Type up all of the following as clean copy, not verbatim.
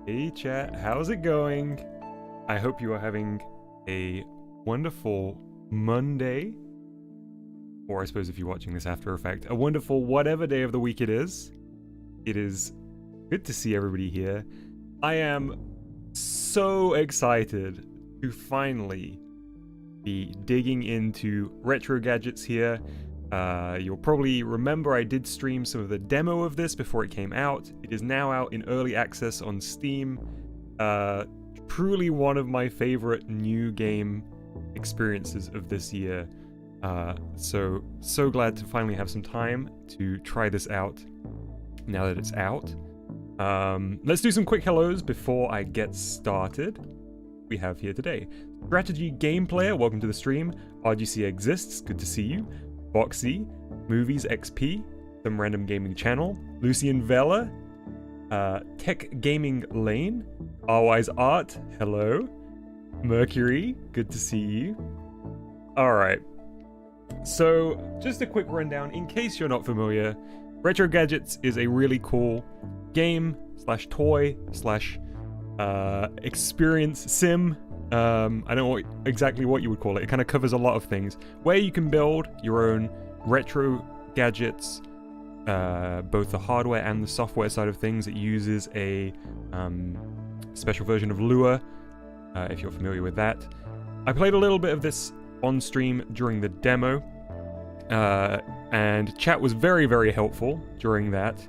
Hey chat, how's it going? I hope you are having a wonderful Monday, or I suppose if you're watching this after effect, a wonderful whatever day of the week it is. It is good to see everybody here. I am so excited to finally be digging into retro gadgets here. You'll probably remember I did stream some of the demo of this before it came out. It is now out in early access on Steam. Truly one of my favorite new game experiences of this year. So glad to finally have some time to try this out now that it's out. Let's do some quick hellos before I get started. We have here today Strategy Game Player, welcome to the stream. RGC Exists, good to see you. Boxy, Movies XP, Some Random Gaming Channel, Lucian Vela, Tech Gaming Lane, Rwise Art, hello, Mercury, good to see you. Alright, so just a quick rundown in case you're not familiar. Retro Gadgets is a really cool game slash toy slash experience sim. I don't know exactly what you would call it. It kind of covers a lot of things where you can build your own retro gadgets, both the hardware and the software side of things. It uses a special version of Lua, if you're familiar with that. I played a little bit of this on stream during the demo, and chat was very, very helpful during that.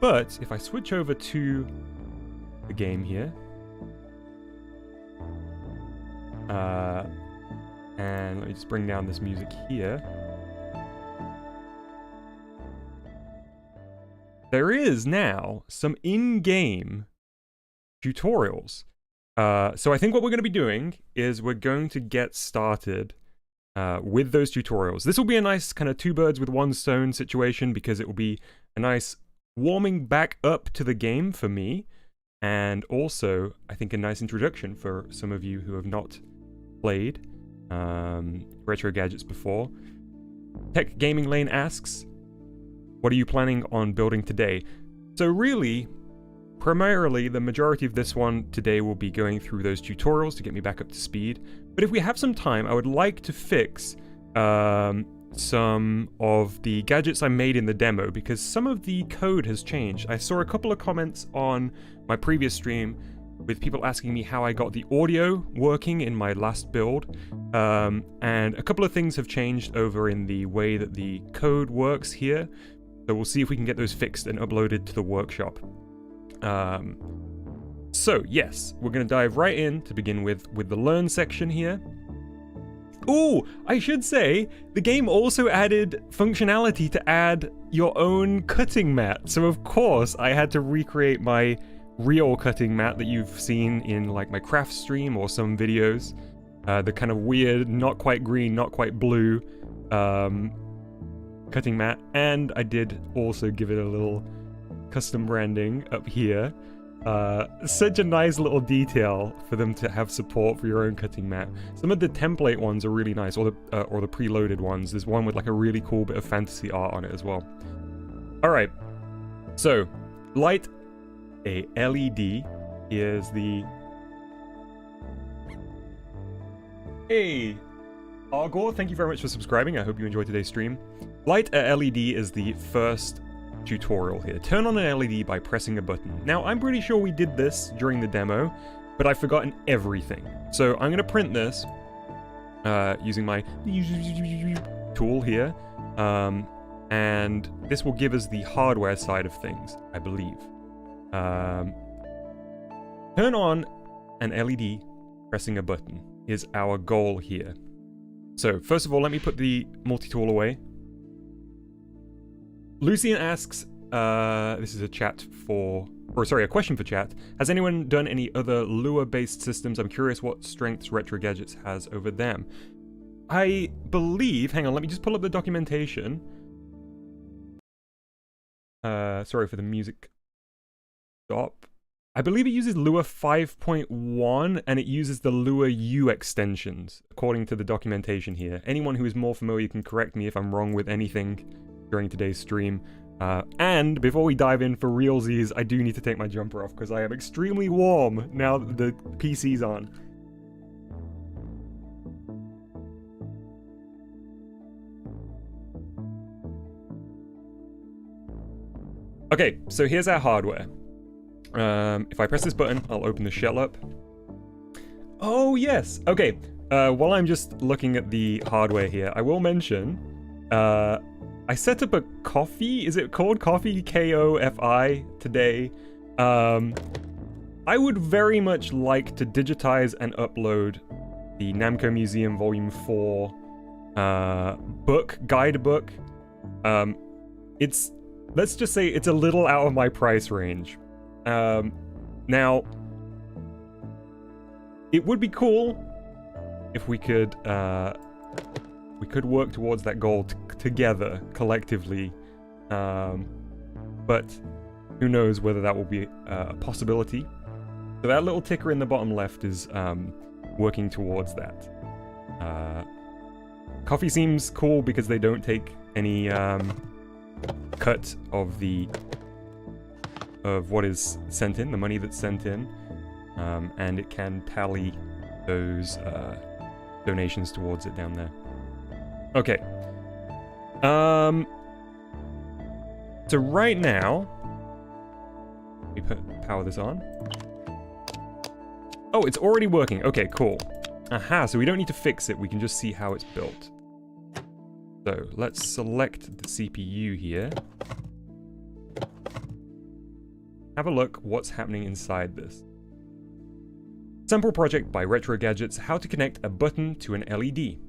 But if I switch over to the game here, and let me just bring down this music here. There is now some in-game tutorials. So I think what we're going to be doing is we're going to get started with those tutorials. This will be a nice kind of two birds with one stone situation because it will be a nice warming back up to the game for me, and also I think a nice introduction for some of you who have not played retro gadgets before. Tech Gaming Lane asks, what are you planning on building today? So really, primarily the majority of this one today will be going through those tutorials to get me back up to speed. But if we have some time, I would like to fix some of the gadgets I made in the demo because some of the code has changed. I saw a couple of comments on my previous stream with people asking me how I got the audio working in my last build, and a couple of things have changed over in the way that the code works here, so we'll see if we can get those fixed and uploaded to the workshop. So yes, we're going to dive right in to begin with the learn section here. Ooh, I should say, the game also added functionality to add your own cutting mat, so of course I had to recreate my real cutting mat that you've seen in like my craft stream or some videos. The kind of weird, not quite green, not quite blue cutting mat. And I did also give it a little custom branding up here. Such a nice little detail for them to have support for your own cutting mat. Some of the template ones are really nice, or the preloaded ones. There's one with like a really cool bit of fantasy art on it as well. Alright, so light a LED. Here's the... Hey! Argor, thank you very much for subscribing. I hope you enjoyed today's stream. Light a LED is the first tutorial here. Turn on an LED by pressing a button. Now, I'm pretty sure we did this during the demo, but I've forgotten everything. So I'm going to print this using my tool here. And this will give us the hardware side of things, I believe. Turn on an LED pressing a button is our goal here. So, first of all, let me put the multi-tool away. Lucian asks, this is a question for chat. Has anyone done any other Lua-based systems? I'm curious what strengths Retro Gadgets has over them. I believe, hang on, let me just pull up the documentation. Sorry for the music. Stop. I believe it uses Lua 5.1 and it uses the Lua U extensions, according to the documentation here. Anyone who is more familiar can correct me if I'm wrong with anything during today's stream. And before we dive in for realsies, I do need to take my jumper off because I am extremely warm now that the PC's on. Okay, so here's our hardware. If I press this button, I'll open the shell up. Oh, yes. Okay. While I'm just looking at the hardware here, I will mention, I set up a Coffee. Is it called Coffee? K-O-F-I today. I would very much like to digitize and upload the Namco Museum Volume 4 guidebook. Let's just say it's a little out of my price range. Now, it would be cool if we could work towards that goal together, collectively, but who knows whether that will be a possibility. So that little ticker in the bottom left is working towards that. Coffee seems cool because they don't take any cut of what is sent in, the money that's sent in, and it can tally those donations towards it down there. Okay. So right now, we power this on. Oh, it's already working. Okay, cool. Aha, so we don't need to fix it. We can just see how it's built. So let's select the CPU here. Have a look what's happening inside this. Sample project by Retro Gadgets, how to connect a button to an LED.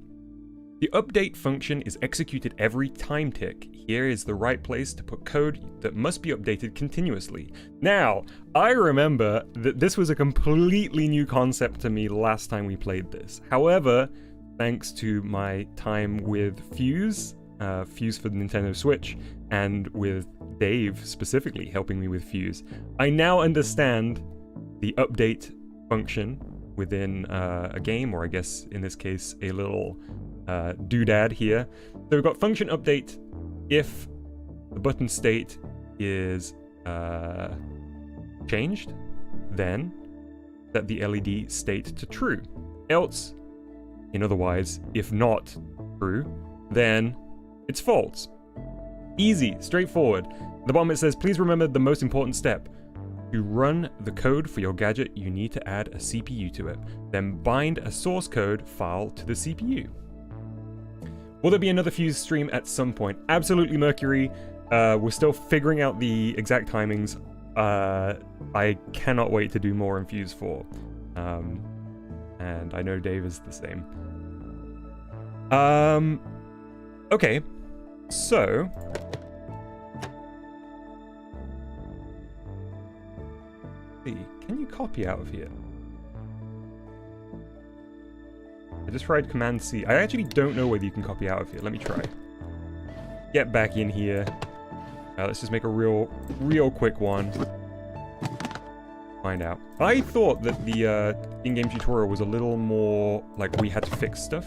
The update function is executed every time tick. Here is the right place to put code that must be updated continuously. Now, I remember that this was a completely new concept to me last time we played this. However, thanks to my time with Fuse for the Nintendo Switch, and with Dave specifically helping me with Fuse, I now understand the update function within a game, or I guess in this case a little doodad here. So we've got function update if the button state is changed, then set the LED state to true. Else, in otherwise, if not true, then it's false. Easy, straightforward. At the bottom it says, please remember the most important step. To run the code for your gadget, you need to add a CPU to it. Then bind a source code file to the CPU. Will there be another Fuse stream at some point? Absolutely, Mercury. We're still figuring out the exact timings. I cannot wait to do more in Fuse 4. And I know Dave is the same. Okay. So... can you copy out of here? I just tried Command C. I actually don't know whether you can copy out of here. Let me try. Get back in here. Let's just make a real quick one. Find out. I thought that the in-game tutorial was a little more like we had to fix stuff.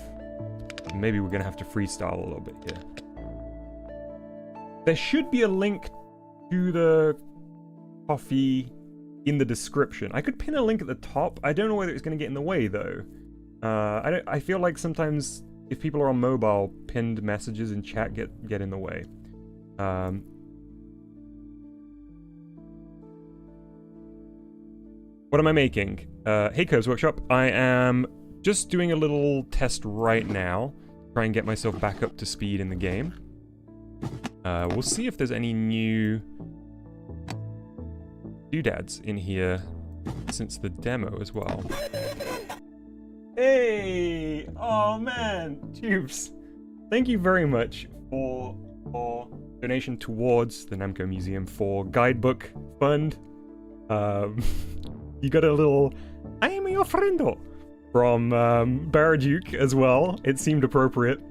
Maybe we're gonna have to freestyle a little bit here. There should be a link to the coffee in the description. I could pin a link at the top. I don't know whether it's going to get in the way though. I feel like sometimes if people are on mobile, pinned messages in chat get in the way. What am I making? Hey Curves Workshop, I am just doing a little test right now. Try and get myself back up to speed in the game. We'll see if there's any new doodads in here since the demo as well. Hey! Oh man! Tubes! Thank you very much for donation towards the Namco Museum for Guidebook Fund. You got a little I am your friendo from Baraduke as well. It seemed appropriate.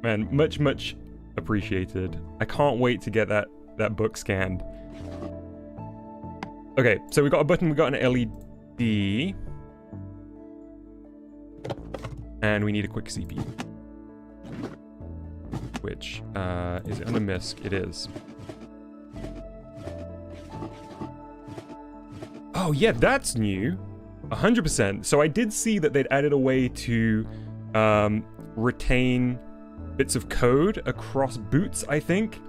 Man, much appreciated. I can't wait to get that book scanned. Okay, so we got a button, we got an LED. And we need a quick CPU. Which, is it on the MISC? It is. Oh yeah, that's new. 100%. So I did see that they'd added a way to retain bits of code across boots, I think.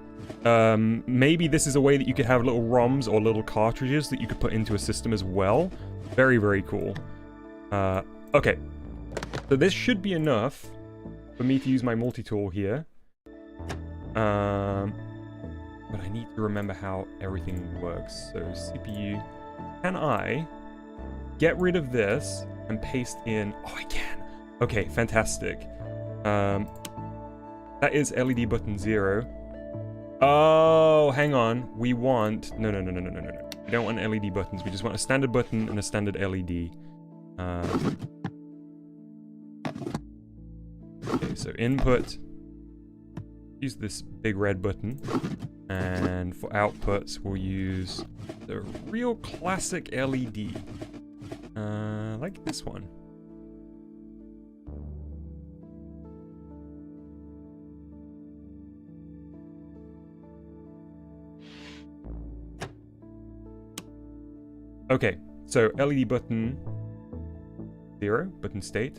Maybe this is a way that you could have little ROMs or little cartridges that you could put into a system as well. Very, very cool. Okay. So this should be enough for me to use my multi-tool here. But I need to remember how everything works. So CPU... Can I get rid of this and paste in... Oh, I can! Okay, fantastic. That is LED button 0. Oh, hang on. We want... No. We don't want LED buttons. We just want a standard button and a standard LED. Okay, so input. Use this big red button. And for outputs, we'll use the real classic LED. Like this one. Okay, so LED button 0, button state.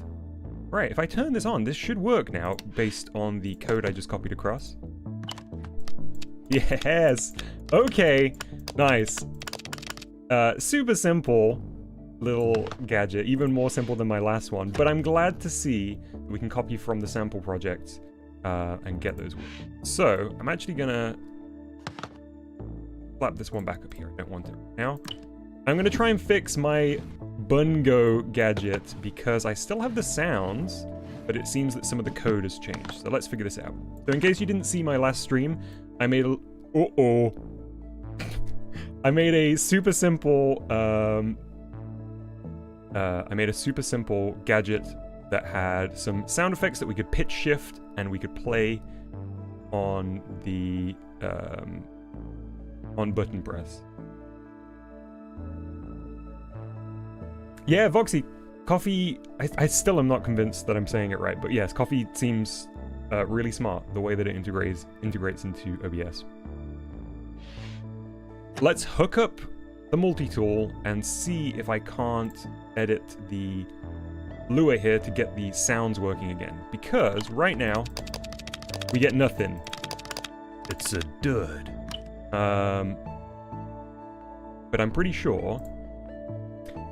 Right, if I turn this on, this should work now, based on the code I just copied across. Yes! Okay, nice. Super simple little gadget, even more simple than my last one, but I'm glad to see that we can copy from the sample project and get those working. So, I'm actually gonna slap this one back up here. I don't want it right now. I'm gonna try and fix my Bungo gadget because I still have the sounds, but it seems that some of the code has changed. So let's figure this out. So in case you didn't see my last stream, I made a... I made a super simple... gadget that had some sound effects that we could pitch shift and we could play on the... on button press. Yeah, Voxy, Coffee, I still am not convinced that I'm saying it right, but yes, Coffee seems really smart, the way that it integrates into OBS. Let's hook up the multi-tool and see if I can't edit the Lua here to get the sounds working again, because right now, we get nothing. It's a dud. But I'm pretty sure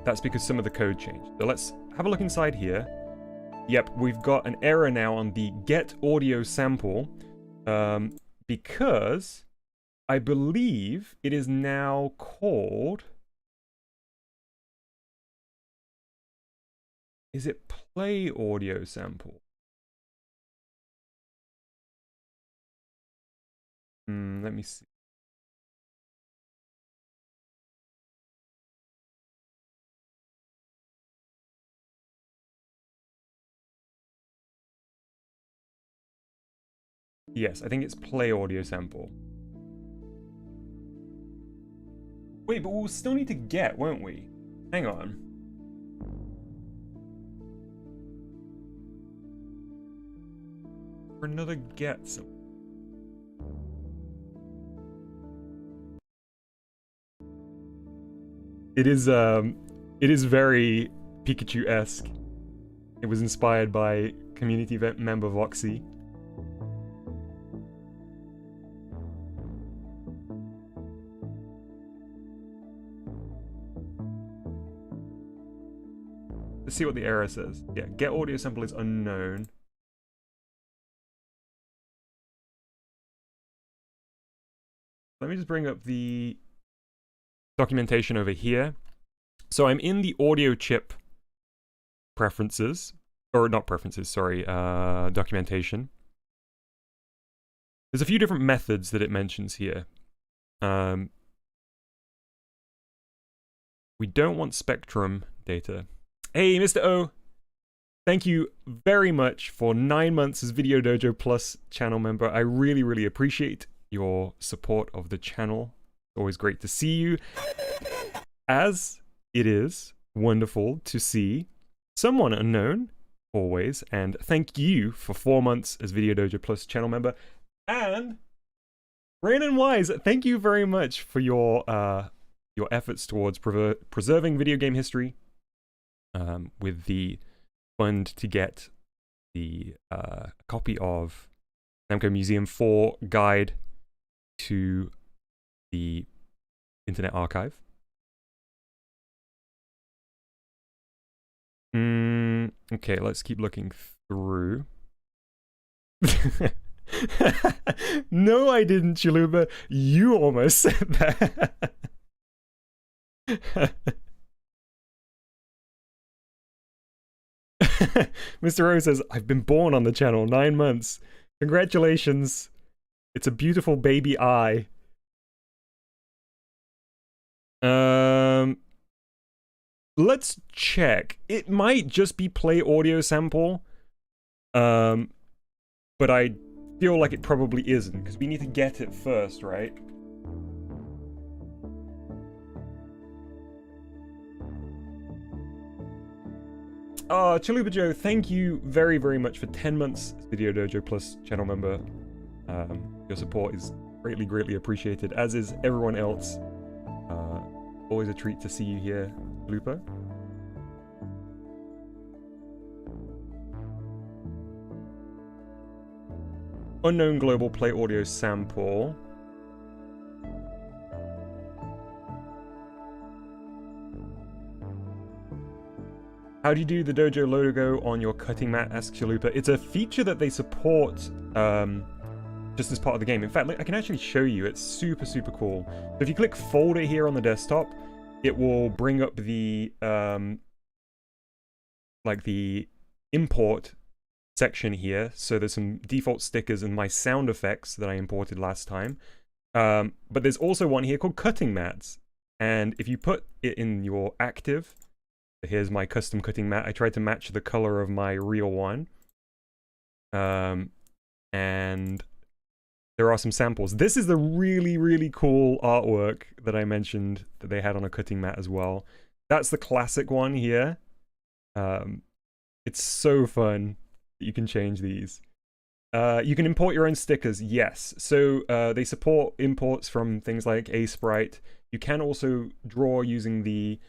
that's because some of the code changed. So let's have a look inside here. Yep, we've got an error now on the get audio sample because I believe it is now called... Is it play audio sample? Let me see. Yes, I think it's play audio sample. Wait, but we'll still need to get, won't we? Hang on. For another get some. It is very Pikachu-esque. It was inspired by community member Voxy. Let's see what the error says. Yeah, get audio sample is unknown. Let me just bring up the documentation over here. So I'm in the audio chip preferences, or not preferences, sorry, documentation. There's a few different methods that it mentions here. We don't want Spectrum data. Hey, Mr. O, thank you very much for 9 months as VideoDojo Plus channel member. I really, really appreciate your support of the channel. Always great to see you. As it is wonderful to see someone unknown, always, and thank you for 4 months as VideoDojo Plus channel member. And Brandon Wise, thank you very much for your efforts towards preserving video game history. With the fund to get the copy of Namco Museum 4 guide to the Internet Archive. Okay, let's keep looking through. No, I didn't, Chalupa. You almost said that. Mr. Rose says, I've been born on the channel 9 months. Congratulations. It's a beautiful baby eye. Let's check. It might just be play audio sample. But I feel like it probably isn't, because we need to get it first, right? Chalupa Joe, thank you very, very much for 10 months as VideoDojo Plus channel member. Your support is greatly, greatly appreciated, as is everyone else. Always a treat to see you here, Chalupa. Unknown global play audio sample. How do you do the dojo logo on your cutting mat? Asks Chalupa. It's a feature that they support just as part of the game. In fact, I can actually show you. It's super, super cool. So if you click folder here on the desktop, it will bring up the like the import section here. So there's some default stickers and my sound effects that I imported last time. But there's also one here called cutting mats. And if you put it in your active, here's my custom cutting mat. I tried to match the color of my real one. And there are some samples. This is the really, really cool artwork that I mentioned that they had on a cutting mat as well. That's the classic one here. It's so fun that you can change these. You can import your own stickers, yes. So they support imports from things like a sprite. You can also draw using the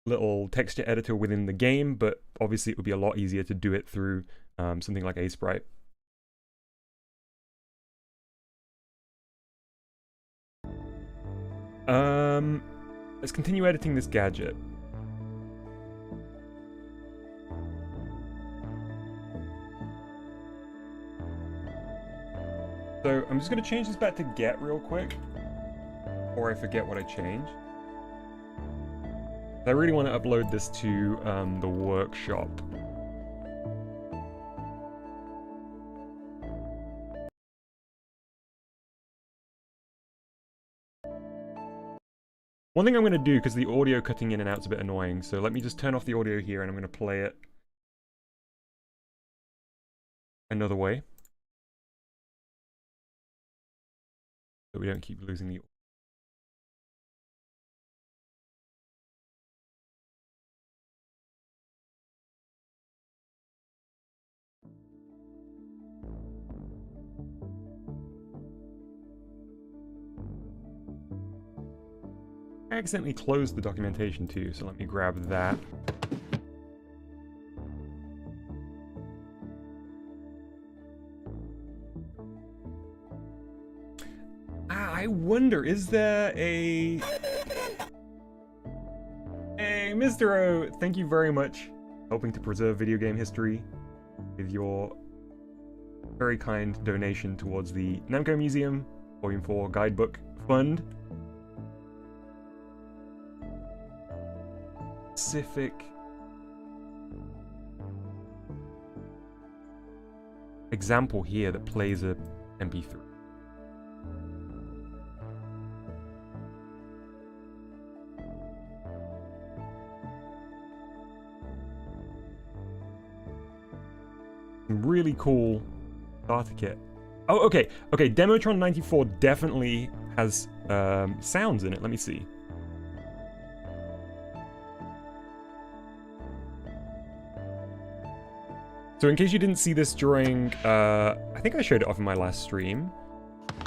little texture editor within the game, but obviously it would be a lot easier to do it through something like a sprite. Let's continue editing this gadget. So I'm just going to change this back to get real quick, or I forget what I changed. I really want to upload this to the workshop. One thing I'm going to do, because the audio cutting in and out is a bit annoying, so let me just turn off the audio here and I'm going to play it another way. So we don't keep losing the audio. I accidentally closed the documentation too, so let me grab that. I wonder, is there a... Hey, Mr. O, thank you very much helping to preserve video game history with your very kind donation towards the Namco Museum Volume 4 Guidebook Fund. Specific example here that plays a MP3. Really cool starter kit. Oh, okay. Okay, Demotron 94 definitely has sounds in it. Let me see. So in case you didn't see this during, I think I showed it off in my last stream.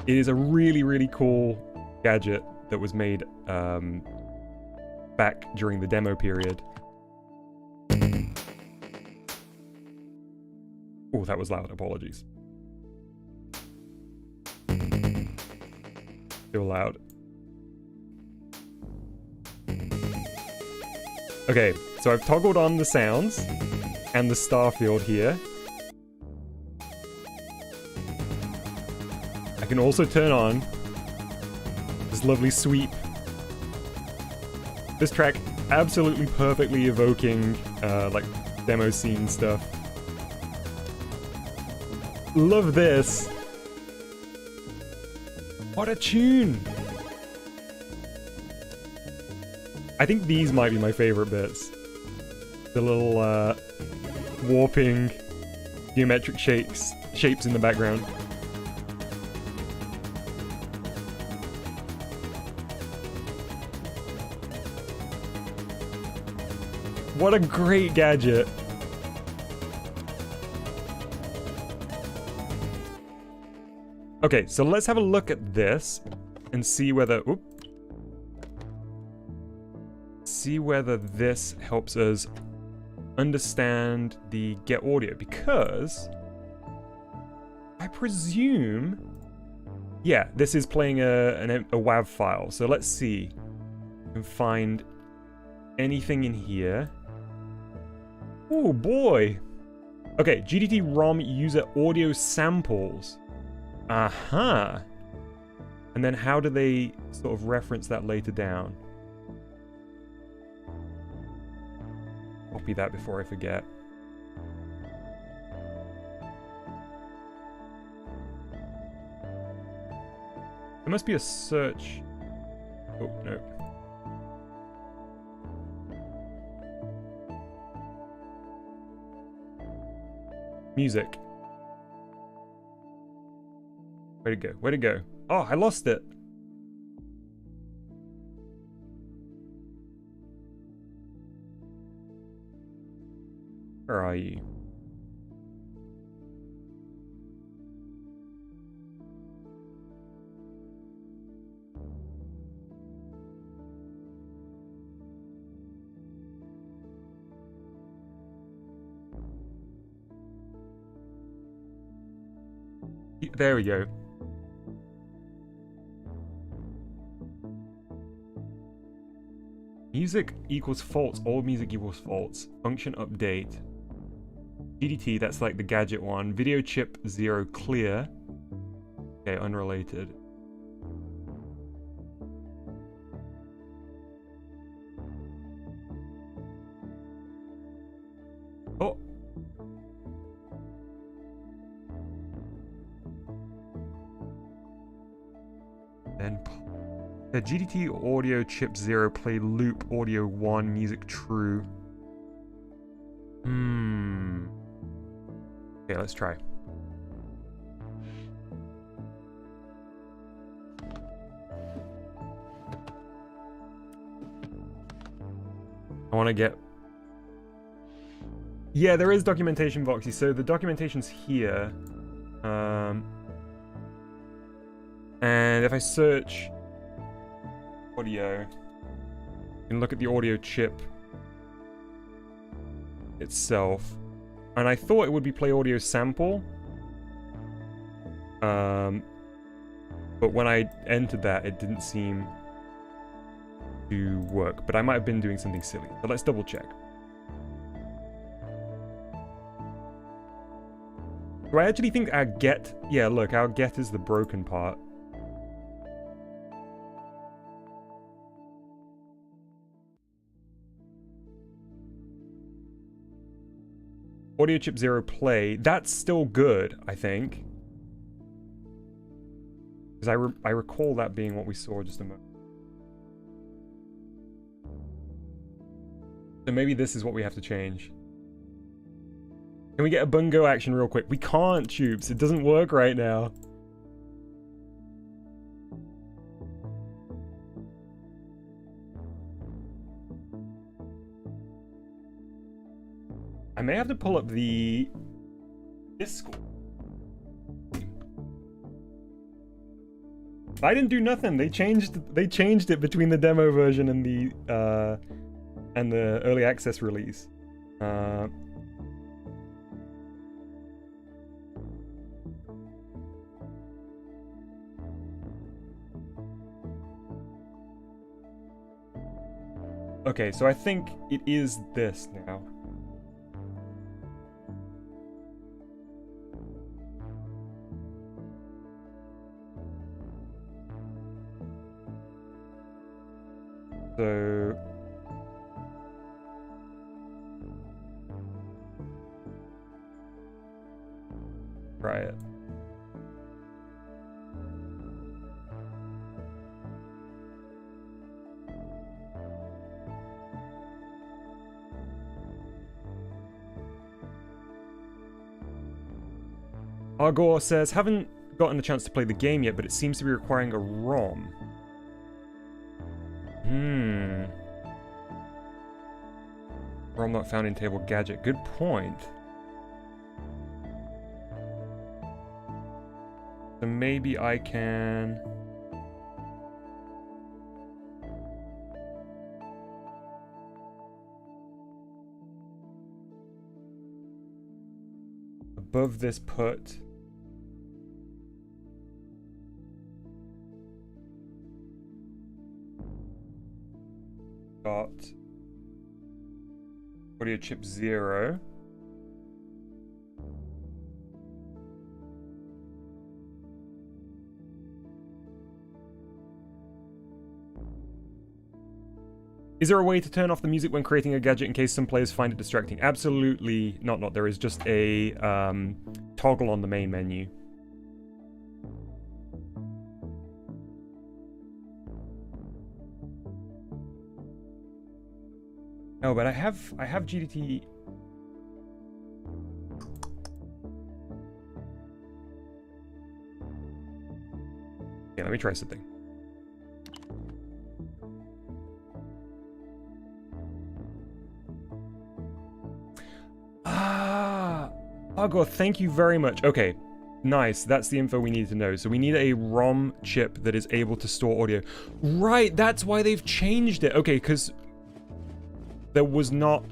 It is a really, really cool gadget that was made back during the demo period. Oh, that was loud. Apologies. Still loud. Okay, so I've toggled on the sounds and the star field here. I can also turn on this lovely sweep. This track absolutely perfectly evoking like demo scene stuff. Love this. What a tune. I think these might be my favorite bits. The little warping geometric shapes in the background. What a great gadget. Okay, so let's have a look at this and see whether this helps us understand the get audio, because I presume, yeah, this is playing a WAV file. So let's see if we can find anything in here. Oh boy. Okay, GDT ROM user audio samples. Aha. And then how do they sort of reference that later down? Copy that before I forget. There must be a search. Oh, no. Music. Where'd it go? Where'd it go? Oh, I lost it. Where are you? There we go. Music equals false. All music equals false. Function update. GDT, that's like the gadget one. Video chip 0 clear. Okay, unrelated. Oh. Then the GDT audio chip 0 play loop audio 1 music true. Okay, let's try. I want to get... Yeah, there is documentation, Voxy. So the documentation's here. And if I search audio, you can look at the audio chip itself. And I thought it would be play audio sample. But when I entered that, it didn't seem to work. But I might have been doing something silly. So let's double check. Do I actually think our get... Yeah, look, our get is the broken part. Audio chip 0 play. That's still good, I think. Because I recall that being what we saw just a moment. So maybe this is what we have to change. Can we get a bungo action real quick? We can't, Tubes. It doesn't work right now. I may have to pull up the Discord. I didn't do nothing. They changed it between the demo version and the early access release. Okay, so I think it is this now. So... try it. Argor says, haven't gotten a chance to play the game yet, but it seems to be requiring a ROM. ROM not found in table Gadget. Good point. So maybe I can... above this put... got audio chip 0. Is there a way to turn off the music when creating a gadget in case some players find it distracting? Absolutely not. There is just a toggle on the main menu. Oh, but I have GDT. Yeah, let me try something. Argo, thank you very much. Okay, nice. That's the info we need to know. So we need a ROM chip that is able to store audio. Right, that's why they've changed it. Okay, because there was not...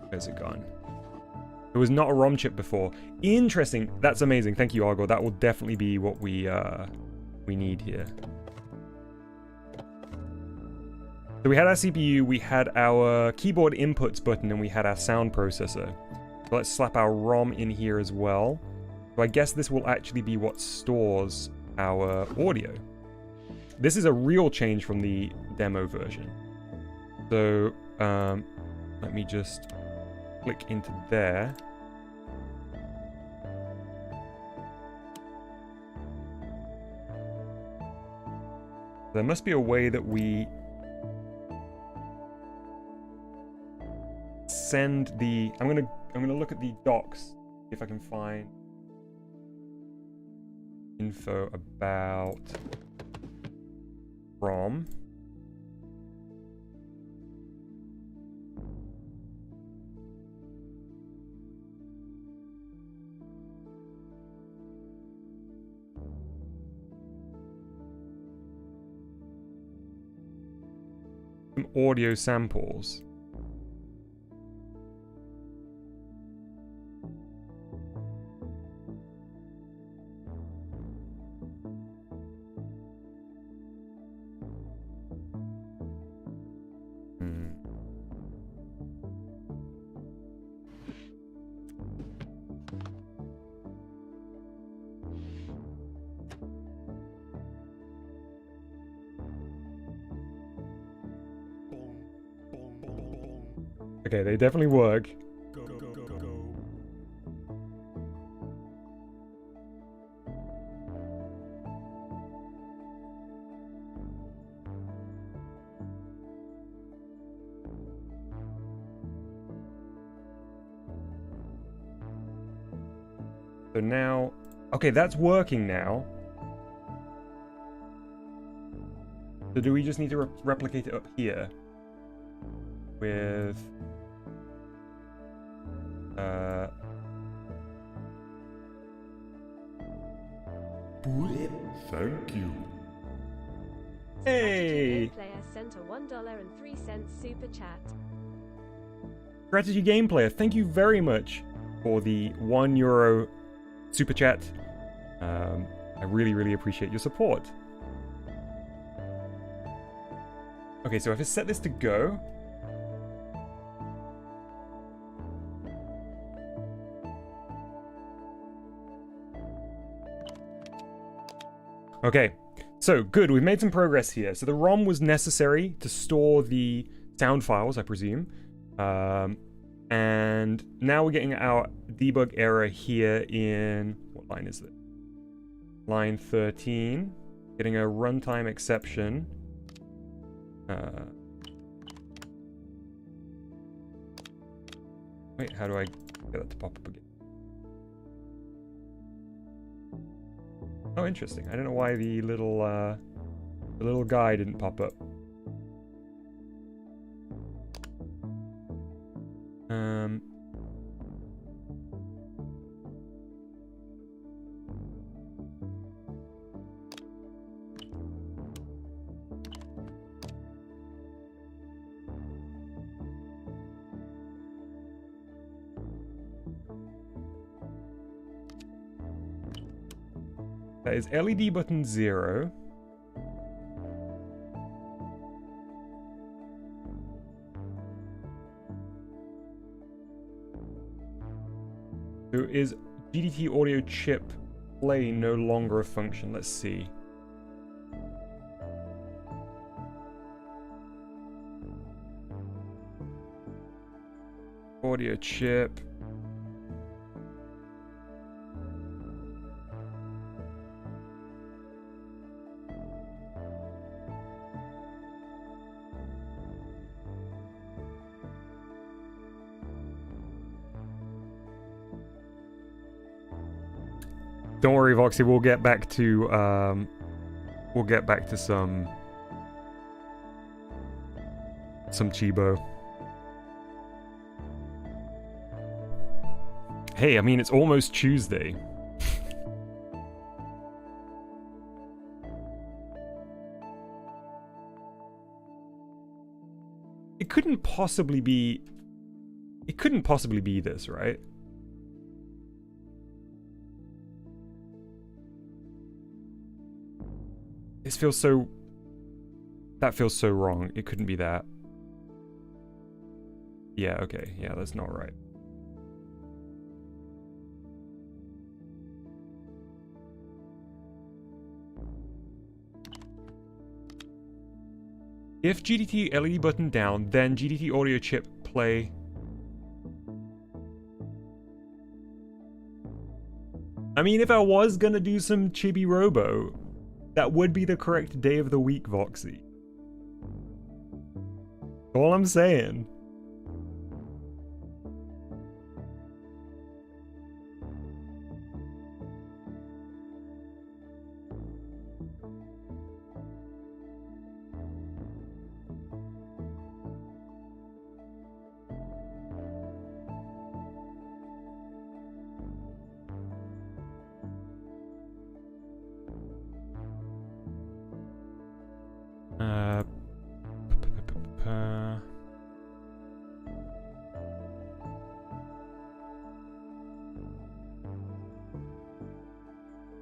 where's it gone? There was not a ROM chip before. Interesting. That's amazing. Thank you, Argo. That will definitely be what we need here. So we had our CPU, we had our keyboard inputs button, and we had our sound processor. So let's slap our ROM in here as well. So I guess this will actually be what stores our audio. This is a real change from the demo version. So let me just click into there. There must be a way that we send the... I'm gonna look at the docs, see if I can find info about ROM. Some audio samples. Okay, they definitely work. Go, go, go, go, go. So now, okay, that's working now. So do we just need to replicate it up here? With... Thank you. Hey! Strategy Game Player sent a $1.03 super chat. Strategy Game Player, thank you very much for the €1 super chat. I really, really appreciate your support. Okay, so if I set this to go... Okay, so good, we've made some progress here. So the ROM was necessary to store the sound files, I presume. And now we're getting our debug error here in... What line is it? Line 13. Getting a runtime exception. Wait, how do I get that to pop up again? Oh, interesting. I don't know why the little guy didn't pop up. That is LED button 0. So is GDT audio chip play no longer a function? Let's see. Audio chip. Don't worry, Voxy. We'll get back to some Chibo. Hey, I mean it's almost Tuesday. It couldn't possibly be this, right? This feels so... That feels so wrong. It couldn't be that. Yeah, okay. Yeah, that's not right. If GDT LED button down, then GDT audio chip play... I mean, if I was gonna do some Chibi Robo... That would be the correct day of the week, Voxy. All I'm saying.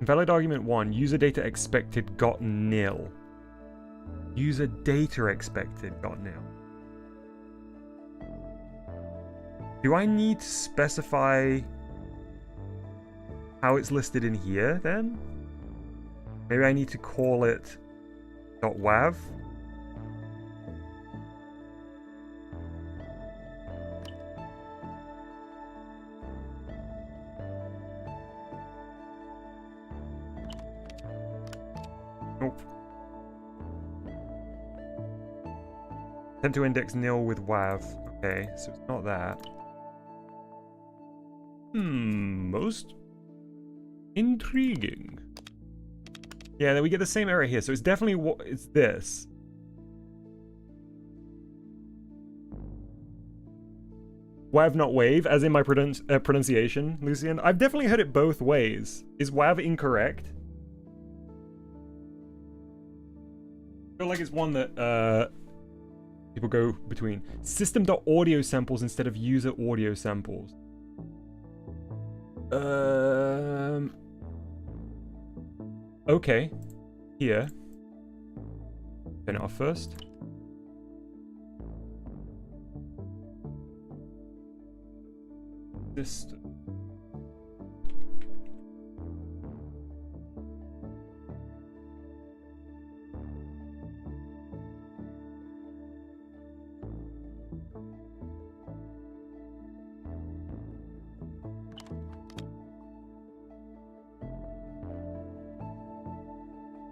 Invalid argument 1. User data expected got nil. User data expected got nil. Do I need to specify how it's listed in here then? Maybe I need to call it .wav. Nope. Tend to index nil with WAV. Okay, so it's not that. Most intriguing. Yeah, then we get the same error here, so it's definitely what it's this. WAV not wave, as in my pronunciation, Lucian. I've definitely heard it both ways. Is WAV incorrect? I feel like it's one that people go between. System.audio samples instead of user audio samples. Okay. Here. Turn it off first. System.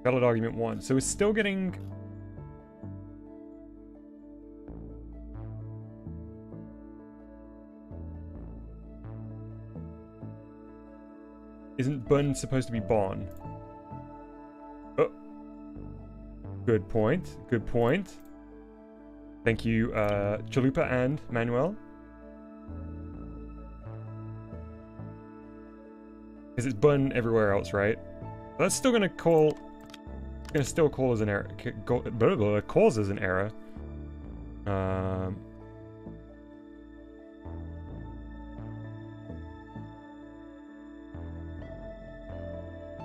Valid argument 1. So we're still getting... Isn't bun supposed to be bon? Oh. Good point. Good point. Thank you, Chalupa and Manuel. Because it's bun everywhere else, right? That's still gonna call... Gonna still call as an error. Cause as an error.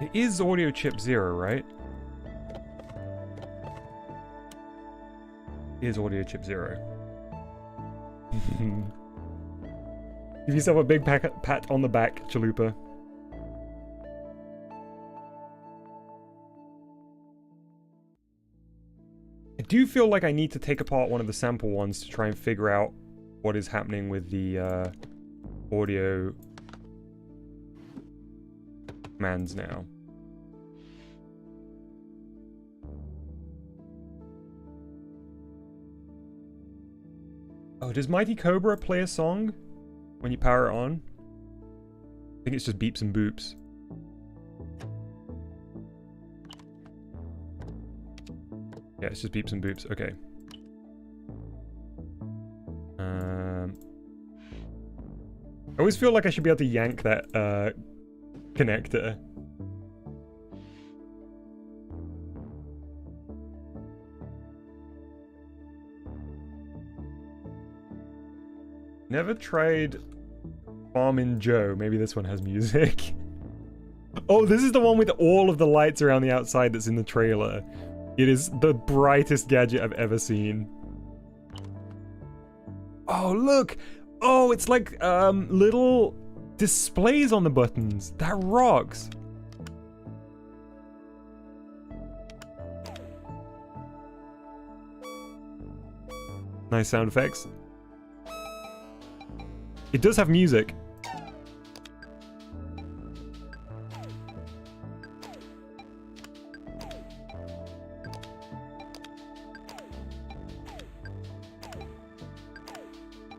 It is audio chip 0, right? It is audio chip 0. Give yourself a big pat on the back, Chalupa. I do feel like I need to take apart one of the sample ones to try and figure out what is happening with the audio commands now. Oh, does Mighty Cobra play a song when you power it on? I think it's just beeps and boops. Yeah, it's just beeps and boops. Okay. I always feel like I should be able to yank that connector. Never tried Farmin' Joe. Maybe this one has music. Oh, this is the one with all of the lights around the outside that's in the trailer. It is the brightest gadget I've ever seen. Oh, look! Oh, it's like little displays on the buttons. That rocks. Nice sound effects. It does have music.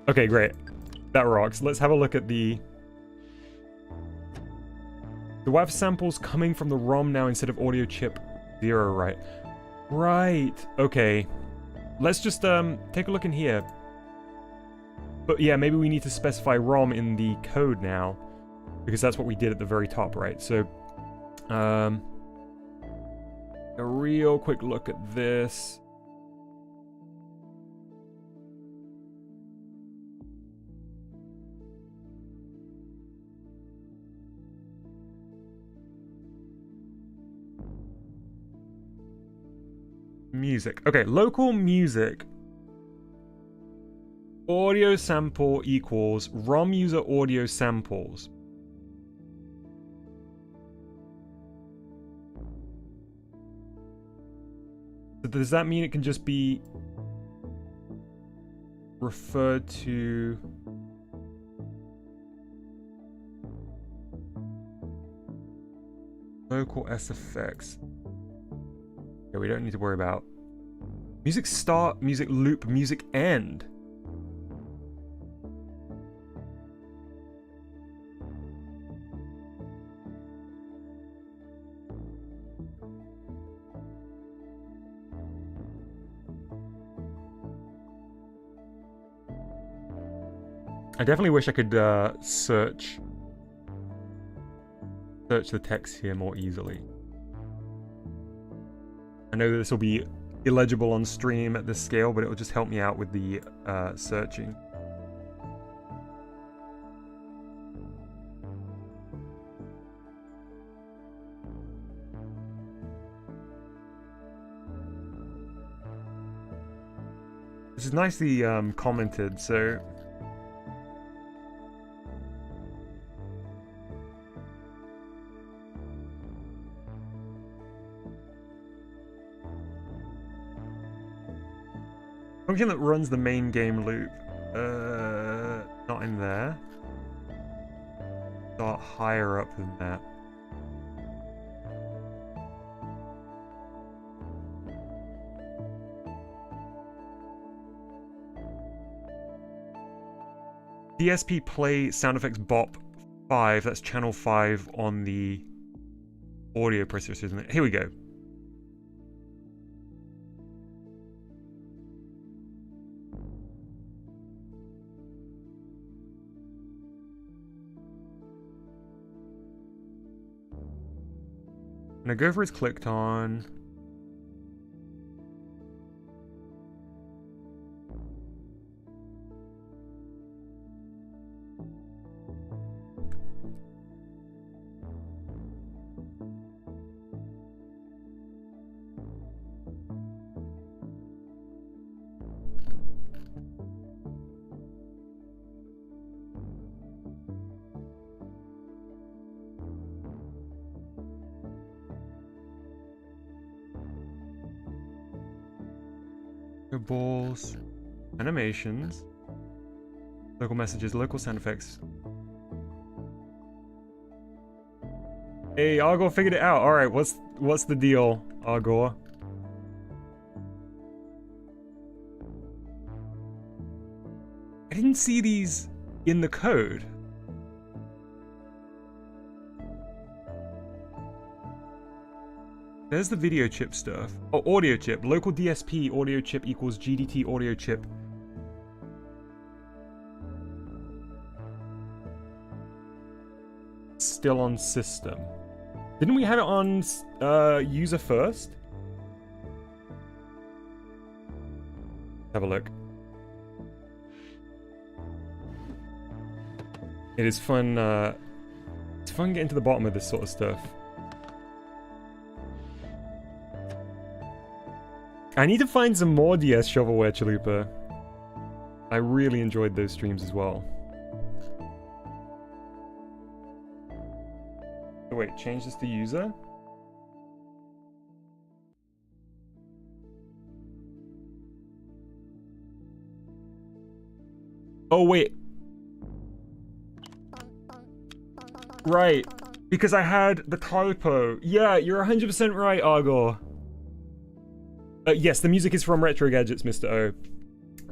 Okay, great. That rocks. Let's have a look at the WAV samples coming from the ROM now instead of audio chip 0, right? Right. Okay. Let's just take a look in here. But yeah, maybe we need to specify ROM in the code now, because that's what we did at the very top, right? So, a real quick look at this. Music. Okay, local music. Audio sample equals ROM user audio samples. So does that mean it can just be referred to local SFX? Okay, we don't need to worry about music start, music loop, music end. I definitely wish I could search the text here more easily. I know that this will be illegible on stream at this scale, but it will just help me out with the searching. This is nicely commented, so function that runs the main game loop. Not in there. Start higher up than that. DSP play sound effects bop 5. That's channel 5 on the audio processor, isn't it? Here we go. Now go for it's clicked on. Balls, animations, local messages, local sound effects. Hey, Argor figured it out. All right, what's the deal, Argor? I didn't see these in the code. There's the video chip stuff. Oh, audio chip. Local DSP audio chip equals GDT audio chip. Still on system. Didn't we have it on user first? Have a look. It is fun. It's fun getting to the bottom of this sort of stuff. I need to find some more DS Shovelware Chalupa. I really enjoyed those streams as well. Oh wait, change this to user? Oh wait. Right, because I had the typo. Yeah, you're 100% right, Argor. Yes, the music is from Retro Gadgets, Mr. O.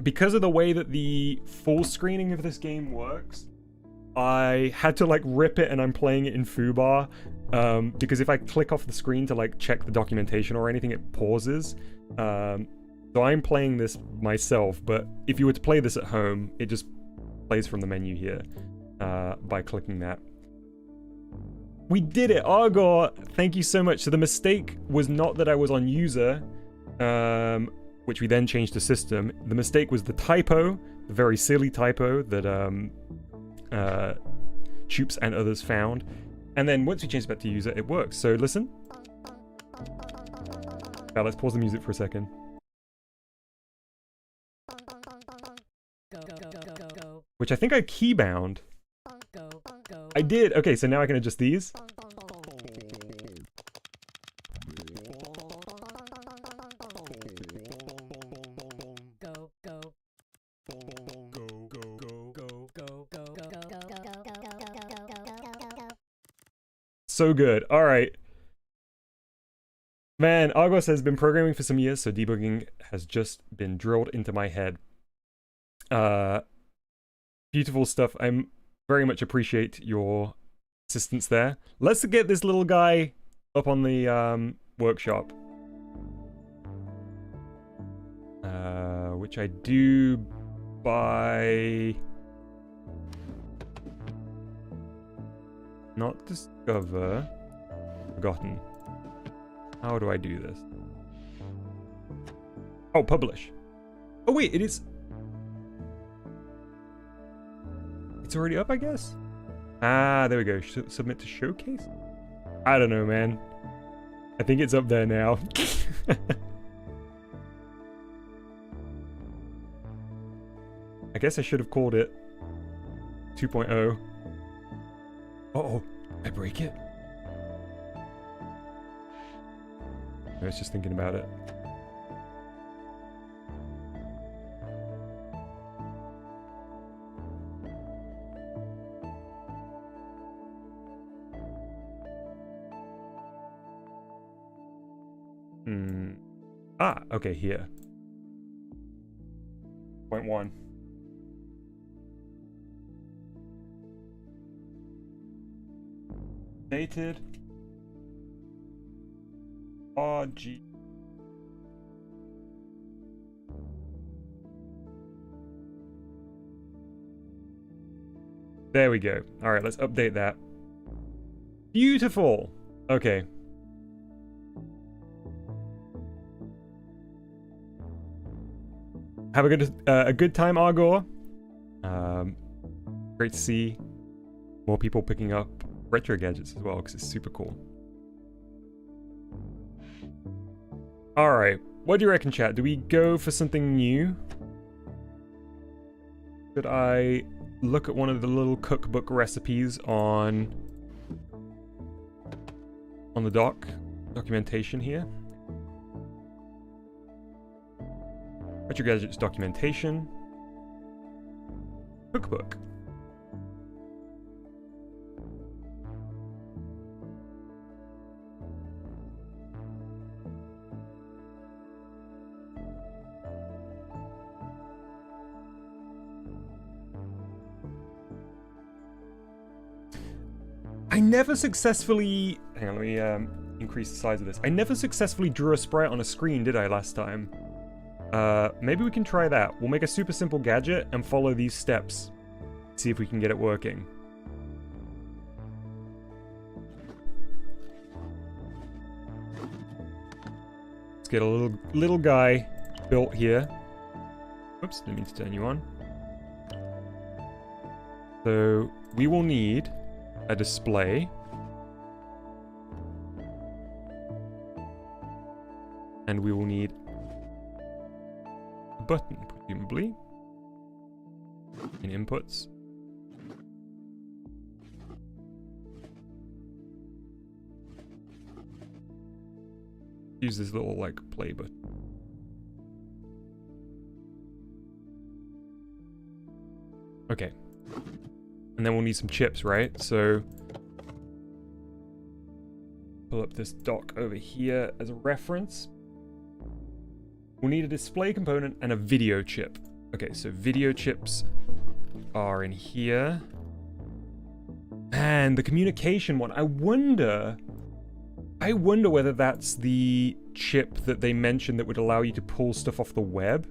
Because of the way that the full screening of this game works, I had to like rip it and I'm playing it in foobar. Because if I click off the screen to like check the documentation or anything, it pauses. So I'm playing this myself, but if you were to play this at home, it just plays from the menu here by clicking that. We did it, Argor! Thank you so much. So the mistake was not that I was on user, which we then changed to system. The mistake was the typo, the very silly typo that Choops and others found. And then once we changed it back to user, it works. So listen. Now let's pause the music for a second. Which I think I keybound. I did. Okay, so now I can adjust these. So good. All right. Man, Argos has been programming for some years, so debugging has just been drilled into my head. Beautiful stuff. I very much appreciate your assistance there. Let's get this little guy up on the workshop. Which I do by... Not discover. Forgotten. How do I do this? Oh, publish. Oh wait, it is... It's already up, I guess? Ah, there we go. Submit to showcase? I don't know, man. I think it's up there now. I guess I should have called it 2.0. Uh-oh, I break it? I was just thinking about it. Ah, okay, here. 0.1. Dated. RG. There we go. All right, let's update that. Beautiful. Okay. Have a good time, Argor. Great to see more people picking up retro gadgets as well, because it's super cool. All right, what do you reckon, chat? Do we go for something new? Should I look at one of the little cookbook recipes on the documentation here? Retro gadgets documentation. Cookbook. I never successfully... Hang on, let me increase the size of this. I never successfully drew a sprite on a screen, did I, last time? Maybe we can try that. We'll make a super simple gadget and follow these steps. See if we can get it working. Let's get a little guy built here. Oops, didn't mean to turn you on. So, we will need a display. And we will need a button, presumably, in inputs. Use this little, like, play button. Okay. And then we'll need some chips, right? So pull up this doc over here as a reference. We'll need a display component and a video chip. Okay, so video chips are in here. And the communication one, I wonder whether that's the chip that they mentioned that would allow you to pull stuff off the web.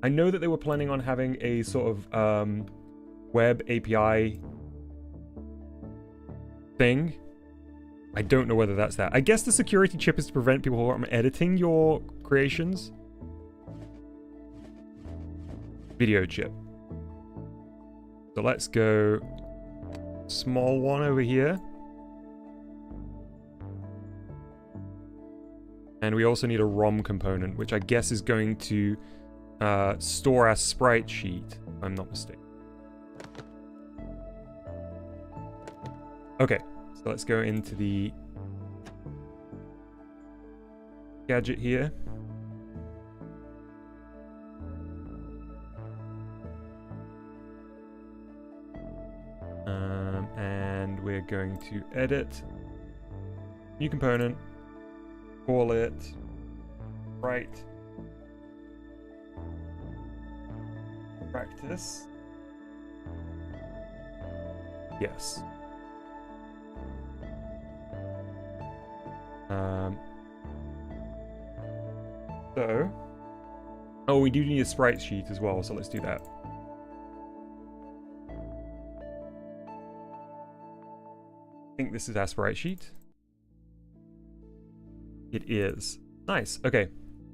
I know that they were planning on having a sort of web API thing. I don't know whether that's that. I guess the security chip is to prevent people from editing your creations. Video chip. So let's go small one over here. And we also need a ROM component, which I guess is going to store our sprite sheet, if I'm not mistaken. Okay, so let's go into the gadget here. And we're going to edit new component, call it sprite practice. Yes. So, oh, we do need a sprite sheet as well, so let's do that. I think this is our sprite sheet. It is. Nice. Okay.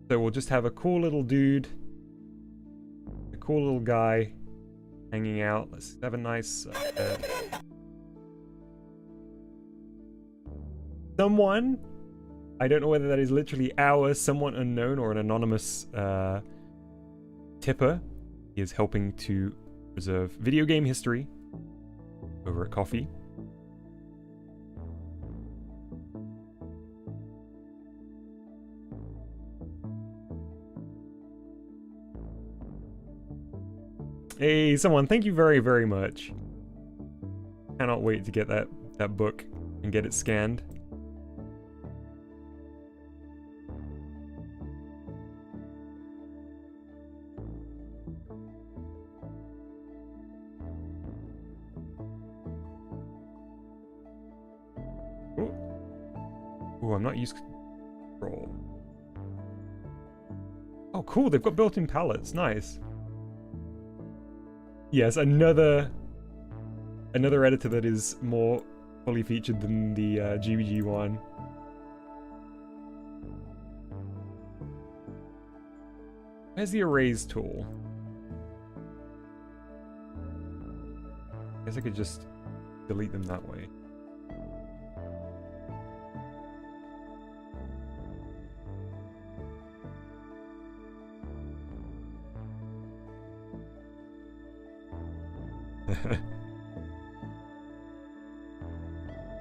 So we'll just have a cool little dude, a cool little guy hanging out. Let's have a nice someone. I don't know whether that is literally someone unknown or an anonymous tipper. He is helping to preserve video game history over at Coffee. Hey, someone, thank you very, very much. Cannot wait to get that book and get it scanned. Oh, I'm not used to control. Oh, cool, they've got built-in palettes. Nice. Yes, another editor that is more fully featured than the GBG one. Where's the erase tool? I guess I could just delete them that way.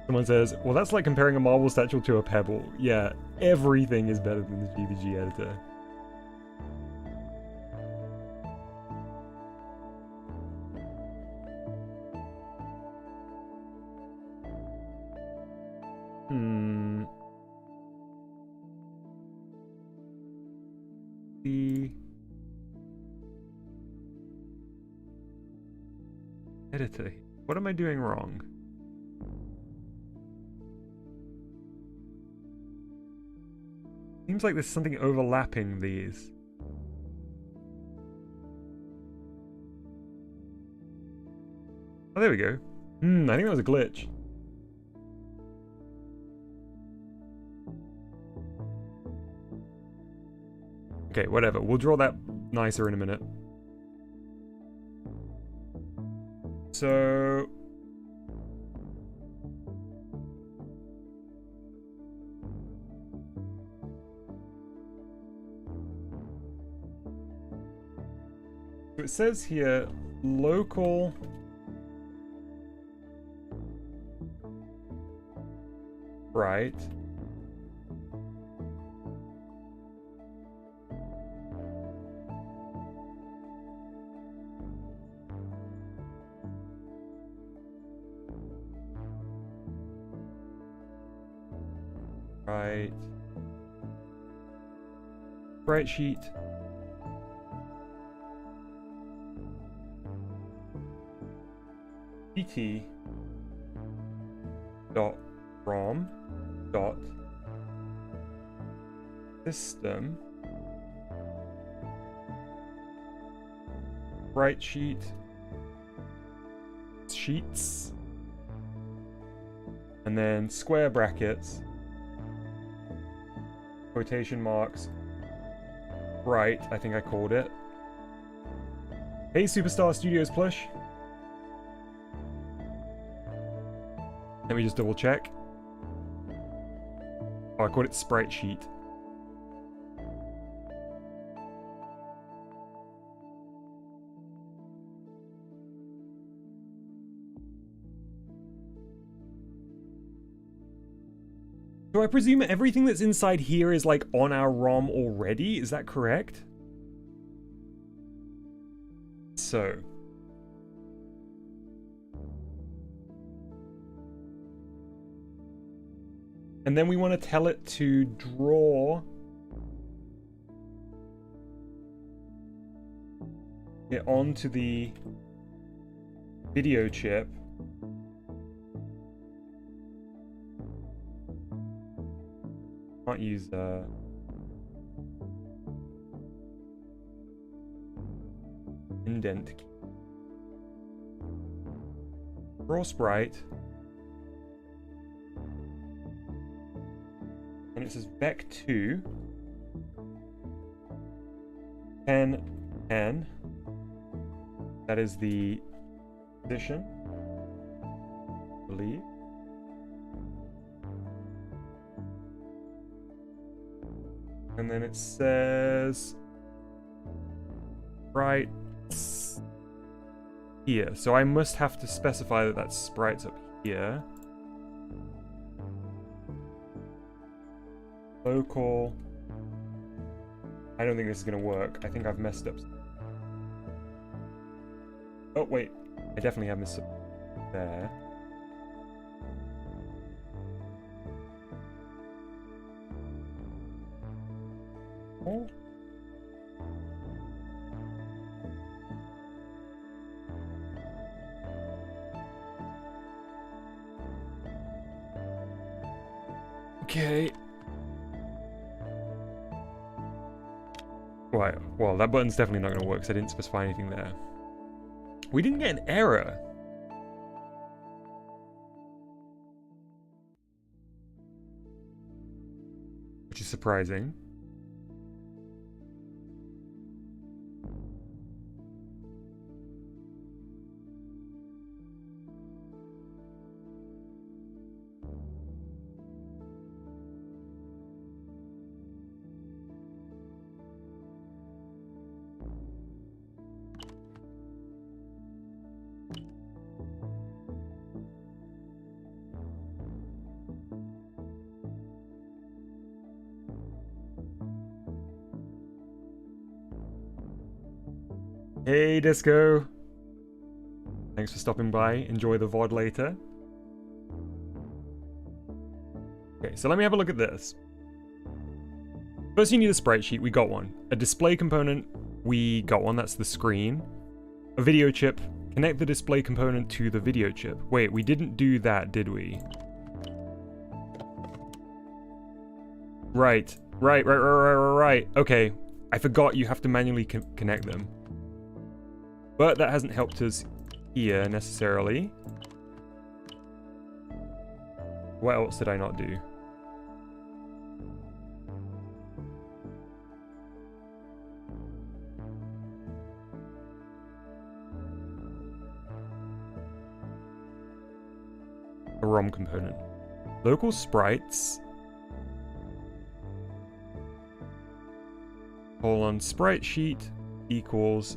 Someone says, well, that's like comparing a marble statue to a pebble. Yeah, everything is better than the GBG editor. The editor. What am I doing wrong? Seems like there's something overlapping these. Oh, there we go. I think that was a glitch. Okay, whatever. We'll draw that nicer in a minute. So... it says here, local... right. Right. Sprite sheet. pt dot rom dot system sprite sheet sheets and then square brackets quotation marks right, I think I called it. Hey Superstar Studios plush. Let me just double check. Oh, I called it sprite sheet. So I presume everything that's inside here is like on our ROM already, is that correct? So... And then we want to tell it to draw it onto the video chip. Can't use indent key. Draw sprite. And it says vec2 10 10. That is the position, I believe. And then it says sprites here. So I must have to specify that that's sprites up here. Local. I don't think this is going to work. I think I've messed up. Oh, wait. I definitely have messed up there. Oh. Okay. Right, well, that button's definitely not going to work because I didn't specify anything there. We didn't get an error. Which is surprising. Hey, Disco. Thanks for stopping by. Enjoy the VOD later. Okay, so let me have a look at this. First, you need a sprite sheet. We got one. A display component. We got one. That's the screen. A video chip. Connect the display component to the video chip. Wait, we didn't do that, did we? Right. Right. Okay. I forgot you have to manually connect them. But that hasn't helped us here, necessarily. What else did I not do? A ROM component. Local sprites. Colon sprite sheet equals.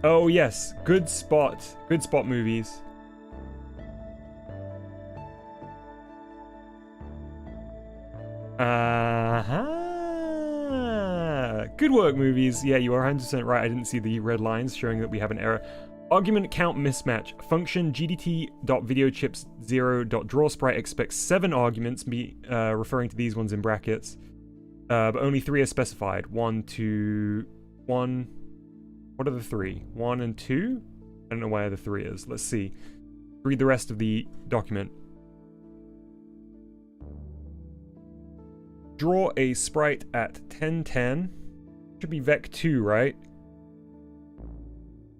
Oh yes, good spot movies. Good work, movies. Yeah, you are 100% right. I didn't see the red lines showing that we have an error. Argument count mismatch. Function gdt.videochips0.drawSprite expects 7 arguments, referring to these ones in brackets, but only 3 are specified. 1, 2, 1. What are the 3? 1 and 2? I don't know where the 3 is. Let's see. Read the rest of the document. Draw a sprite at 1010. Should be vec2, right?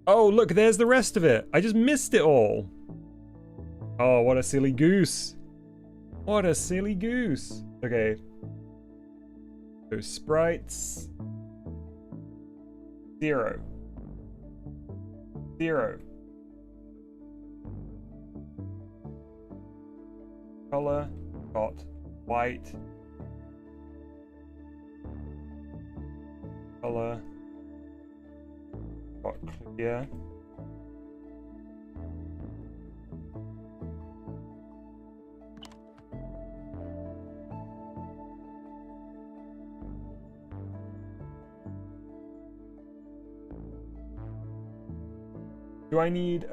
Oh, look, there's the rest of it. I just missed it all. Oh, what a silly goose. What a silly goose. Okay. So sprites. 0. 0. Color dot white. Color dot clear. Do I need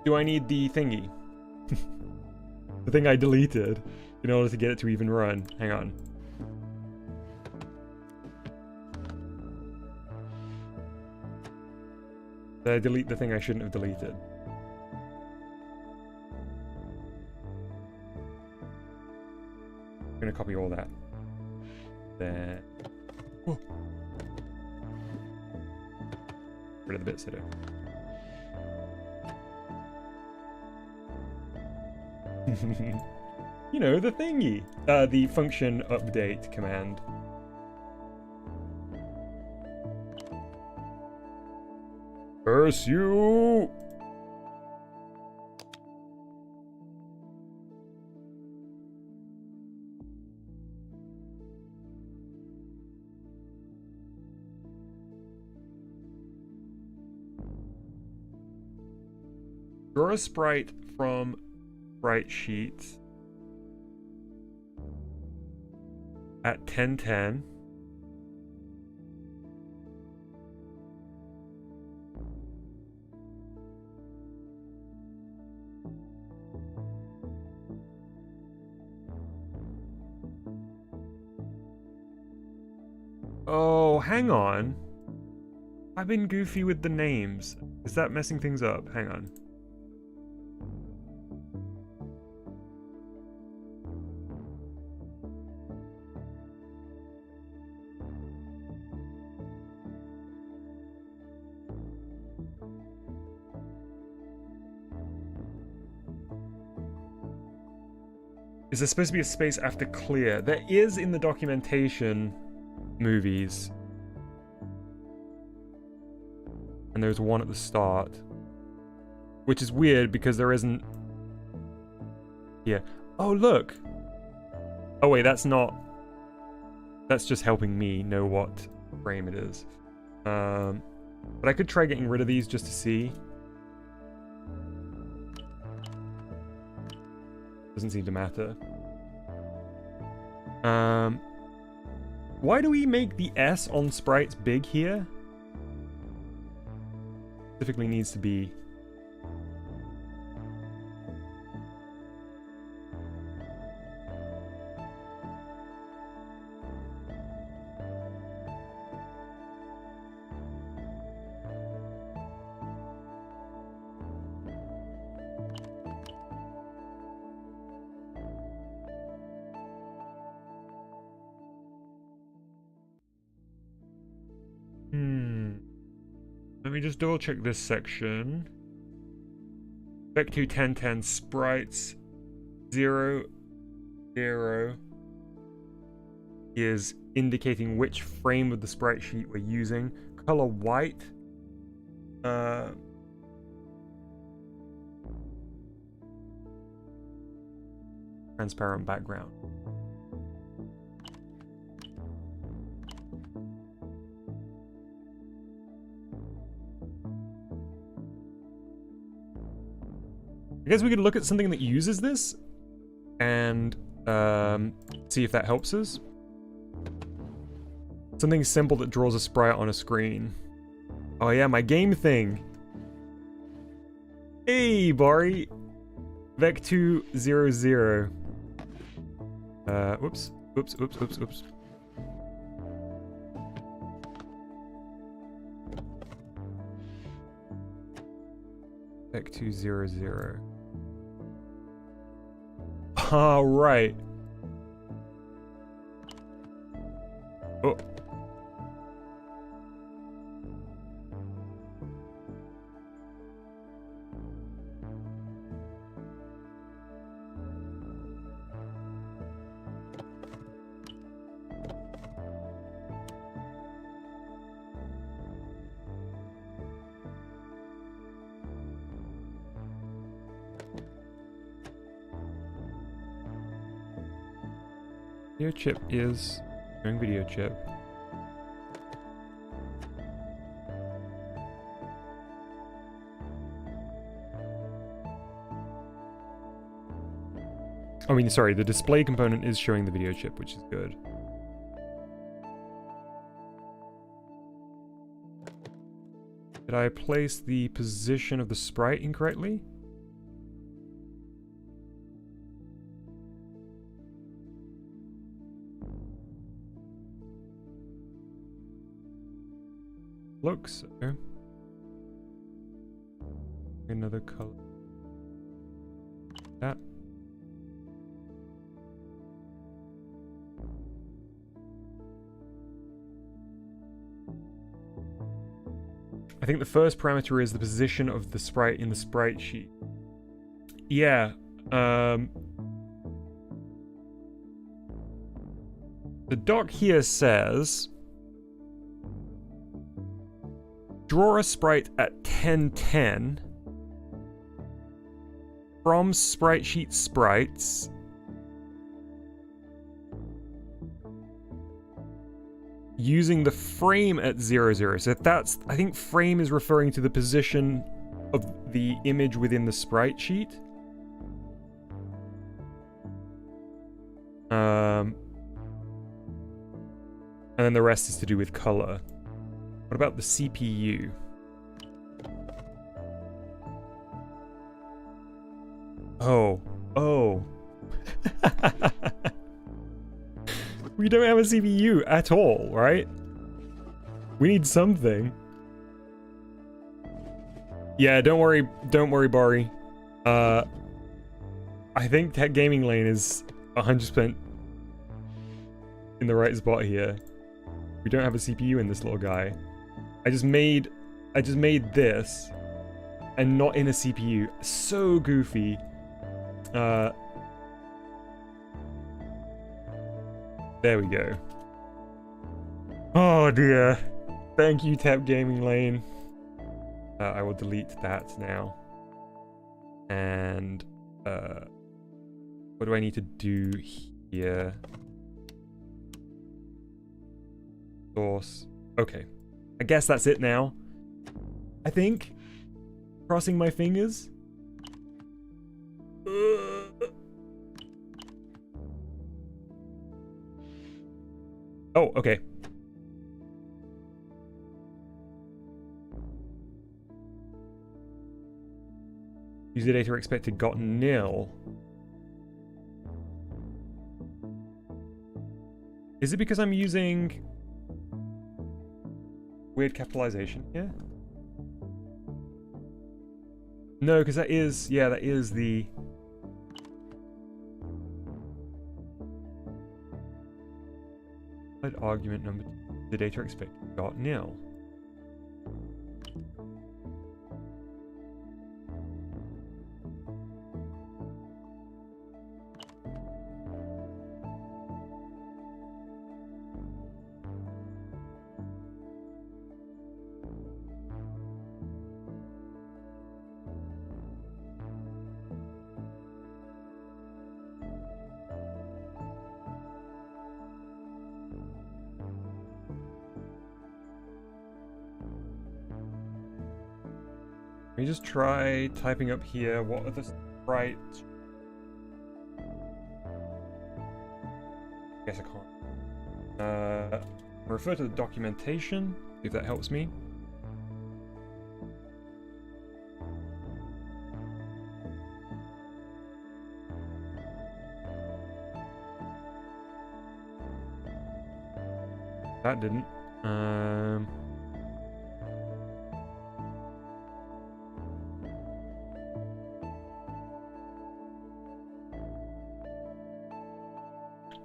Do I need the thingy? The thing I deleted in order to get it to even run. Hang on. Did I delete the thing I shouldn't have deleted? I'm gonna copy all that. There. Oh. Rid of the bits I do. You know, the thingy. The function update command. Curse you! Draw a sprite from sprite sheet at 1010. Oh, hang on. I've been goofy with the names. Is that messing things up? Hang on. Is there supposed to be a space after clear? There is in the documentation movies. And there's one at the start. Which is weird because there isn't... Yeah. Oh, look! Oh wait, that's not... That's just helping me know what frame it is. But I could try getting rid of these just to see. Doesn't seem to matter. Why do we make the S on sprites big here? Specifically needs to be... Let me just double check this section. Vec2 1010 sprites 0, 0 is indicating which frame of the sprite sheet we're using. Color white. Transparent background. I guess we could look at something that uses this and see if that helps us. Something simple that draws a sprite on a screen. Oh yeah, my game thing. Hey, Bari. Vec200. Whoops. Vec200. All right. Oh. Video chip is doing video chip. I mean, sorry, the display component is showing the video chip, which is good. Did I place the position of the sprite incorrectly? looks so. Another color. That. I think the first parameter is the position of the sprite in the sprite sheet. Yeah. The doc here says draw a sprite at 1010 from sprite sheet sprites using the frame at 00. So that's, I think frame is referring to the position of the image within the sprite sheet. And then the rest is to do with color. What about the CPU? Oh. We don't have a CPU at all, right? We need something. Yeah, don't worry, Bari. I think Tech Gaming Lane is 100% in the right spot here. We don't have a CPU in this little guy. I just made this and not in a CPU. So goofy. There we go. Oh dear. Thank you, Tap Gaming Lane. I will delete that now. And what do I need to do here? Source. Okay. I guess that's it now. I think. Crossing my fingers. Oh, okay. User data expected got nil. Is it because I'm using weird capitalization here? No, because that is, yeah, that is the... argument number 2. The data expected got nil. Let me just try typing up here. What are the sprites? Guess I can't. Refer to the documentation, if that helps me. That didn't.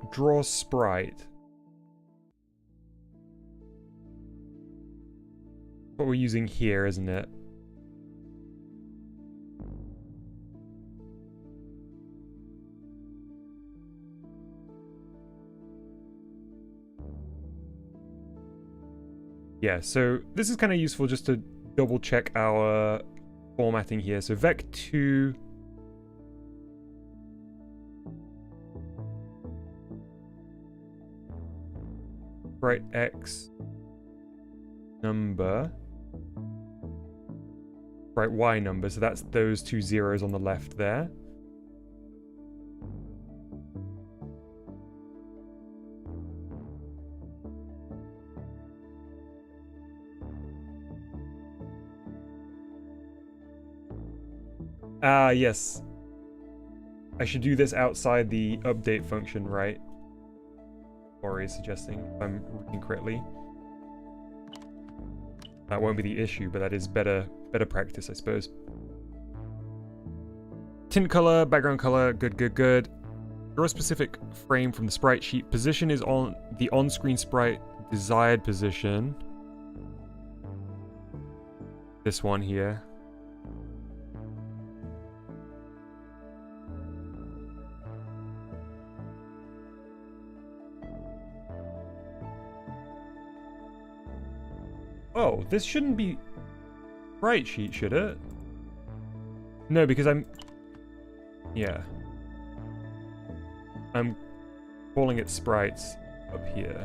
Draw sprite. What we're using here, isn't it? Yeah, so this is kind of useful just to double check our formatting here. So vec2 sprite x number, sprite y number, so that's those two zeros on the left there. Ah, yes. I should do this outside the update function, right? Or is suggesting, if I'm reading correctly. That won't be the issue, but that is better practice, I suppose. Tint color, background color, good. Draw a specific frame from the sprite sheet. Position is on the on-screen sprite desired position. This one here. Oh, this shouldn't be sprite sheet, should it? No, because yeah. I'm calling it sprites up here.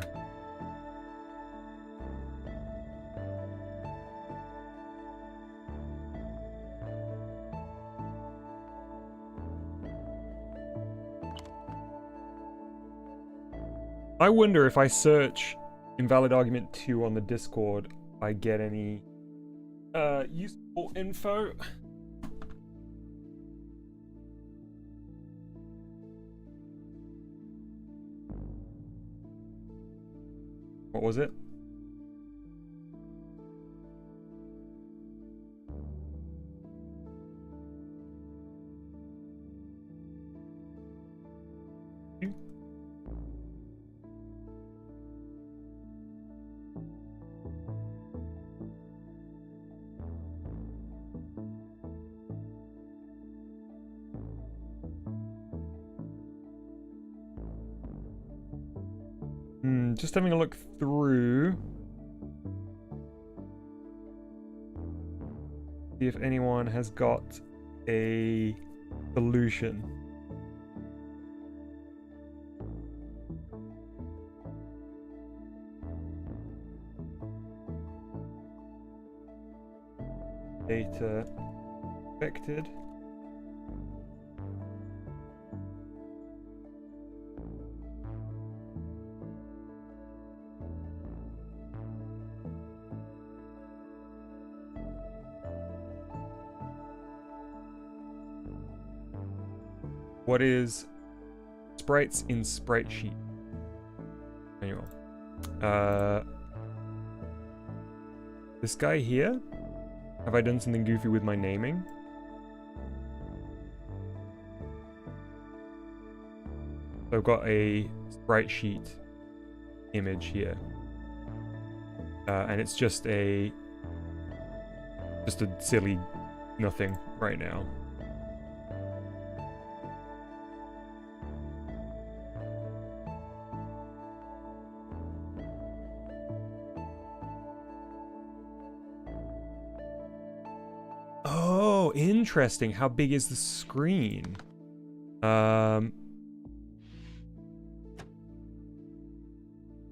I wonder if I search invalid argument 2 on the Discord, I get any useful info. What was it? Just having a look through. See if anyone has got a solution. Data affected. What is sprites in sprite sheet? Manual. This guy here? Have I done something goofy with my naming? So I've got a sprite sheet image here. And it's just a silly nothing right now. Oh, interesting. How big is the screen?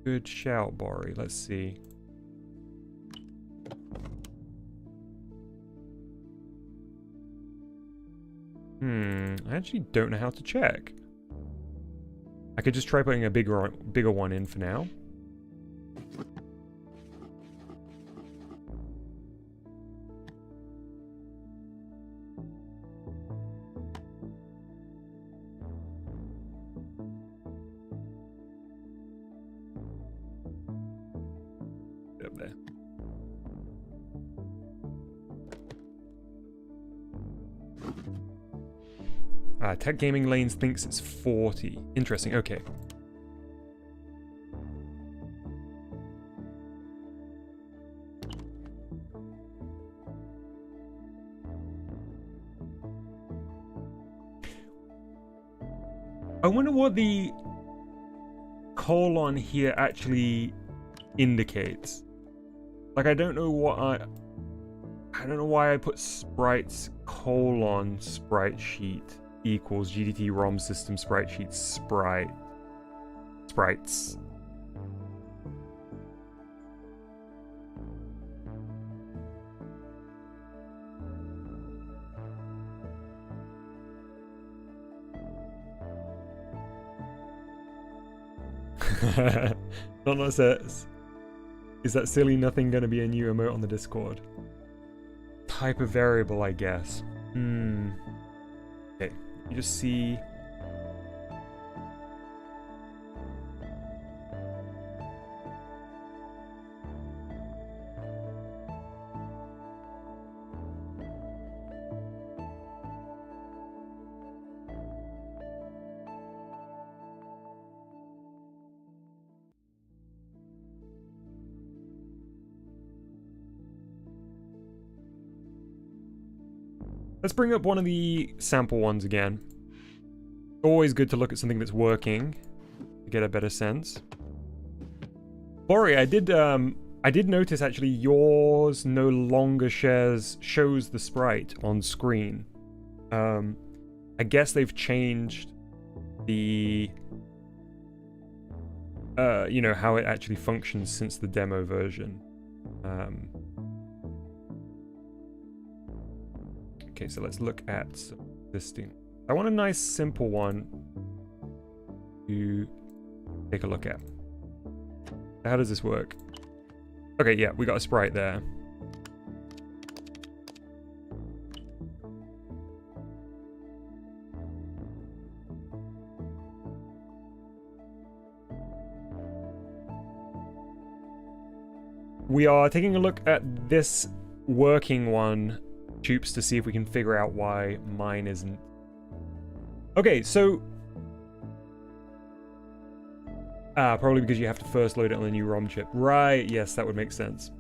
Good shout, Bori. Let's see. I actually don't know how to check. I could just try putting a bigger one in for now. Up there. Tech Gaming Lanes thinks it's 40. Interesting, okay. I wonder what the colon here actually indicates. Like, I don't know why I put sprites colon sprite sheet equals GDT ROM system sprite sheet sprites. Not unless it's... Is that silly nothing gonna be a new emote on the Discord? Type of variable, I guess. Okay, you just see... Let's bring up one of the sample ones again. Always good to look at something that's working to get a better sense. Bori, I did notice actually yours no longer shows the sprite on screen. I guess they've changed the you know, how it actually functions since the demo version. Okay, so let's look at some existing. I want a nice simple one to take a look at. How does this work? Okay, yeah, we got a sprite there. We are taking a look at this working one, Tubes, to see if we can figure out why mine isn't. Okay, so probably because you have to first load it on the new ROM chip. Right, yes, that would make sense.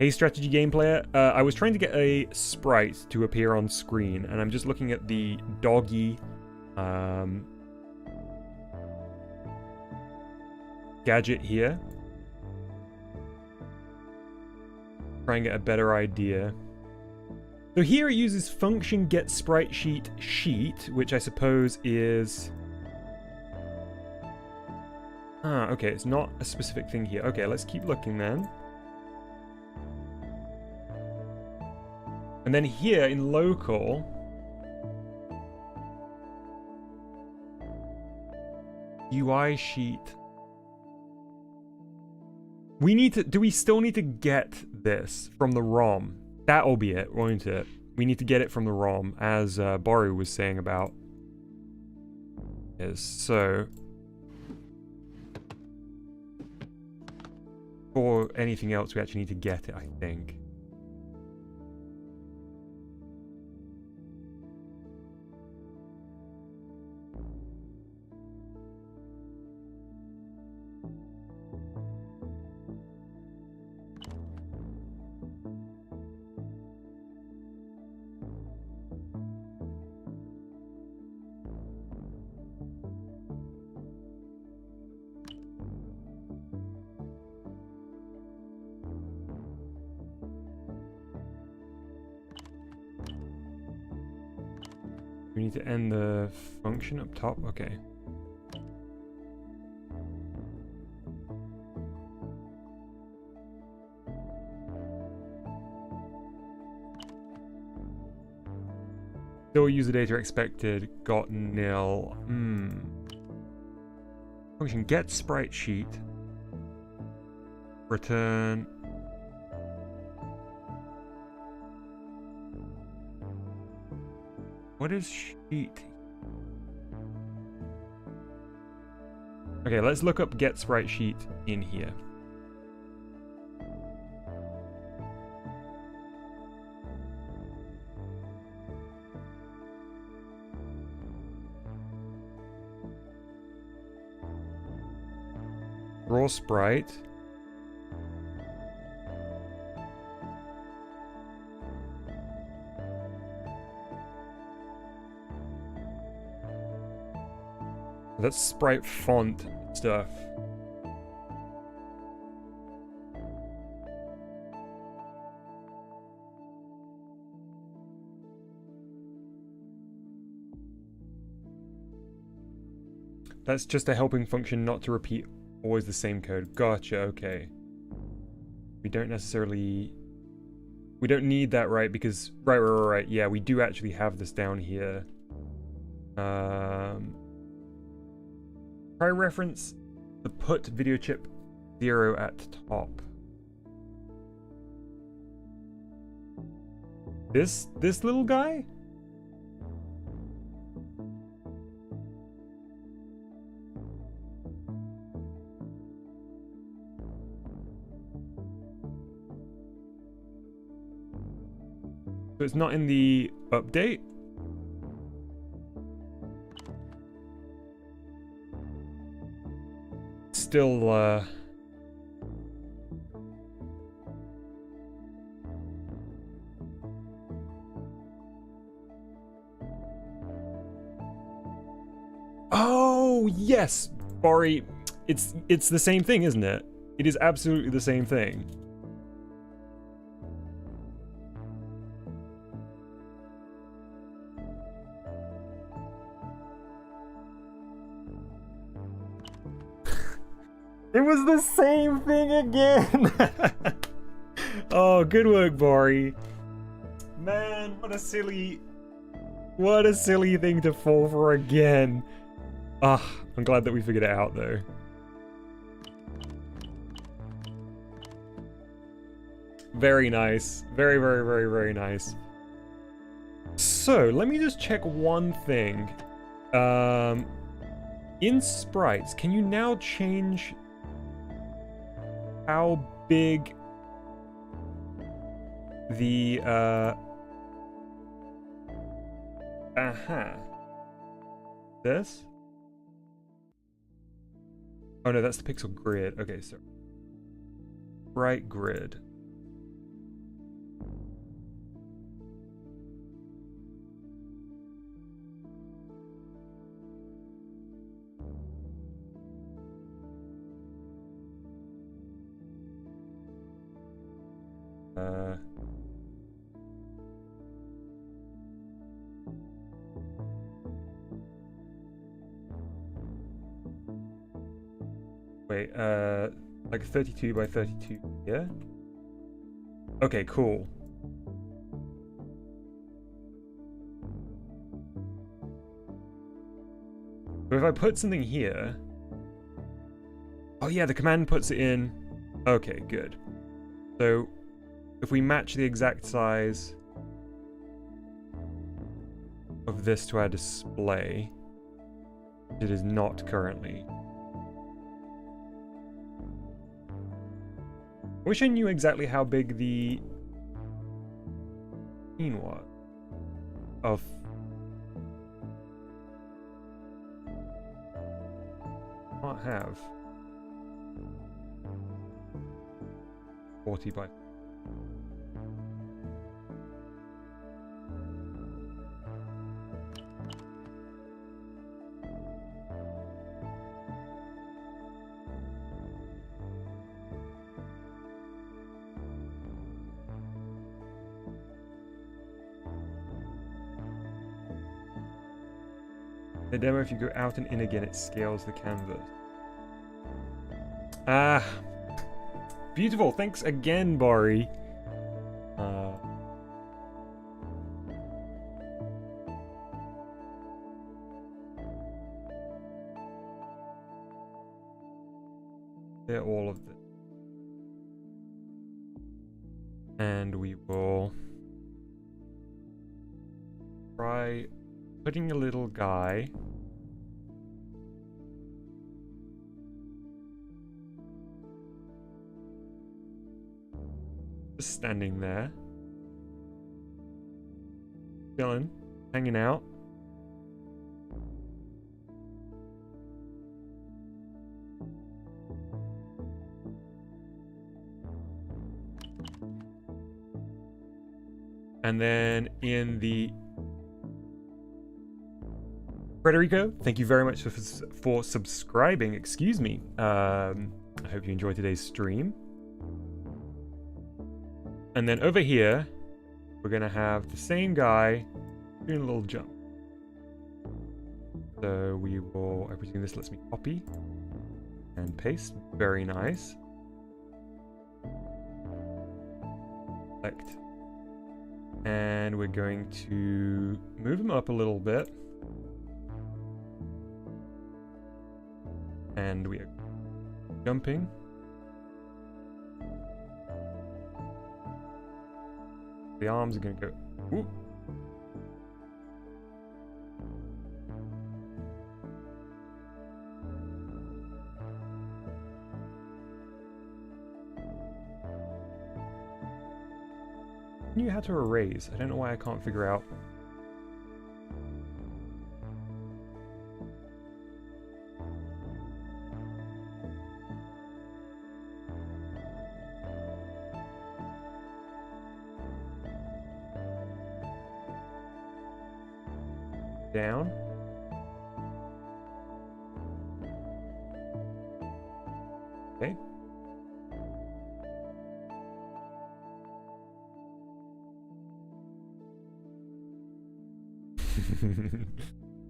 Hey, strategy game player. I was trying to get a sprite to appear on screen, and I'm just looking at the doggy gadget here. Try and get a better idea. So here it uses function get sprite sheet, which I suppose is... okay, it's not a specific thing here. Okay, let's keep looking then. And then here in local... UI sheet... We need to... Do we still need to get this from the ROM? That'll be it, won't it? We need to get it from the ROM, as Boru was saying about. Yes, so... For anything else, we actually need to get it, I think. We need to end the function up top? Okay. Still user data expected, got nil. Function get sprite sheet. Return. What is sheet? Okay, let's look up get sprite sheet in here. Raw sprite. That's sprite font stuff. That's just a helping function not to repeat always the same code. Gotcha, okay. We don't necessarily... We don't need that, right? Because... Right. Yeah, we do actually have this down here. Try reference the put video chip 0 at top. This little guy? So it's not in the update? Still, Oh, yes, Bari. It's the same thing, isn't it? It is absolutely the same thing. It was the same thing again. Oh, good work, Bari. Man, what a silly thing to fall for again. Ah, I'm glad that we figured it out though. Very nice. Very, very, very, very nice. So, let me just check one thing. In sprites, can you now change how big the this? Oh no, that's the pixel grid. Okay, so sprite grid. Wait, like 32 by 32, yeah? Okay, cool. So if I put something here... Oh yeah, the command puts it in... Okay, good. So, if we match the exact size of this to our display, it is not currently. I wish I knew exactly how big the scene was. Of can't have 40 by. The demo, if you go out and in again, it scales the canvas. Ah, beautiful. Thanks again, Bari. They're all of this. And we will try putting a little guy just standing there, chilling, hanging out. And then in the Frederico, thank you very much for subscribing. Excuse me. I hope you enjoyed today's stream. And then over here, we're going to have the same guy doing a little jump. So we will, I presume this lets me copy and paste. Very nice. Select. And we're going to move him up a little bit. And we are jumping. The arms are going to go. Ooh. I knew how to erase. I don't know why I can't figure out. Down.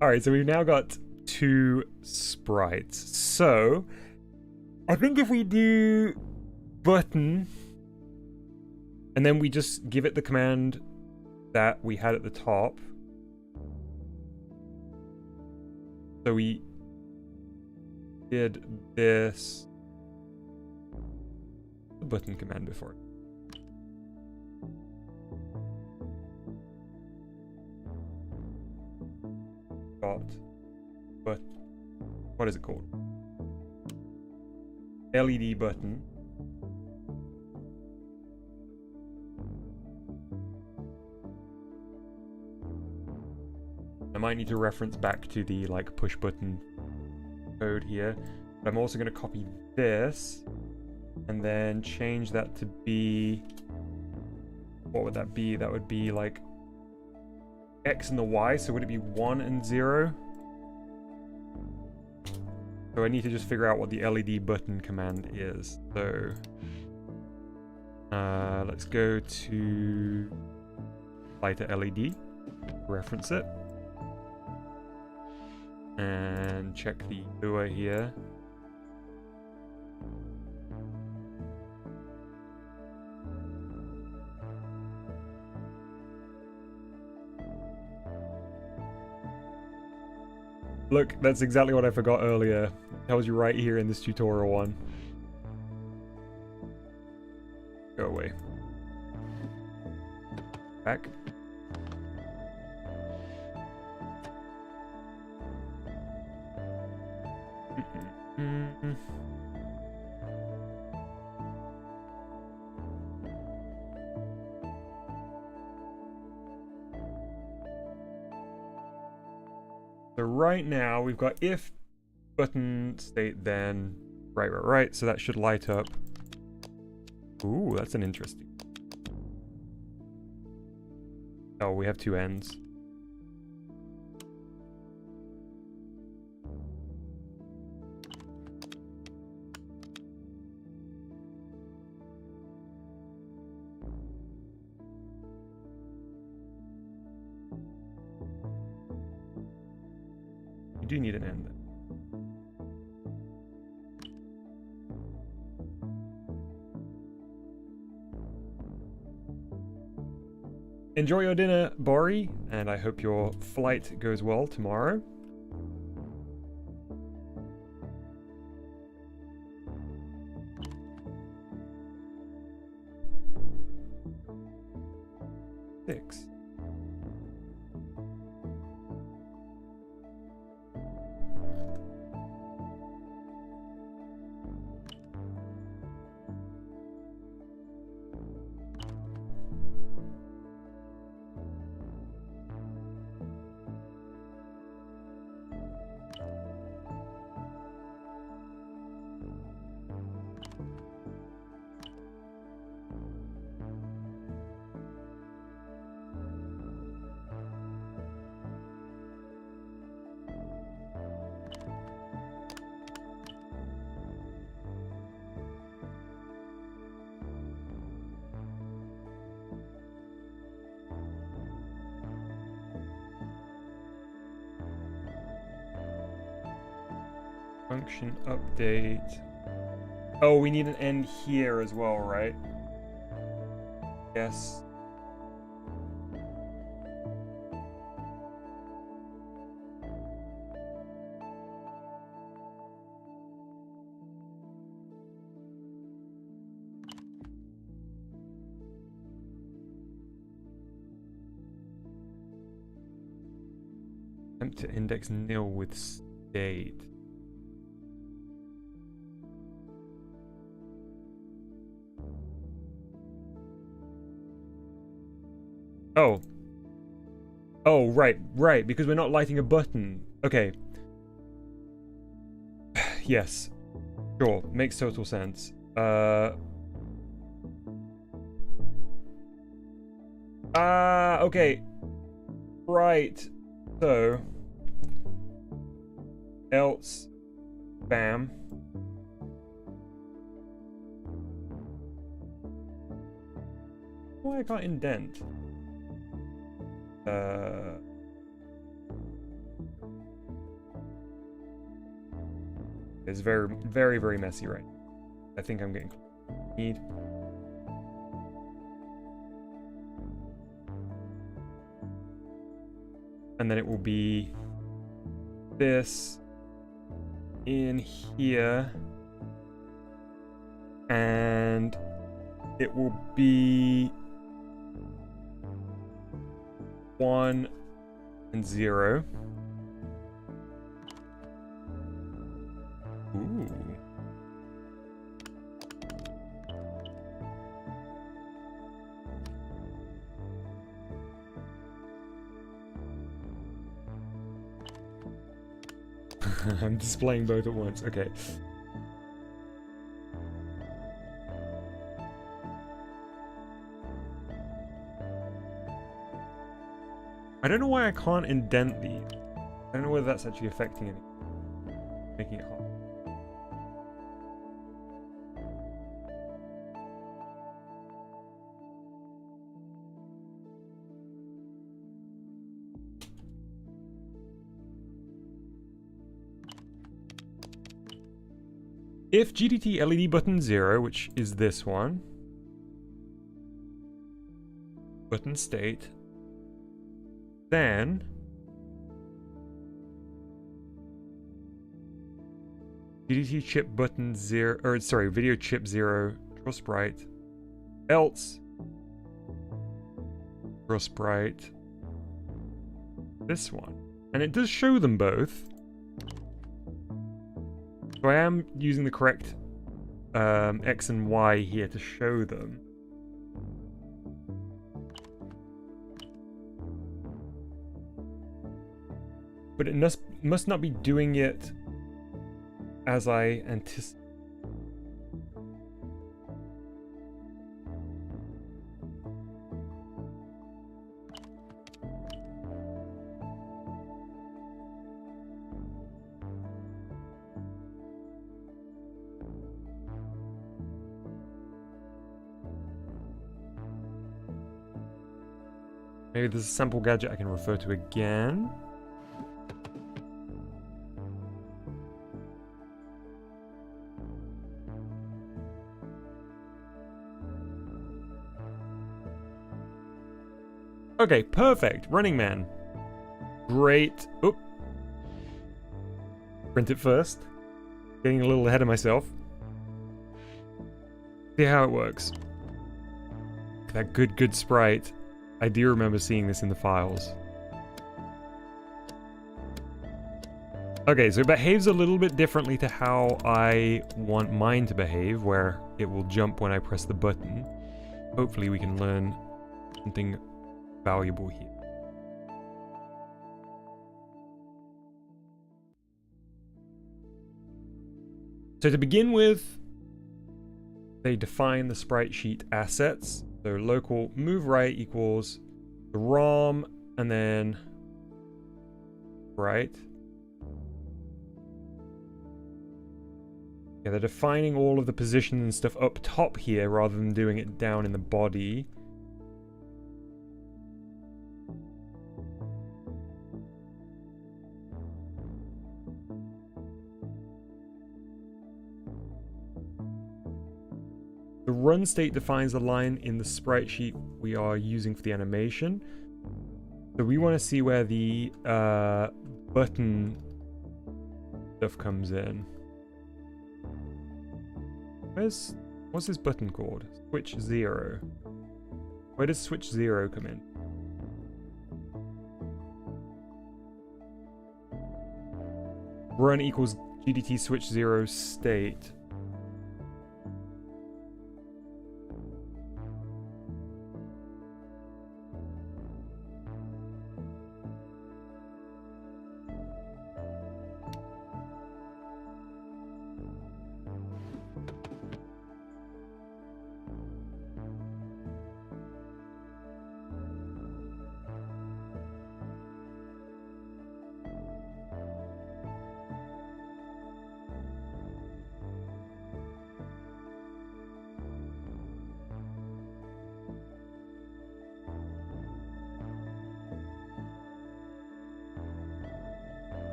Alright, so we've now got 2 sprites. So, I think if we do button, and then we just give it the command that we had at the top. So we did this, the button command before. But what is it called? LED button. I might need to reference back to the like push button code here. But I'm also going to copy this and then change that to be, what would that be? That would be like X and the Y, so would it be 1 and 0? So I need to just figure out what the LED button command is. So let's go to lighter LED, reference it, and check the UA here. Look, that's exactly what I forgot earlier. It tells you right here in this tutorial one. Go away. Back. So right now we've got if button state then right. So that should light up. Ooh, that's an interesting. Oh, we have 2 ends. You do need an end then. Enjoy your dinner, Bori, and I hope your flight goes well tomorrow. Six. Function update. Oh, we need an end here as well, right? Yes. Attempt to index nil with state. Oh. Oh, right, because we're not lighting a button. Okay. Yes. Sure, makes total sense. Okay. Right. So. Else. Bam. Why I can't indent? It's very, very, very messy right now. I think I'm getting need. And then it will be this in here. And it will be 1 and 0. Ooh. I'm displaying both at once. Okay. I don't know why I can't indent these. I don't know whether that's actually affecting anything. Making it hard. If GDT LED button 0, which is this one, button state, then GDT chip button 0, or sorry, video chip 0, draw sprite, else draw sprite, this one. And it does show them both. So I am using the correct X and Y here to show them. But it must not be doing it as I anticipate. Maybe there's a sample gadget I can refer to again. Okay, perfect. Running Man. Great. Oop. Print it first. Getting a little ahead of myself. See how it works. That good sprite. I do remember seeing this in the files. Okay, so it behaves a little bit differently to how I want mine to behave, where it will jump when I press the button. Hopefully we can learn something valuable here. So to begin with, they define the sprite sheet assets. So local move right equals the ROM and then right. Yeah, they're defining all of the positions and stuff up top here rather than doing it down in the body. The run state defines the line in the sprite sheet we are using for the animation. So we want to see where the button stuff comes in. What's this button called? Switch 0. Where does switch 0 come in? Run equals GDT switch 0 state.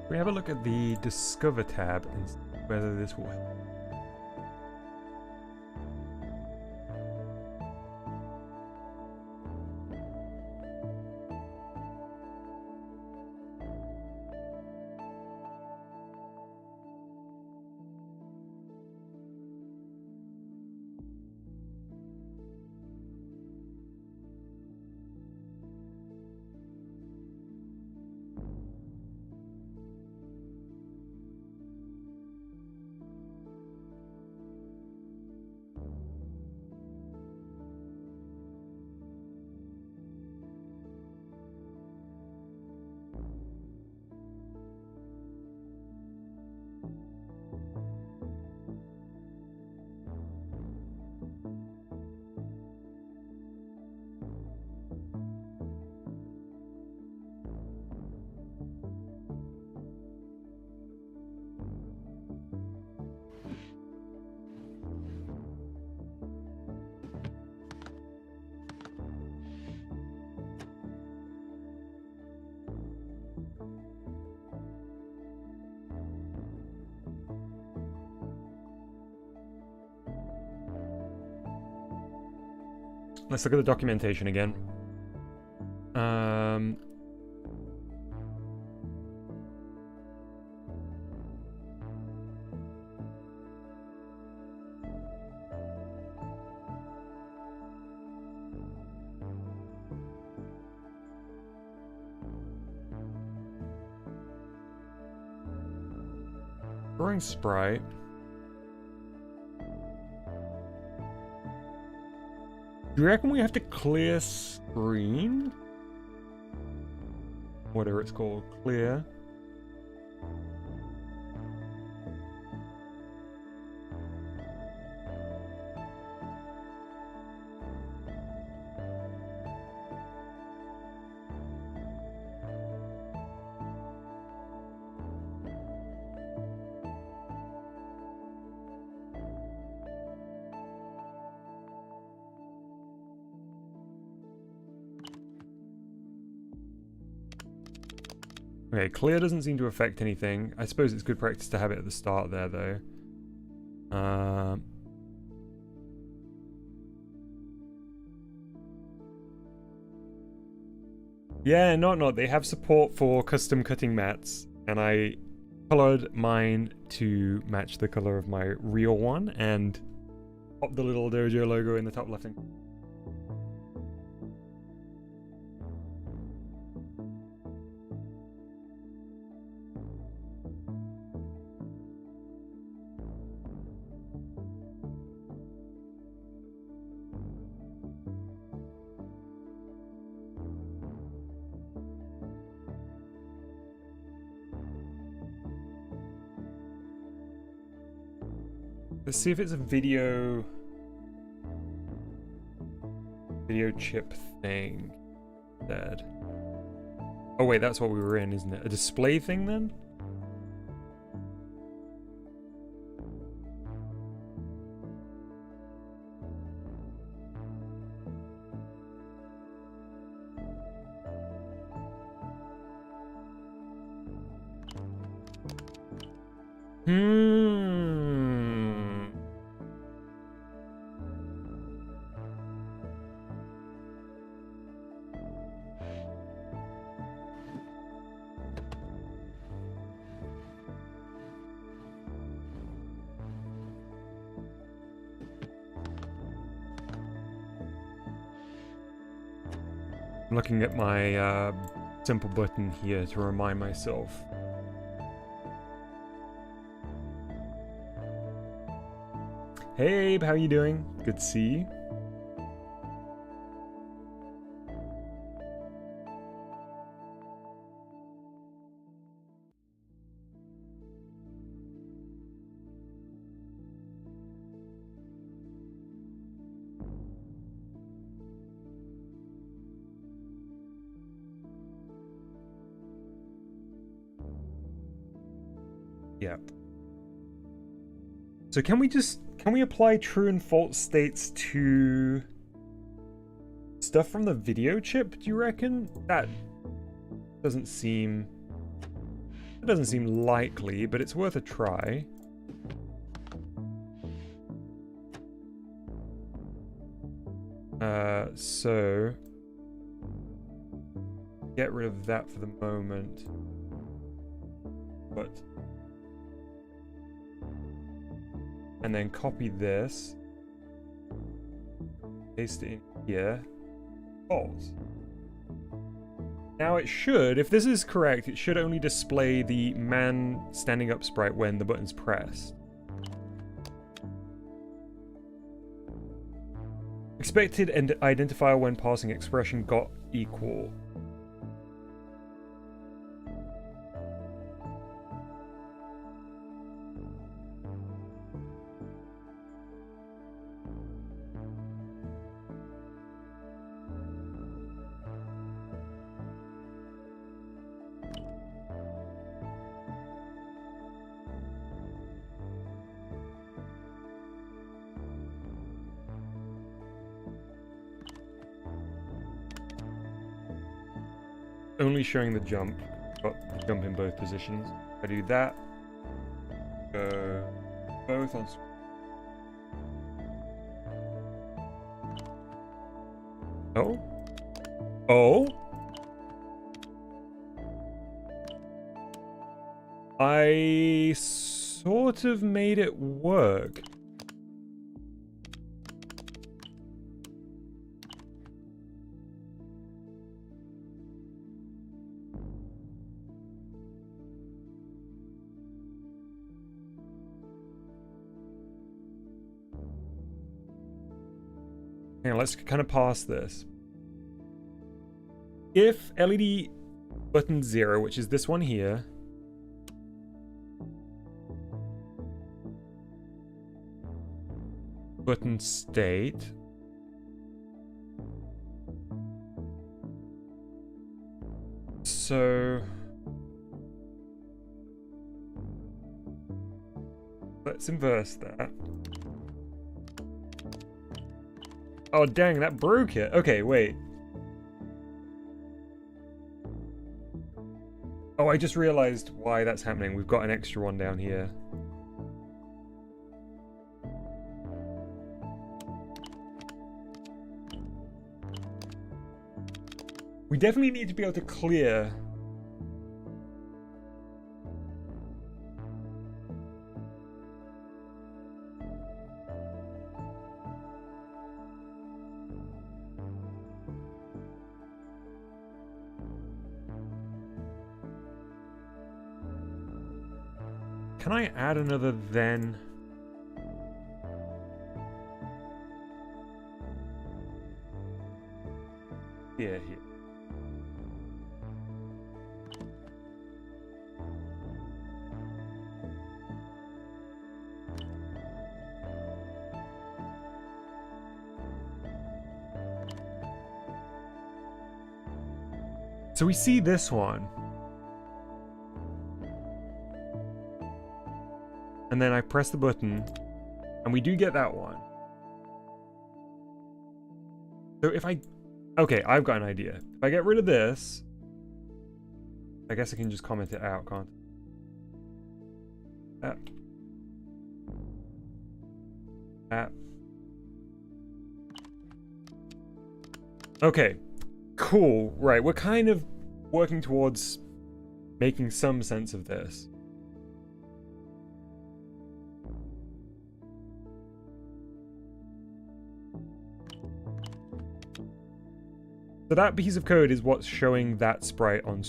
We have a look at the Discover tab and whether this will help. Let's look at the documentation again. Drawing sprite. Do you reckon we have to clear screen? Whatever it's called, clear. Okay, clear doesn't seem to affect anything. I suppose it's good practice to have it at the start there, though. Yeah, not. They have support for custom cutting mats, and I colored mine to match the color of my real one, and popped the little dojo logo in the top left hand. Let's see if it's a video chip thing. Dead. Oh wait, that's what we were in, isn't it? A display thing then? I'm looking at my simple button here to remind myself. Hey Abe, how you doing? Good to see you. Yeah. So can we apply true and false states to stuff from the video chip, do you reckon? That doesn't seem likely, but it's worth a try. So get rid of that for the moment. But and then copy this, paste it in here. False. Now it should, if this is correct, it should only display the man standing up sprite when the button's pressed. Expected identifier when passing expression got equal. Only showing the jump, but jump in both positions. If I do that, go both on screen. Oh? Oh? I sort of made it work. Hang on, let's kind of pass this. If LED button 0, which is this one here, button state, so let's inverse that. Oh dang, that broke it. Okay, wait. Oh, I just realized why that's happening. We've got an extra one down here. We definitely need to be able to clear. Can I add another then? Here. So we see this one. And then I press the button, and we do get that one. So if I... Okay, I've got an idea. If I get rid of this, I guess I can just comment it out, can't I? Okay, cool. Right, we're kind of working towards making some sense of this. So that piece of code is what's showing that sprite on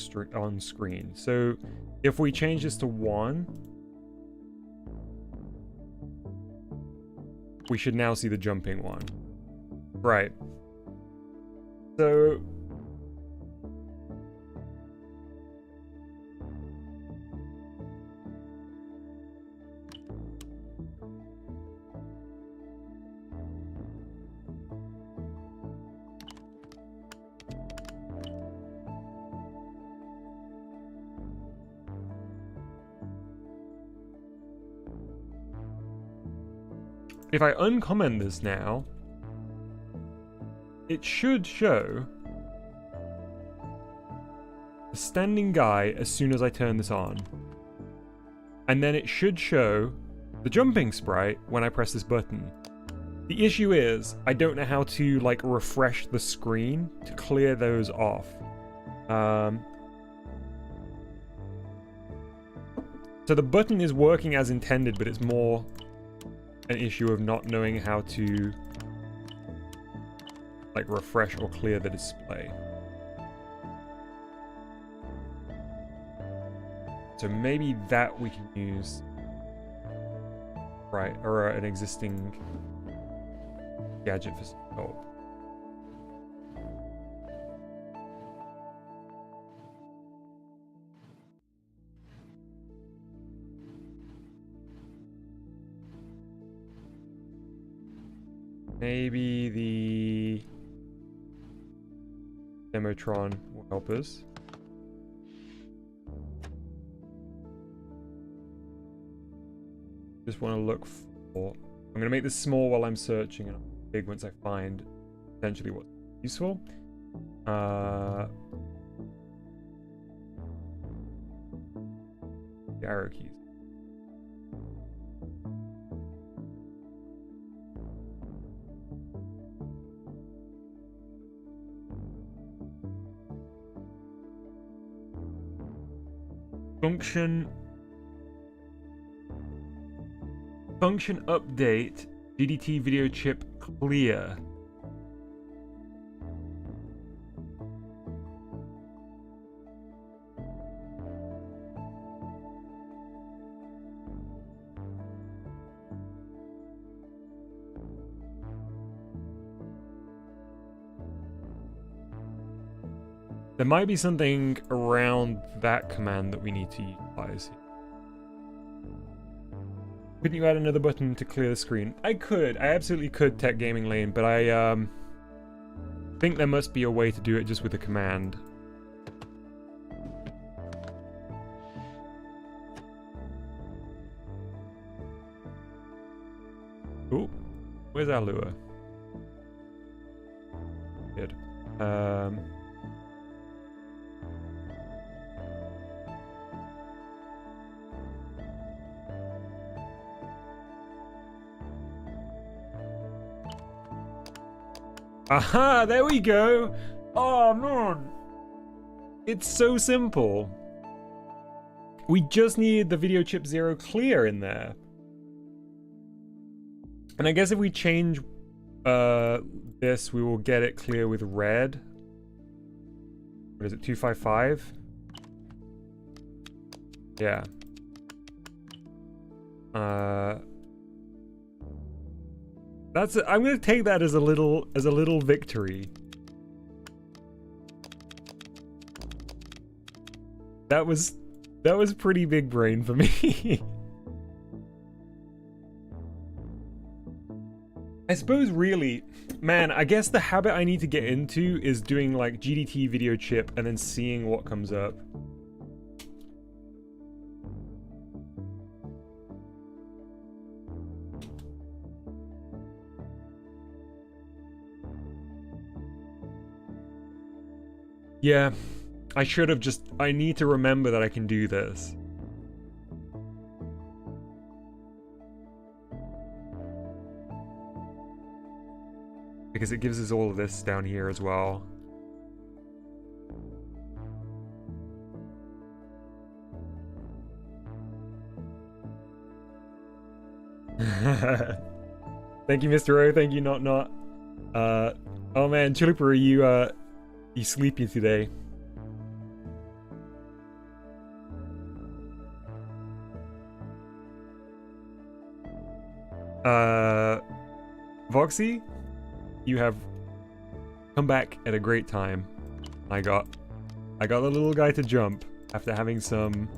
screen. So if we change this to 1, we should now see the jumping one. Right. So if I uncomment this now, it should show the standing guy as soon as I turn this on. And then it should show the jumping sprite when I press this button. The issue is, I don't know how to like refresh the screen to clear those off. So the button is working as intended, but it's more an issue of not knowing how to like refresh or clear the display. So maybe that we can use, right, or an existing gadget for help. Maybe the Demotron will help us. Just want to look for... I'm going to make this small while I'm searching, and big once I find potentially what's useful. The arrow keys. Function update, GDT video chip clear. There might be something around that command that we need to utilize here. Couldn't you add another button to clear the screen? I could. I absolutely could, Tech Gaming Lane, but I think there must be a way to do it just with a command. Ooh, where's our lure? Good. Aha, there we go. Oh man, it's so simple. We just needed the video chip 0 clear in there. And I guess if we change this, we will get it clear with red. What is it, 255? Yeah. I'm gonna take that as a little victory. That was pretty big brain for me. I suppose really, man, I guess the habit I need to get into is doing like GDT video chip and then seeing what comes up. Yeah, I should have just... I need to remember that I can do this. Because it gives us all of this down here as well. Thank you, Mr. O. Thank you, Not. Oh man, Chiliper, are you sleepy today? Voxy, you have come back at a great time. I got the little guy to jump after having some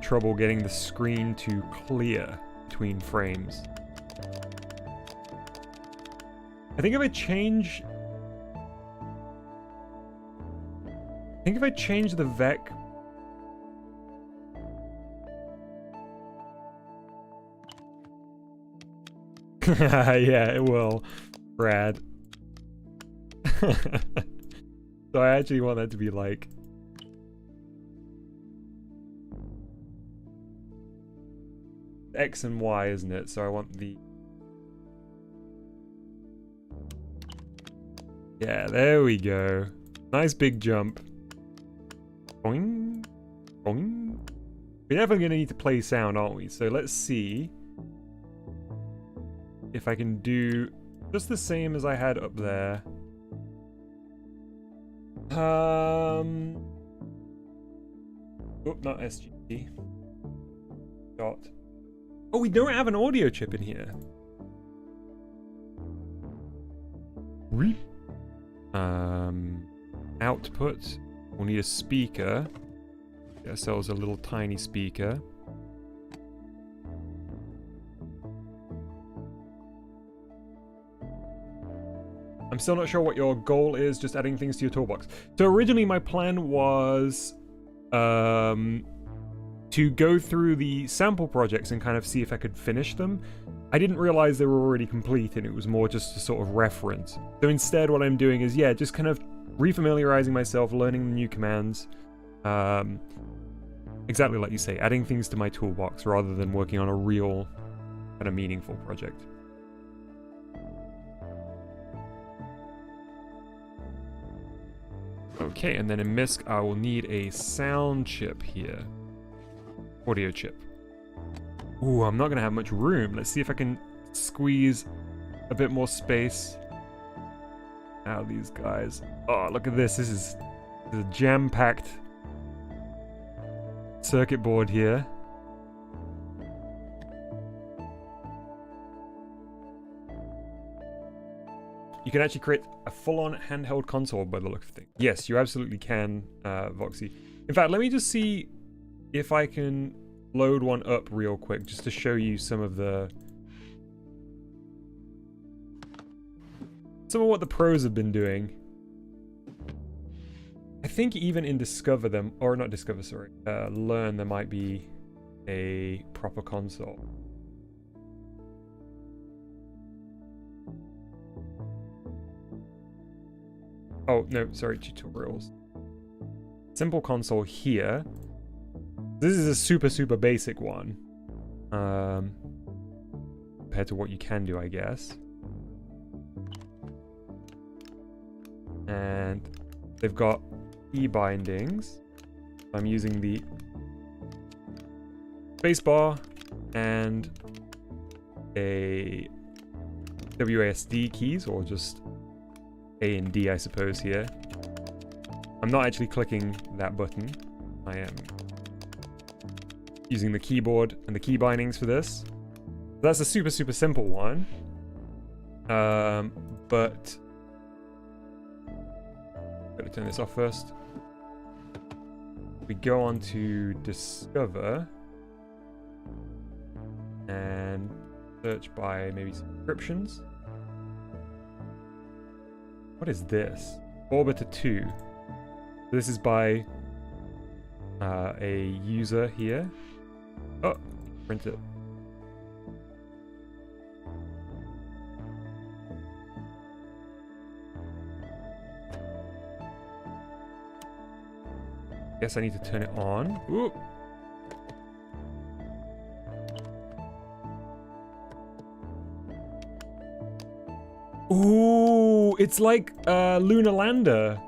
trouble getting the screen to clear between frames. I think if I change the VEC. Yeah, it will, Brad. So I actually want that to be like... X and Y, isn't it? So I want the... Yeah, there we go. Nice big jump. Boing. Boing. We're definitely going to need to play sound, aren't we? So let's see if I can do just the same as I had up there. Oh, not SGD. Dot. Oh, we don't have an audio chip in here. Reap. Output. We'll need a speaker. Get ourselves a little tiny speaker. I'm still not sure what your goal is, just adding things to your toolbox. So originally my plan was to go through the sample projects and kind of see if I could finish them. I didn't realize they were already complete and it was more just a sort of reference. So instead what I'm doing is, yeah, just kind of refamiliarizing myself, learning the new commands. Exactly like you say, adding things to my toolbox rather than working on a real kind of meaningful project. Okay, and then in MISC, I will need a sound chip here. Audio chip. Ooh, I'm not going to have much room. Let's see if I can squeeze a bit more space out of these guys. Oh, look at this. This is a jam-packed circuit board here. You can actually create a full-on handheld console by the look of things. Yes, you absolutely can, Voxy. In fact, let me just see if I can load one up real quick, just to show you some of what the pros have been doing. I think even in Discover them, or not Discover, sorry, Learn, there might be a proper console. Oh, no, sorry, tutorials. Simple console here. This is a super basic one. Compared to what you can do, I guess. And they've got key bindings. I'm using the spacebar and a WASD keys, or just A and D, I suppose, here. I'm not actually clicking that button. I am using the keyboard and the key bindings for this. That's a super simple one. But gotta turn this off first. We go on to Discover and search by maybe subscriptions. What is this? Orbiter 2. This is by a user here. Oh, print it. Guess I need to turn it on. Ooh. Ooh, it's like Lunar Lander.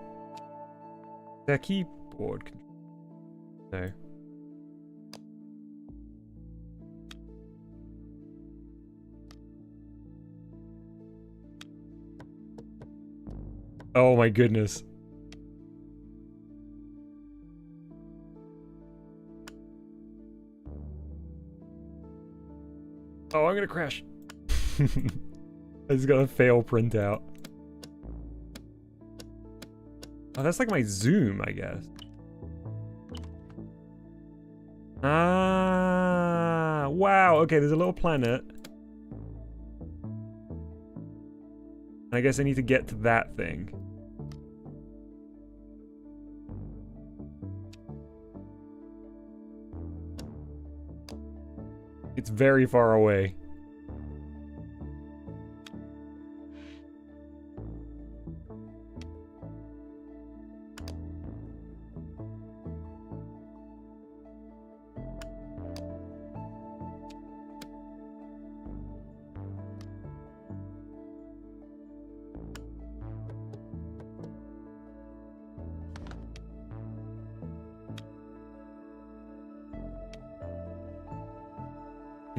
Their keyboard. No. Oh my goodness. Oh, I'm gonna crash. I just got a fail printout. Oh, that's like my zoom, I guess. Ah, wow. Okay, there's a little planet. I guess I need to get to that thing. It's very far away.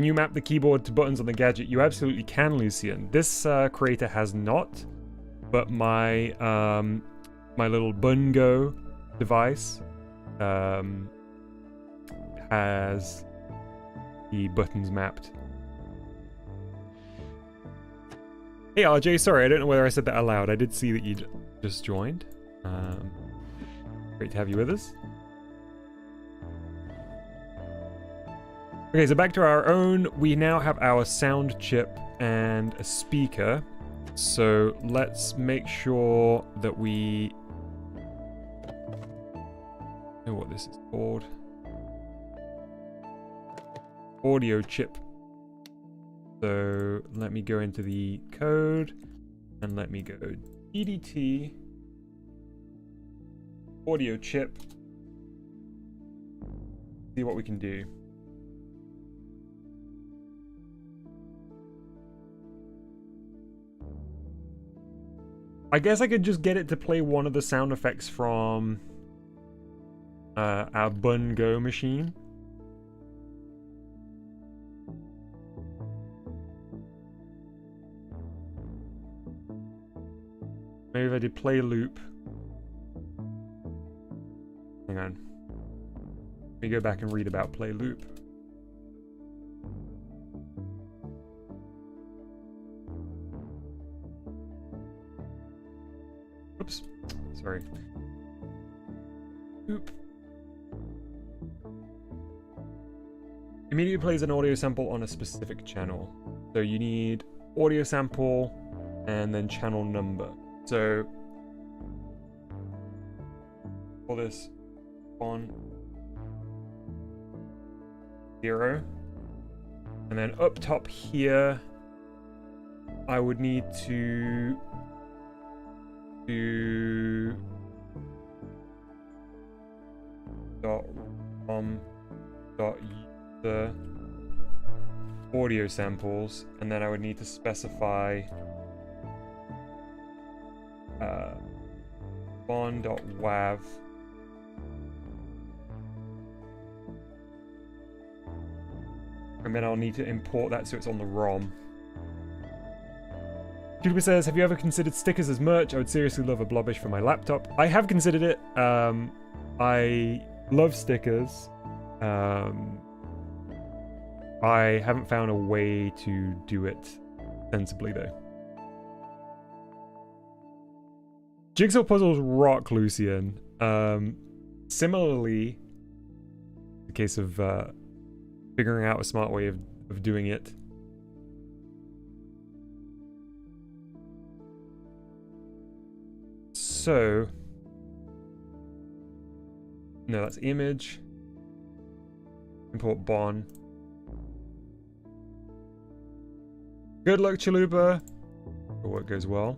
Can you map the keyboard to buttons on the gadget? You absolutely can, Lucian. This creator has not, but my my little Bungo device has the buttons mapped. Hey RJ, sorry, I don't know whether I said that aloud. I did see that you'd just joined. Great to have you with us. Okay, so back to our own. We now have our sound chip and a speaker. So let's make sure that we know what this is called. Audio chip. So let me go into the code and let me go DDT audio chip. See what we can do. I guess I could just get it to play one of the sound effects from our Bungo machine. Maybe if I did play loop. Hang on. Let me go back and read about play loop. Oops. Sorry. Oop. Immediately plays an audio sample on a specific channel. So you need audio sample and then channel number. So call this on 0. And then up top here, I would need to do dot user audio samples, and then I would need to specify bon.wav and then I'll need to import that so it's on the ROM. Jupiter says, have you ever considered stickers as merch? I would seriously love a blobbish for my laptop. I have considered it. I love stickers. I haven't found a way to do it sensibly though. Jigsaw puzzles rock, Lucian. Similarly, the case of figuring out a smart way of doing it. So, no, that's image. Import Bon. Good luck, Chalupa. Hope it goes well.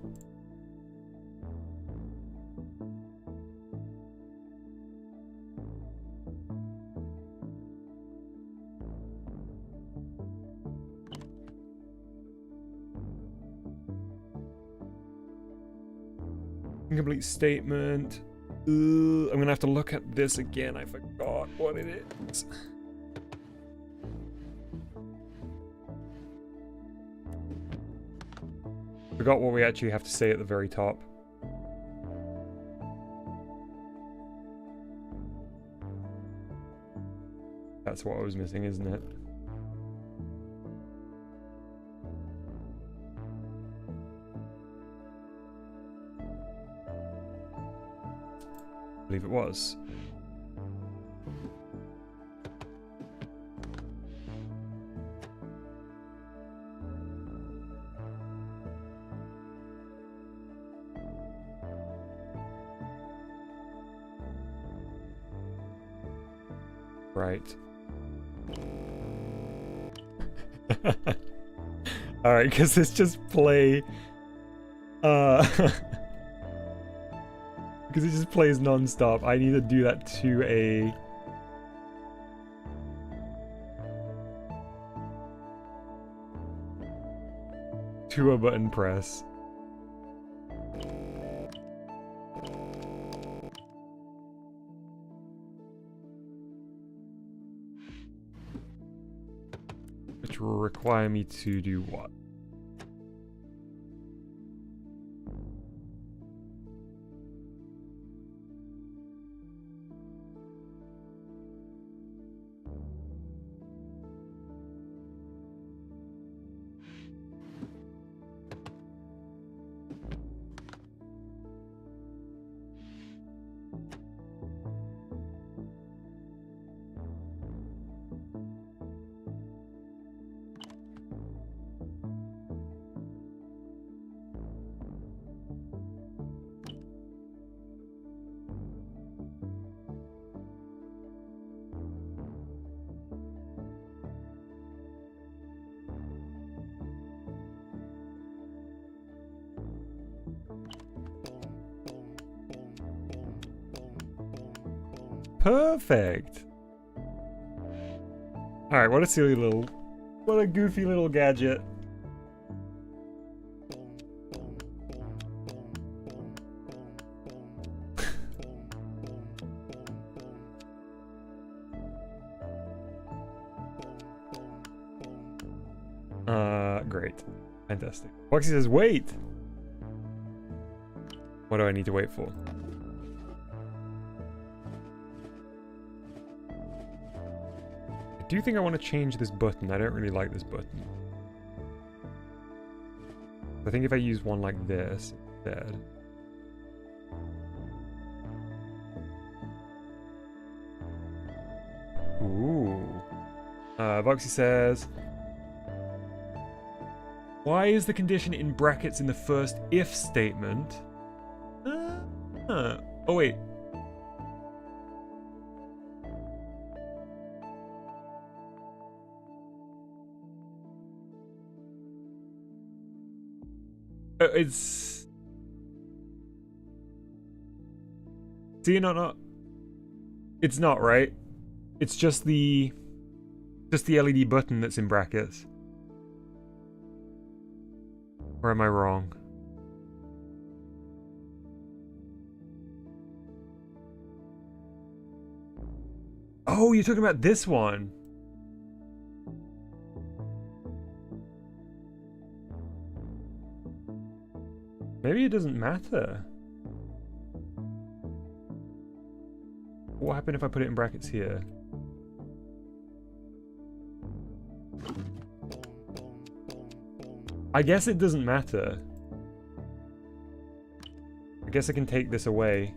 Incomplete statement. I'm gonna have to look at this again. I forgot what it is. Forgot what we actually have to say at the very top. That's what I was missing, isn't it? I believe it was. Right. Alright, because it's just play because it just plays non-stop. I need to do that to a button press. Which require me to do what? Perfect. All right, what a goofy little gadget. Great. Fantastic. Foxy says, wait! What do I need to wait for? I do think I want to change this button. I don't really like this button. I think if I use one like this instead. Ooh. Voxy says, why is the condition in brackets in the first if statement? Oh wait. It's... See, not... It's not, right? It's just the LED button that's in brackets. Or am I wrong? Oh, you're talking about this one. Maybe it doesn't matter. What happened if I put it in brackets here? I guess it doesn't matter. I guess I can take this away.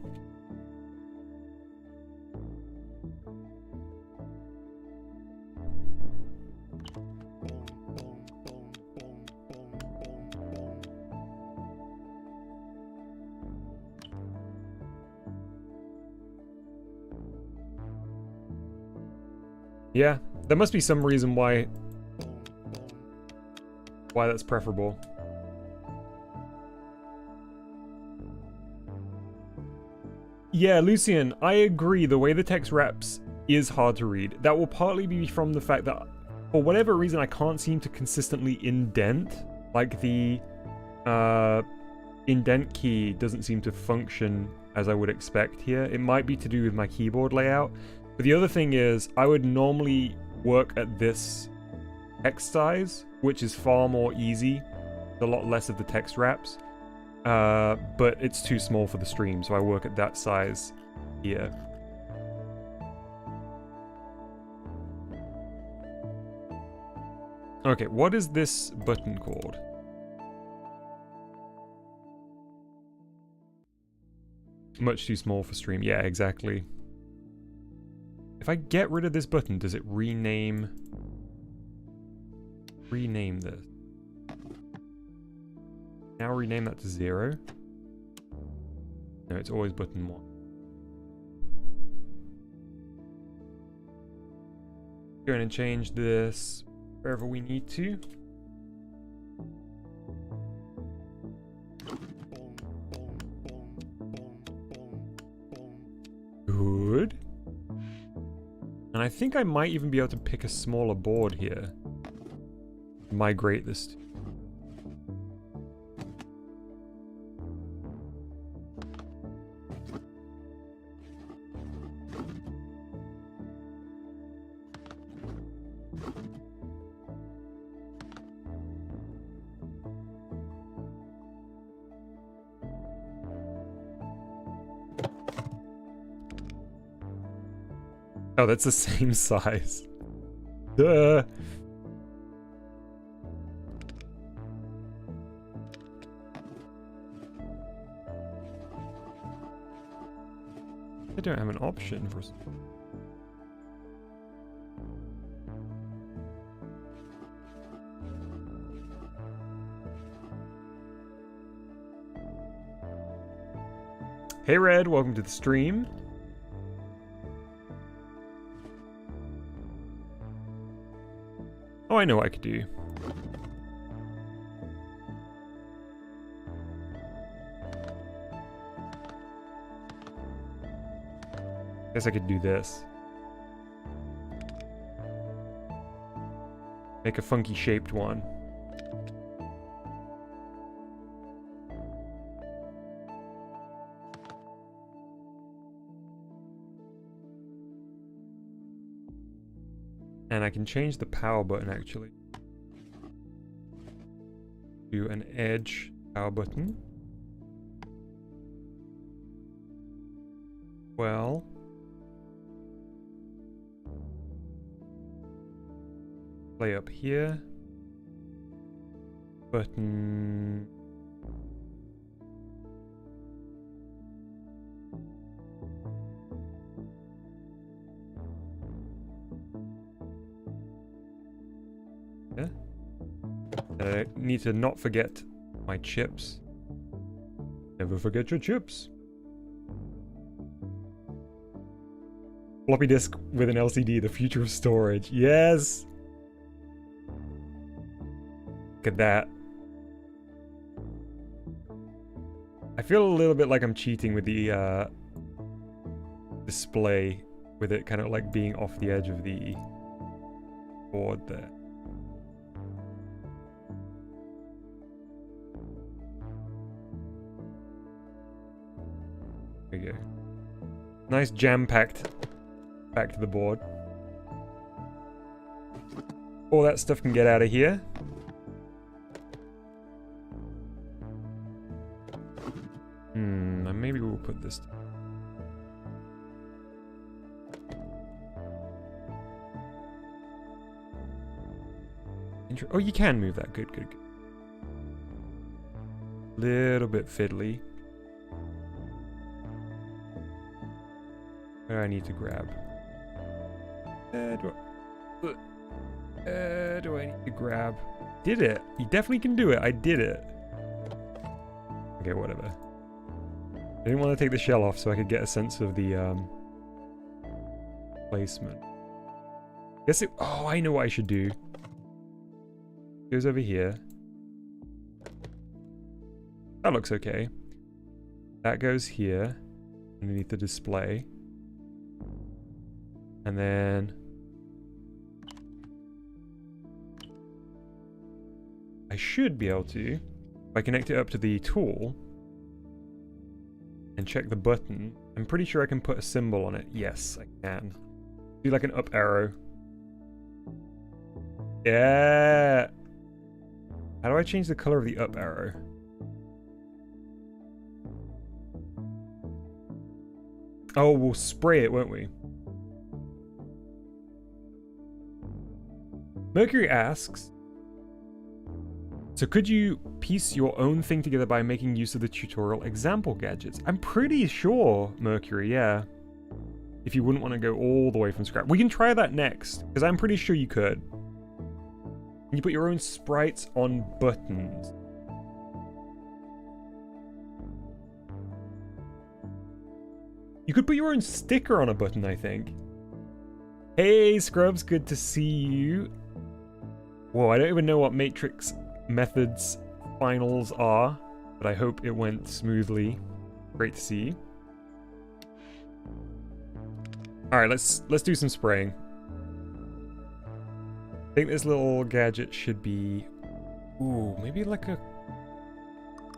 Yeah, there must be some reason why that's preferable. Yeah, Lucian, I agree. The way the text wraps is hard to read. That will partly be from the fact that, for whatever reason, I can't seem to consistently indent. Like, the indent key doesn't seem to function as I would expect here. It might be to do with my keyboard layout. But the other thing is, I would normally work at this text size, which is far more easy. A lot less of the text wraps. But it's too small for the stream, so I work at that size here. Okay, what is this button called? Much too small for stream. Yeah, exactly. If I get rid of this button, does it rename this? Now rename that to 0? No, it's always button 1. Go in and change this wherever we need to. Good. And I think I might even be able to pick a smaller board here. Migrate this to. Oh, that's the same size. Duh. I don't have an option for... Hey Red, welcome to the stream. Oh, I know what I could do. Guess I could do this. Make a funky shaped one. And I can change the power button actually to an edge power button. Well, play up here. Button. I need to not forget my chips. Never forget your chips. Floppy disk with an LCD, the future of storage. Yes! Look at that. I feel a little bit like I'm cheating with the display, with it kind of like being off the edge of the board there. There we go. Nice jam-packed back to the board. All that stuff can get out of here. Maybe we'll put this. Oh, you can move that. Good, good, good. Little bit fiddly. Where do I need to grab? Do I need to grab? Did it? You definitely can do it. I did it. Okay, whatever. I didn't want to take the shell off so I could get a sense of the placement. Guess it. Oh, I know what I should do. Goes over here. That looks okay. That goes here, underneath the display. And then I should be able to, if I connect it up to the tool and check the button, I'm pretty sure I can put a symbol on it. Yes, I can. Do like an up arrow. Yeah. How do I change the color of the up arrow? Oh, we'll spray it, won't we? Mercury asks, so could you piece your own thing together by making use of the tutorial example gadgets? I'm pretty sure, Mercury, yeah. If you wouldn't want to go all the way from scratch. We can try that next, because I'm pretty sure you could. Can you put your own sprites on buttons? You could put your own sticker on a button, I think. Hey, Scrubs, good to see you. Whoa, I don't even know what matrix methods finals are, but I hope it went smoothly. Great to see you. Alright, let's do some spraying. I think this little gadget should be... Ooh, maybe like a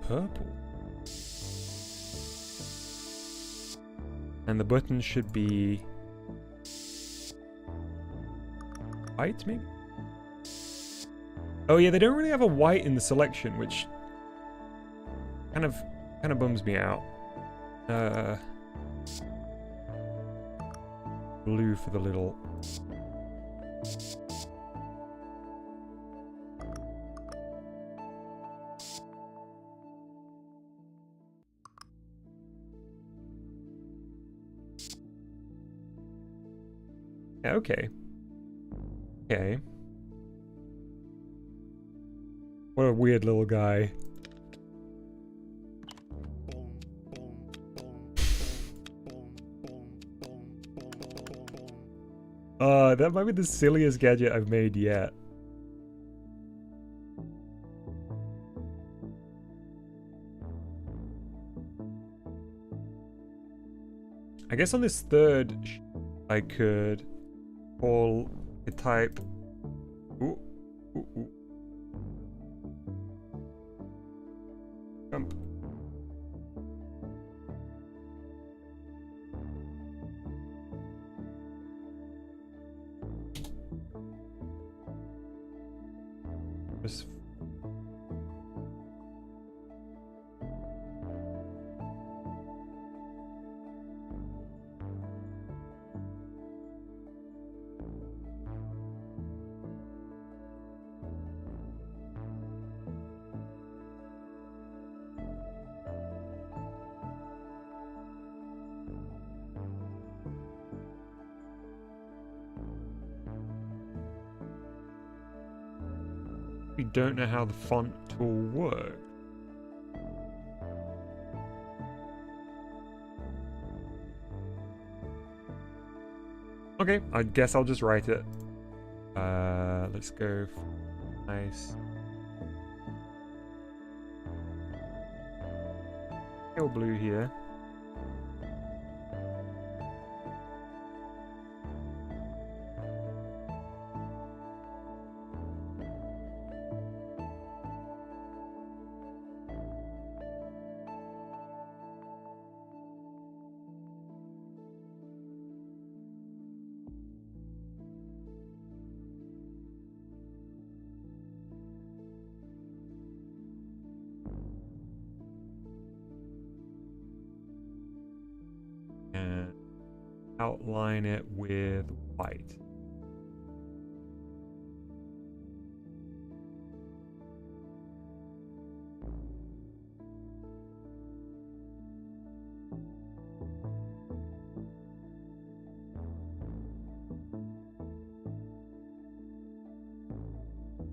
purple. And the button should be white, maybe? Oh yeah, they don't really have a white in the selection, which kind of bums me out. blue for the little... Okay. Okay. What a weird little guy. That might be the silliest gadget I've made yet. I guess on this third, I could call a type. Ooh, ooh, ooh. Jump. Just we don't know how the font tool works. Okay, I guess I'll just write it. Let's go for nice. Pale blue here. And outline it with white.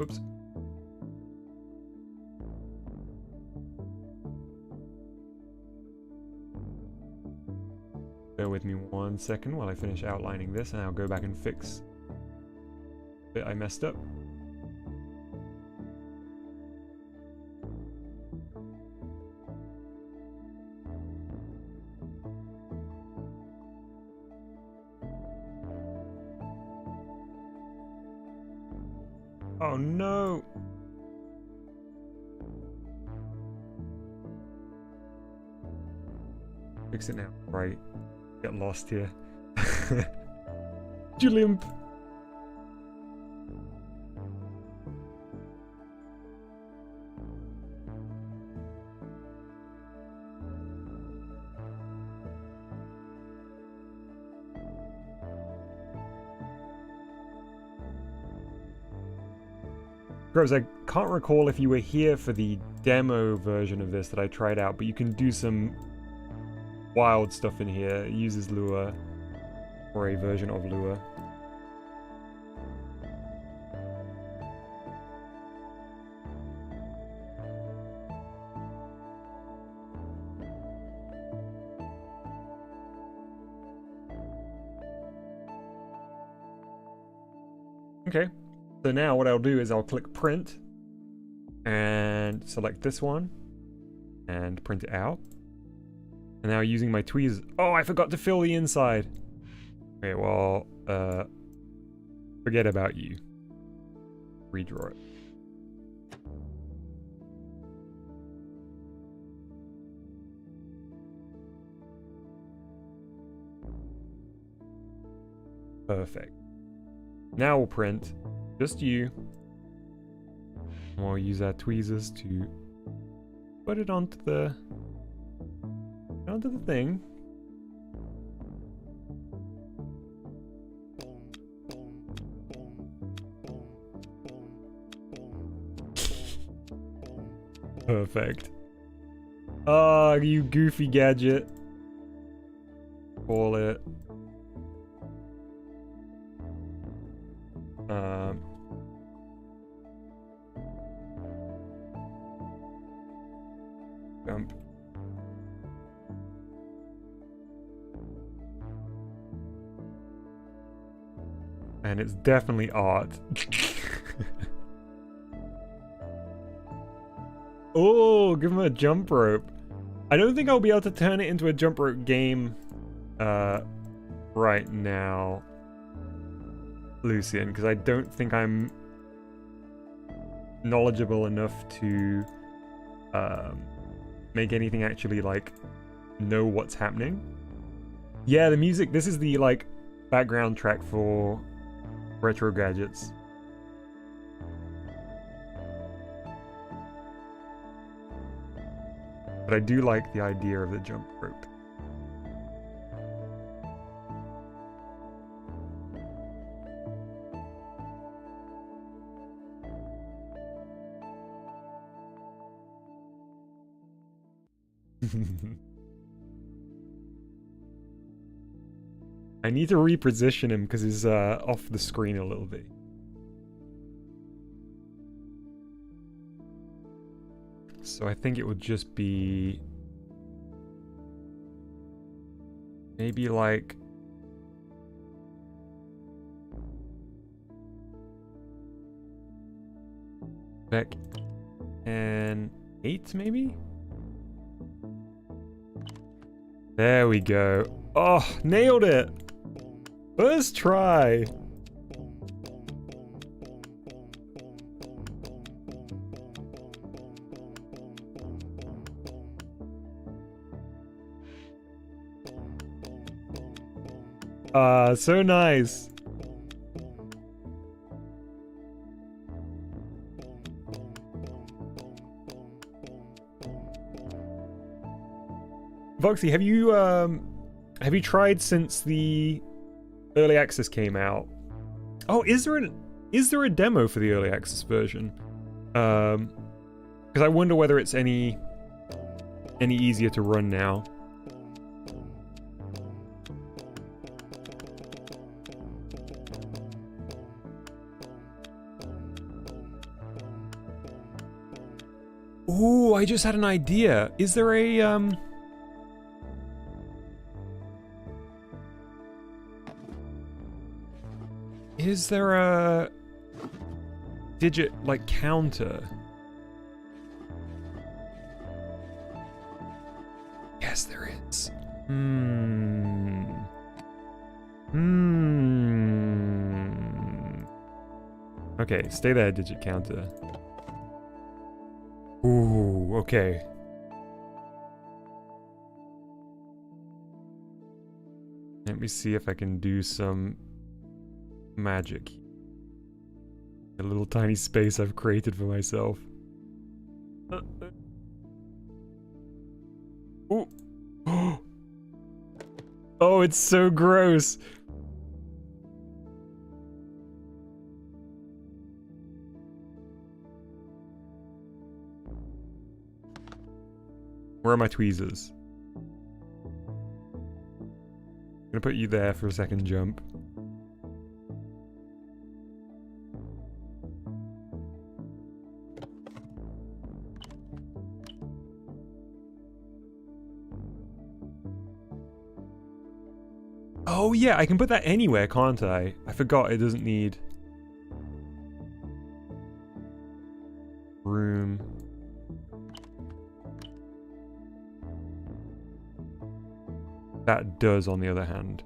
Oops. Bear with me 1 second while I finish outlining this, and I'll go back and fix the bit I messed up. Oh no! Fix it now. Right. Get lost here. Julimp! Gross, I can't recall if you were here for the demo version of this that I tried out, but you can do some wild stuff in here. It uses Lua, or a version of Lua. Okay, so now what I'll do is I'll click print and select this one and print it out. And now using my tweezers. Oh, I forgot to fill the inside. Okay, well, forget about you. Redraw it. Perfect. Now we'll print just you. And we'll use our tweezers to put it onto the thing. Perfect. Oh, you goofy gadget. Call it. Jump. And it's definitely art. Oh, give him a jump rope. I don't think I'll be able to turn it into a jump rope game right now, Lucian, because I don't think I'm knowledgeable enough to make anything actually like know what's happening. Yeah, the music, this is the like background track for retro gadgets. But I do like the idea of the jump rope. I need to reposition him because he's off the screen a little bit. So I think it would just be maybe like back and 8 maybe? There we go. Oh, nailed it! First try! So nice. Voxy, have you tried since the early access came out? Oh, is there a demo for the early access version? Because I wonder whether it's any easier to run now. Ooh, I just had an idea. Is there a is there a digit like counter? Yes, there is. Okay, stay there, digit counter. Ooh, okay. Let me see if I can do some magic. A little tiny space I've created for myself. Ooh. Oh, it's so gross. Where are my tweezers? I'm gonna put you there for a second jump. Oh yeah, I can put that anywhere, can't I? I forgot it doesn't need room. That does, on the other hand.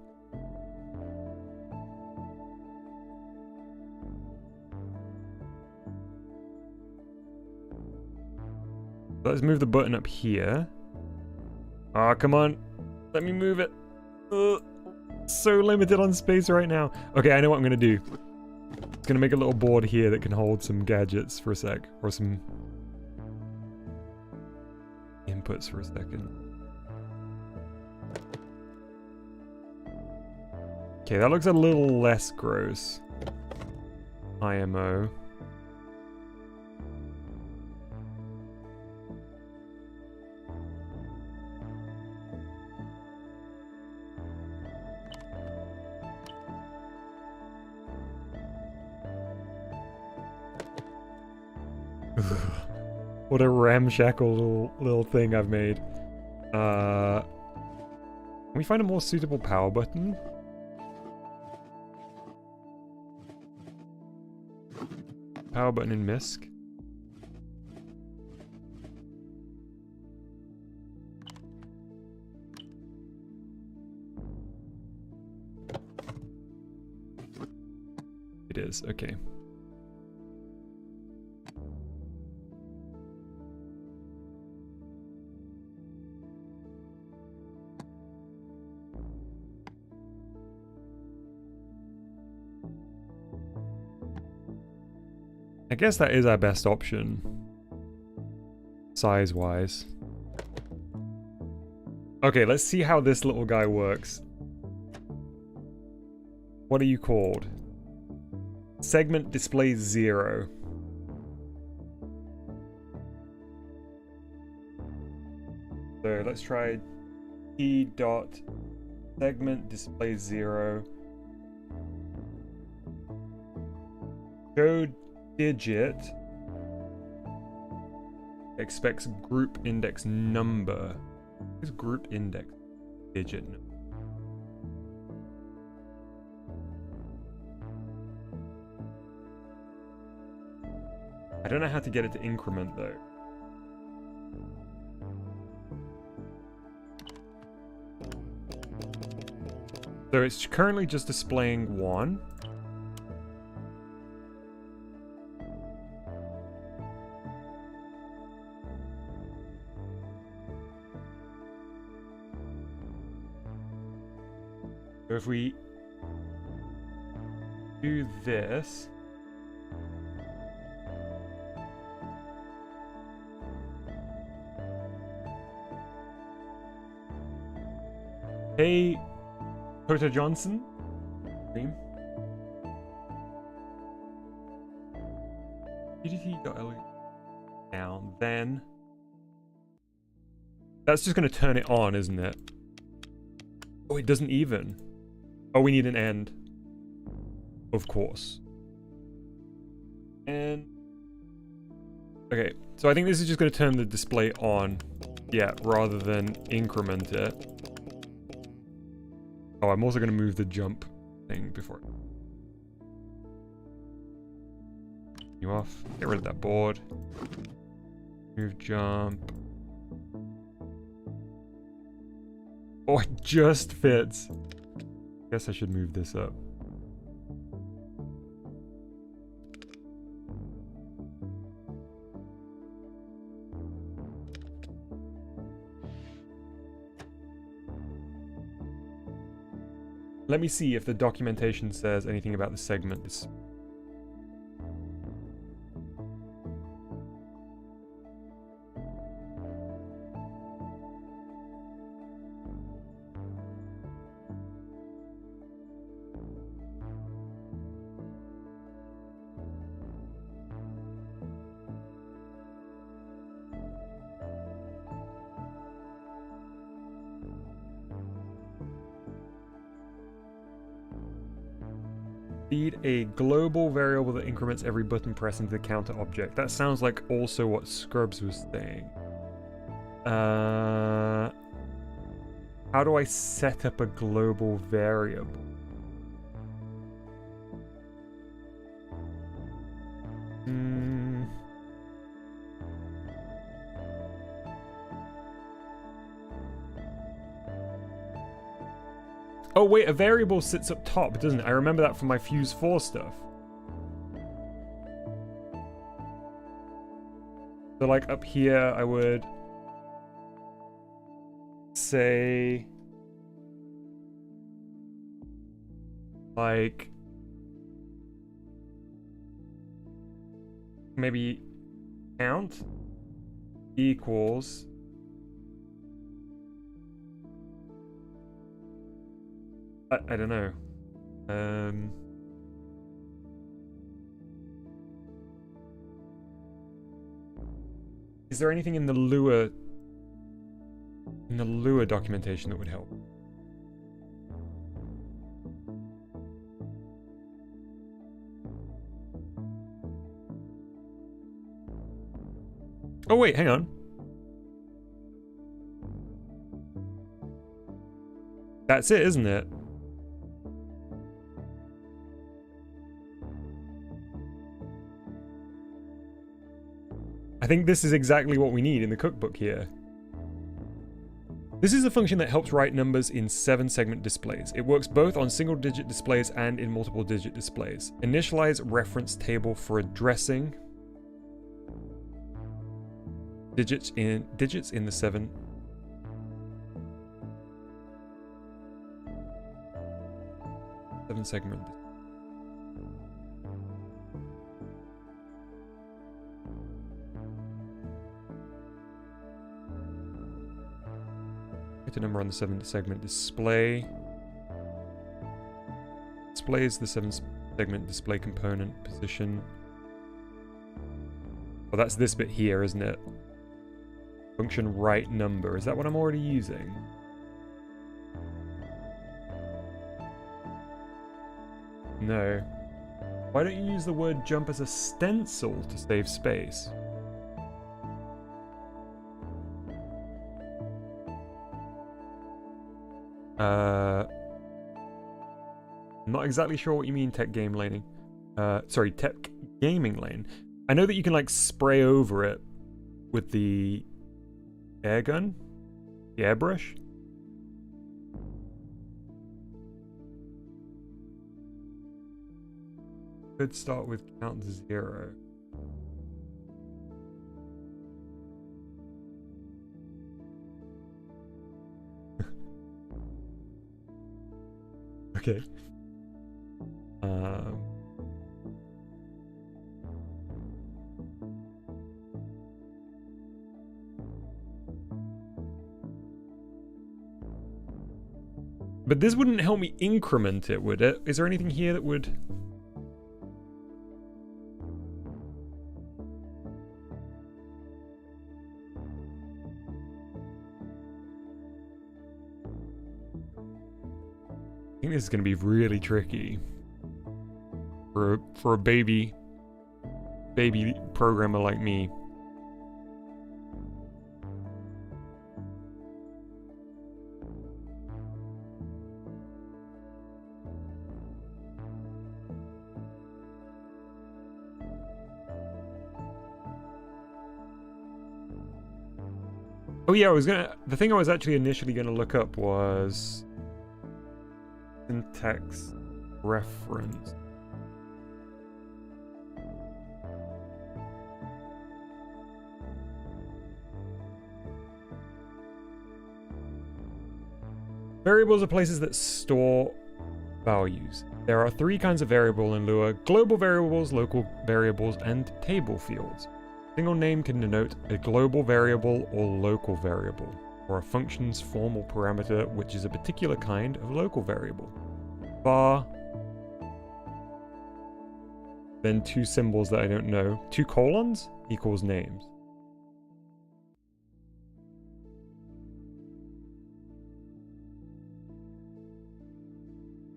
Let's move the button up here. Ah, come on. Let me move it. Ugh. So limited on space right now. Okay, I know what I'm gonna do. It's gonna make a little board here that can hold some gadgets for a sec, or some inputs for a second. Okay, that looks a little less gross. IMO. What a ramshackle little thing I've made. Can we find a more suitable power button? Power button in MISC. It is, okay. I guess that is our best option, size-wise. Okay, let's see how this little guy works. What are you called? Segment displays 0. So let's try t dot segment displays 0. Show digit expects group index number. What is group index digit number? I don't know how to get it to increment though. So it's currently just displaying 1. So if we do this, hey, Toto Johnson, stream. UDT.lu down, then that's just going to turn it on, isn't it? Oh, it doesn't even. Oh, we need an end. Of course. And okay, so I think this is just going to turn the display on, yeah, rather than increment it. Oh, I'm also going to move the jump thing before. You off. Get rid of that board. Move jump. Oh, it just fits. Guess I should move this up. Let me see if the documentation says anything about the segments. Feed a global variable that increments every button press into the counter object. That sounds like also what Scrubs was saying. How do I set up a global variable? Oh wait, a variable sits up top, doesn't it? I remember that from my Fuse 4 stuff. So like up here, I would say like maybe count equals I don't know. Is there anything in the Lua documentation that would help? Oh wait, hang on. That's it, isn't it? I think this is exactly what we need in the cookbook here. This is a function that helps write numbers in 7-segment displays. It works both on single-digit displays and in multiple-digit displays. Initialize reference table for addressing digits in the 7-segment. Get a number on the 7-segment display. Displays the 7-segment display component position. Well, that's this bit here, isn't it? Function write number. Is that what I'm already using? No. Why don't you use the word jump as a stencil to save space? I'm not exactly sure what you mean, tech game laning. Sorry, tech gaming lane. I know that you can like spray over it with the air gun, the airbrush. Could start with count 0. Okay. But this wouldn't help me increment it, would it? Is there anything here that would... I think this is going to be really tricky for a baby programmer like me. Oh yeah, the thing I was actually initially gonna look up was syntax reference. Variables are places that store values. There are 3 kinds of variable in Lua: global variables, local variables, and table fields. A single name can denote a global variable or local variable, or a function's formal parameter, which is a particular kind of local variable. Var, then 2 symbols that I don't know, 2 colons equals names.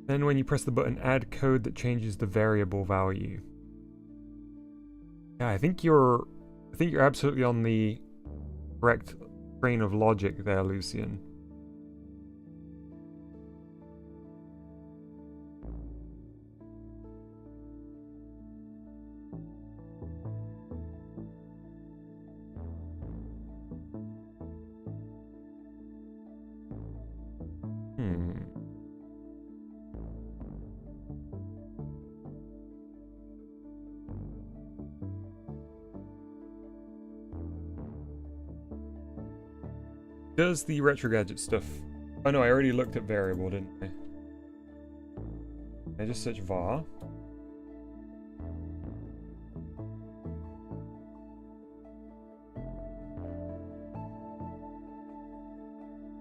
Then when you press the button, add code that changes the variable value. Yeah, I think you're absolutely on the correct train of logic there, Lucian. Does the retro gadget stuff... Oh no, I already looked at variable, didn't I? I just search var.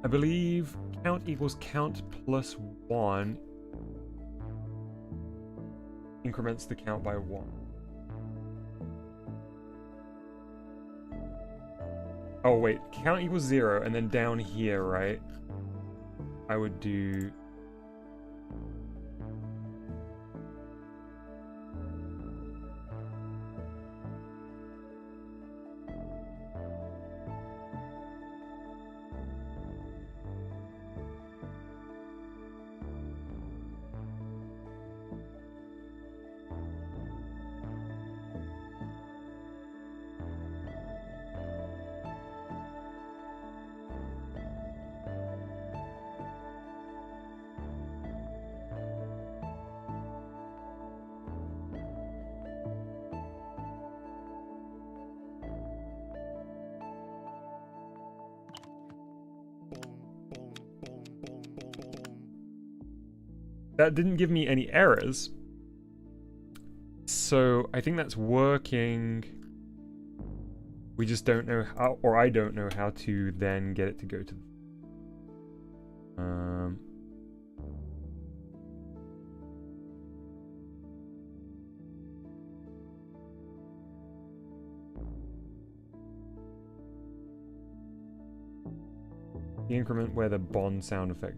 I believe count equals count plus 1 increments the count by 1. Oh wait, count equals 0, and then down here, right? I would do... that didn't give me any errors. So I think that's working. We just don't know how, or I don't know how to then get it to go to. The increment where the bond sound effect.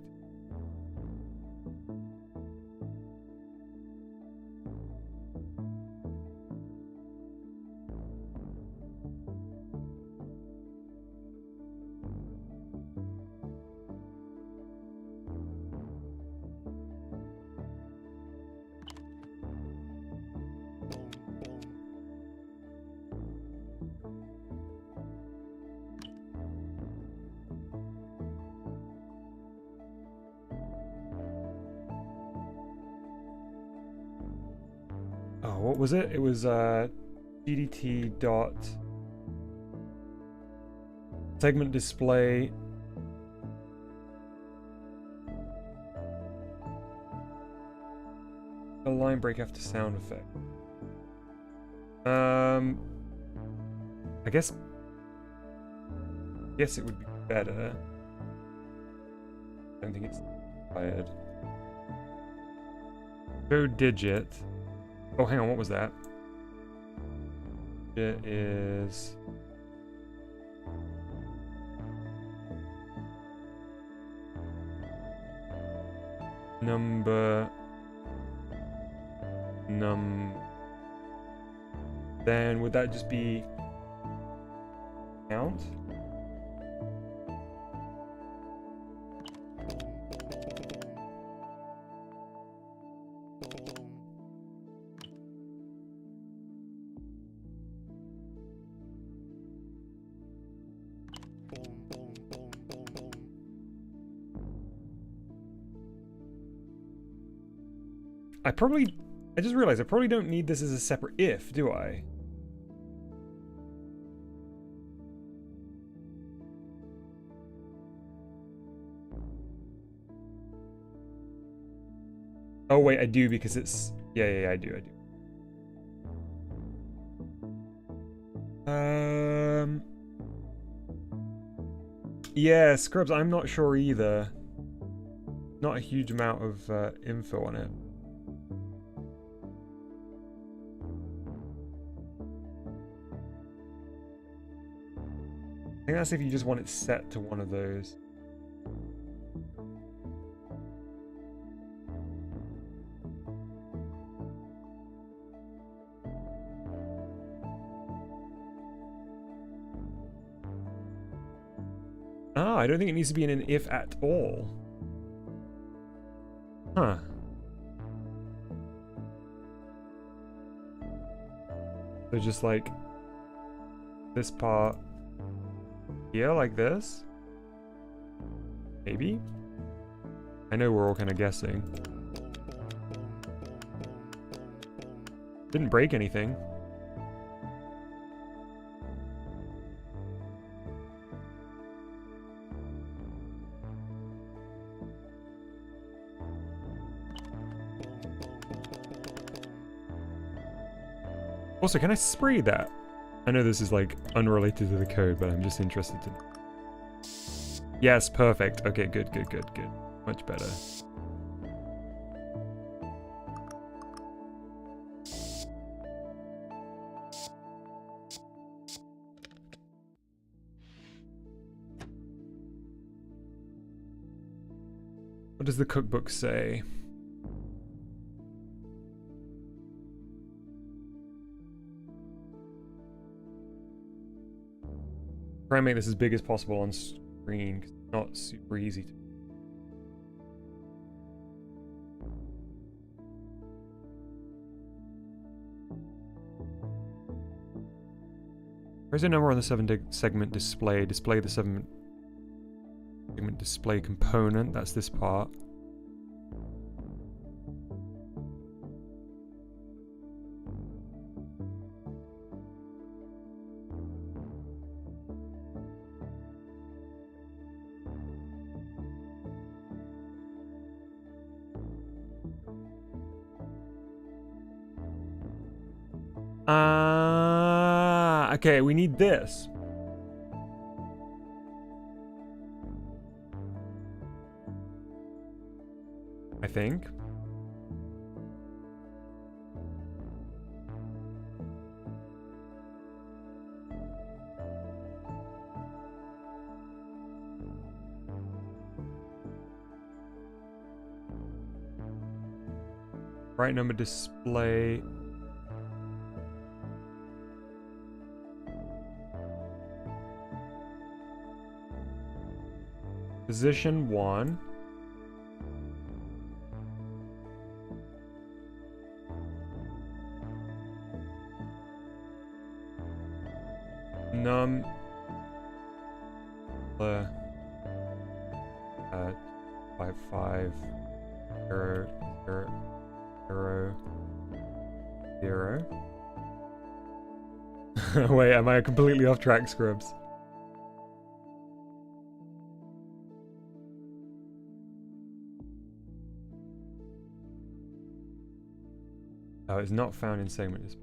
Oh, what was it? It was GDT dot segment display a line break after sound effect. I guess it would be better. I don't think it's required. Go digit. Oh, hang on, what was that? It is number then would that just be count? I just realized I probably don't need this as a separate if, do I? Oh wait, I do because it's yeah, I do. Yeah, Scrubs, I'm not sure either. Not a huge amount of info on it. I think that's if you just want it set to one of those. Ah, I don't think it needs to be in an if at all. Huh. So just like this part here, like this? Maybe? I know we're all kind of guessing. Didn't break anything. Also, can I spray that? I know this is like unrelated to the code, but I'm just interested to... Yes, perfect. Okay, good. Much better. What does the cookbook say? Try and make this as big as possible on screen, 'cause it's not super easy to... Where's the number on the segment display? Display the segment display component. That's this part. Okay, we need this. I think. Right number display. Position 1. Num at 55 0 0 0 0. Wait, am I completely off track, Scrubs? Oh, it's not found in segment display.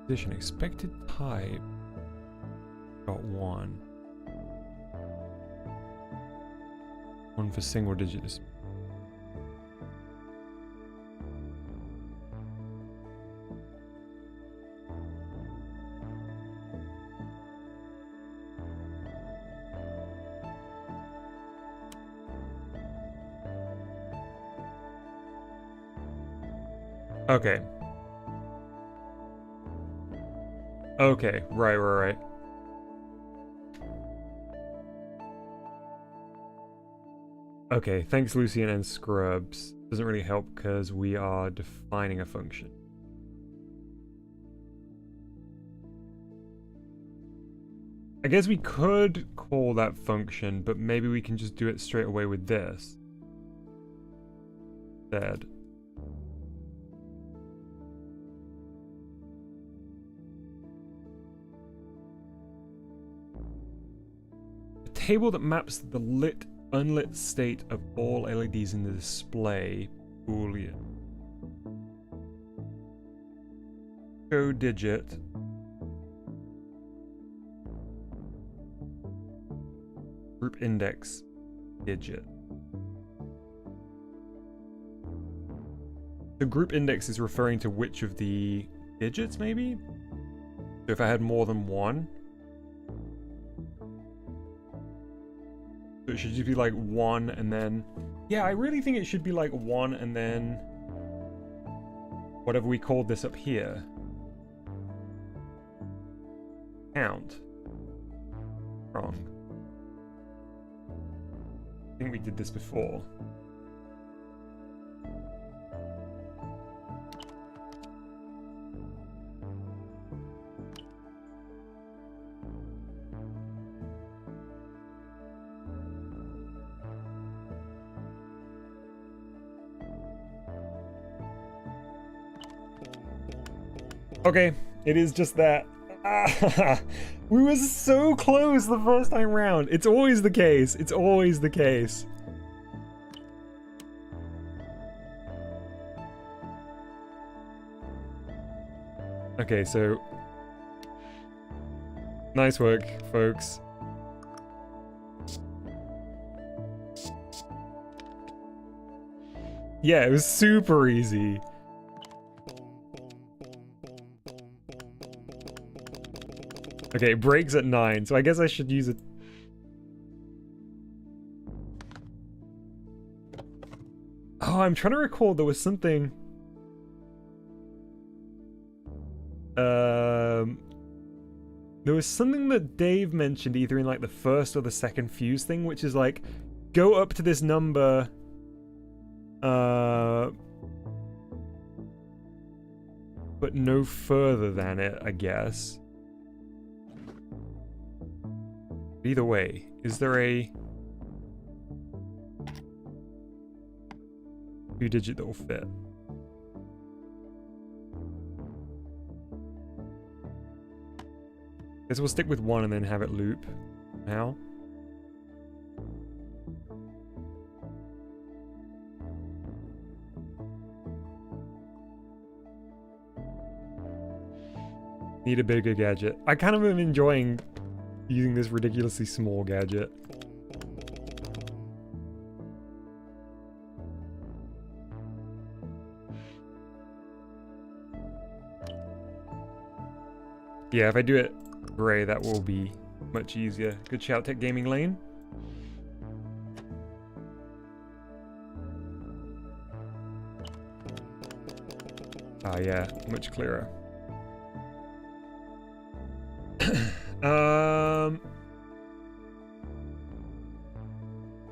Position expected type. Got 1. 1 for single digit display. Okay. Okay, right. Okay, thanks Lucian and Scrubs. Doesn't really help because we are defining a function. I guess we could call that function, but maybe we can just do it straight away with this. Instead. Table that maps the lit unlit state of all LEDs in the display. Boolean. Show digit. Group index digit. The group index is referring to which of the digits, maybe? So if I had more than one. So it should just be like 1 and then... Yeah, I really think it should be like 1 and then... whatever we called this up here. Count. Wrong. I think we did this before. Okay, it is just that. We were so close the first time round. It's always the case. It's always the case. Okay, so nice work, folks. Yeah, it was super easy. Okay, it breaks at 9, so I guess I should use it. Oh, I'm trying to recall, there was something. There was something that Dave mentioned either in like the first or the second fuse thing, which is like, go up to this number, but no further than it, I guess. Either way, is there a 2-digit that will fit? Guess we'll stick with 1 and then have it loop. Now. Need a bigger gadget. I kind of am enjoying using this ridiculously small gadget. Yeah, if I do it gray, that will be much easier. Good shout, Tech Gaming Lane. Ah, yeah, much clearer.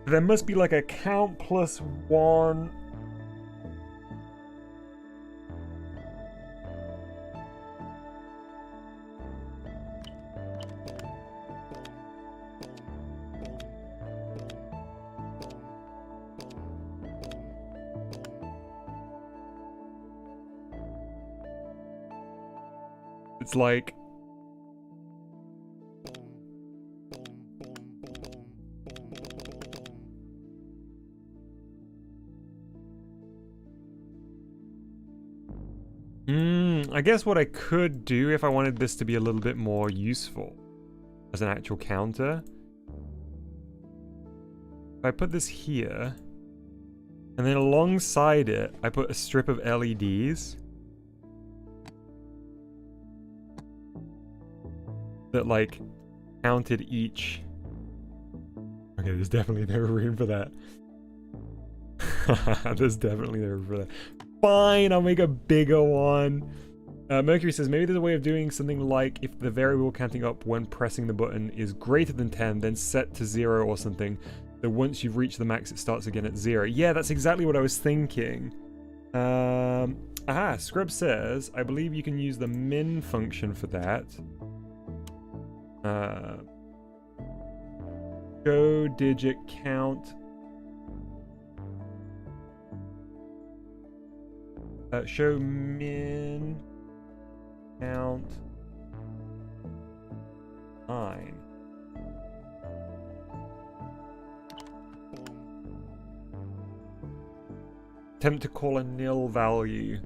There must be like a count plus 1. It's like I guess what I could do if I wanted this to be a little bit more useful as an actual counter, if I put this here and then alongside it I put a strip of LEDs that like counted each. Okay, there's definitely no room for that. There's definitely no room for that. Fine, I'll make a bigger one. Mercury says maybe there's a way of doing something like if the variable counting up when pressing the button is greater than 10, then set to 0 or something. So once you've reached the max, it starts again at 0. Yeah, that's exactly what I was thinking. Scrub says, I believe you can use the min function for that. Show digit count. Show min count 9. Attempt to call a nil value.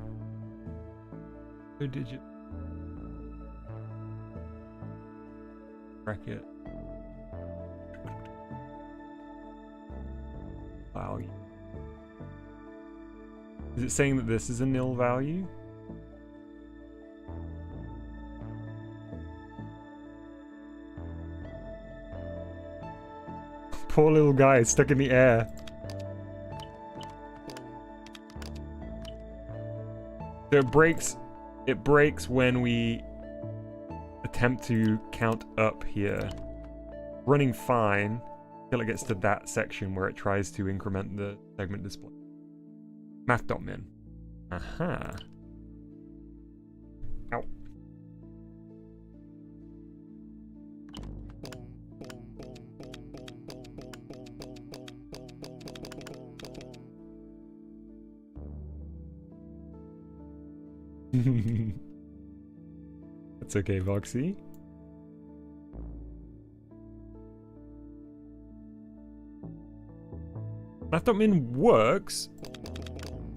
Show digit bracket value. Is it saying that this is a nil value? Poor little guy is stuck in the air. So it breaks when we attempt to count up here. Running fine until it gets to that section where it tries to increment the segment display. Math.min. Aha. Ow. That's okay, Voxy. Math.min works,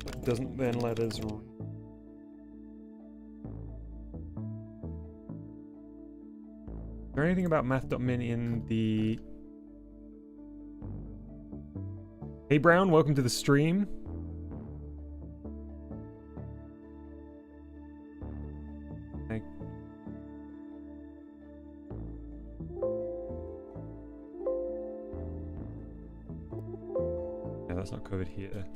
but doesn't then let us. there anything about math.min in the... Hey Brown, welcome to the stream. Yeah, that's not covered here.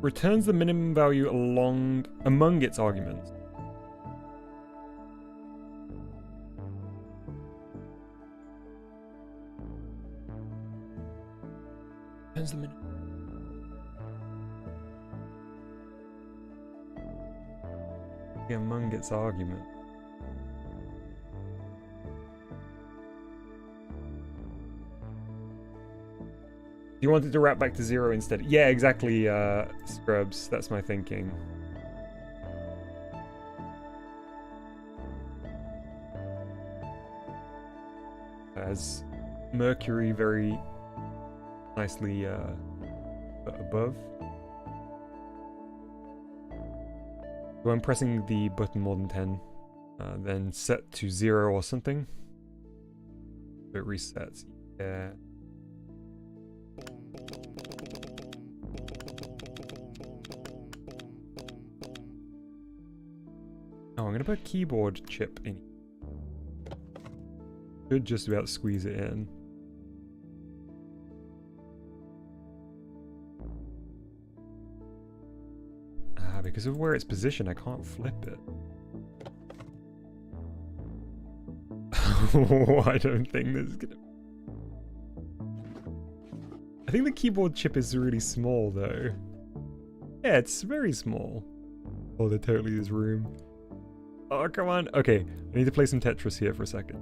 Returns the minimum value among its arguments. Returns the minimum. Among its arguments. You wanted to wrap back to 0 instead. Yeah, exactly, Scrubs. That's my thinking. As Mercury very nicely above. So I'm pressing the button more than 10. Then set to 0 or something. So it resets. Yeah. Oh, I'm gonna put a keyboard chip in. Should just about squeeze it in. Because of where it's positioned, I can't flip it. I don't think this is gonna... I think the keyboard chip is really small, though. Yeah, it's very small. Oh, there totally is room. Oh, come on. Okay, I need to play some Tetris here for a second.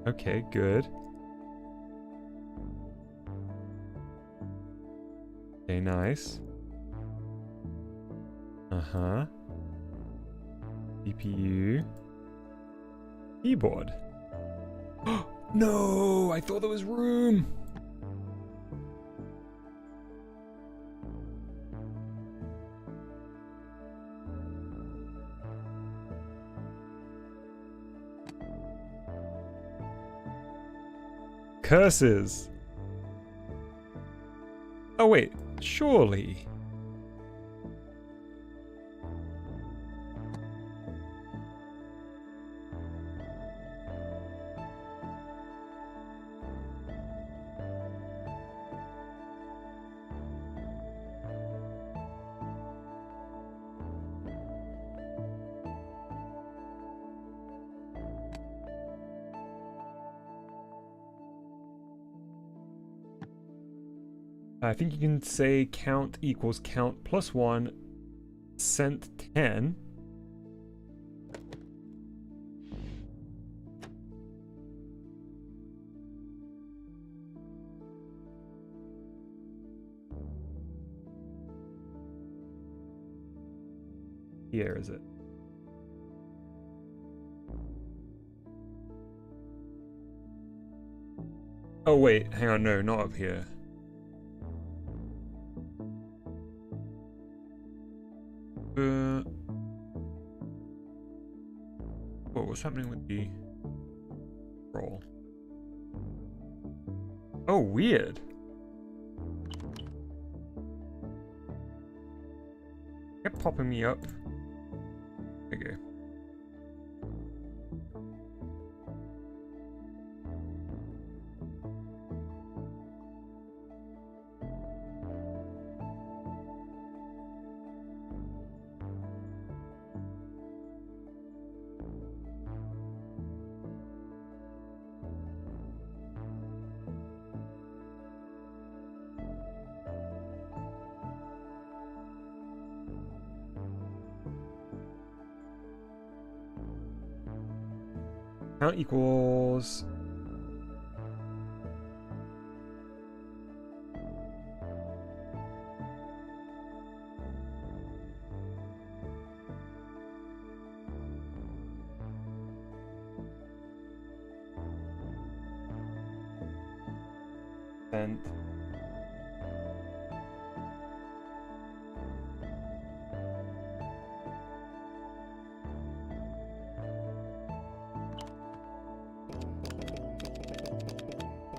Okay, good. Okay, nice. Uh-huh. CPU. Keyboard. No! I thought there was room! Curses! Oh wait, surely. I think you can say count equals count plus 1 cent 10. Here is it. Oh wait, hang on, no, not up here. What's happening with the roll? Oh, weird. Kept popping me up. Okay. Count equals percent.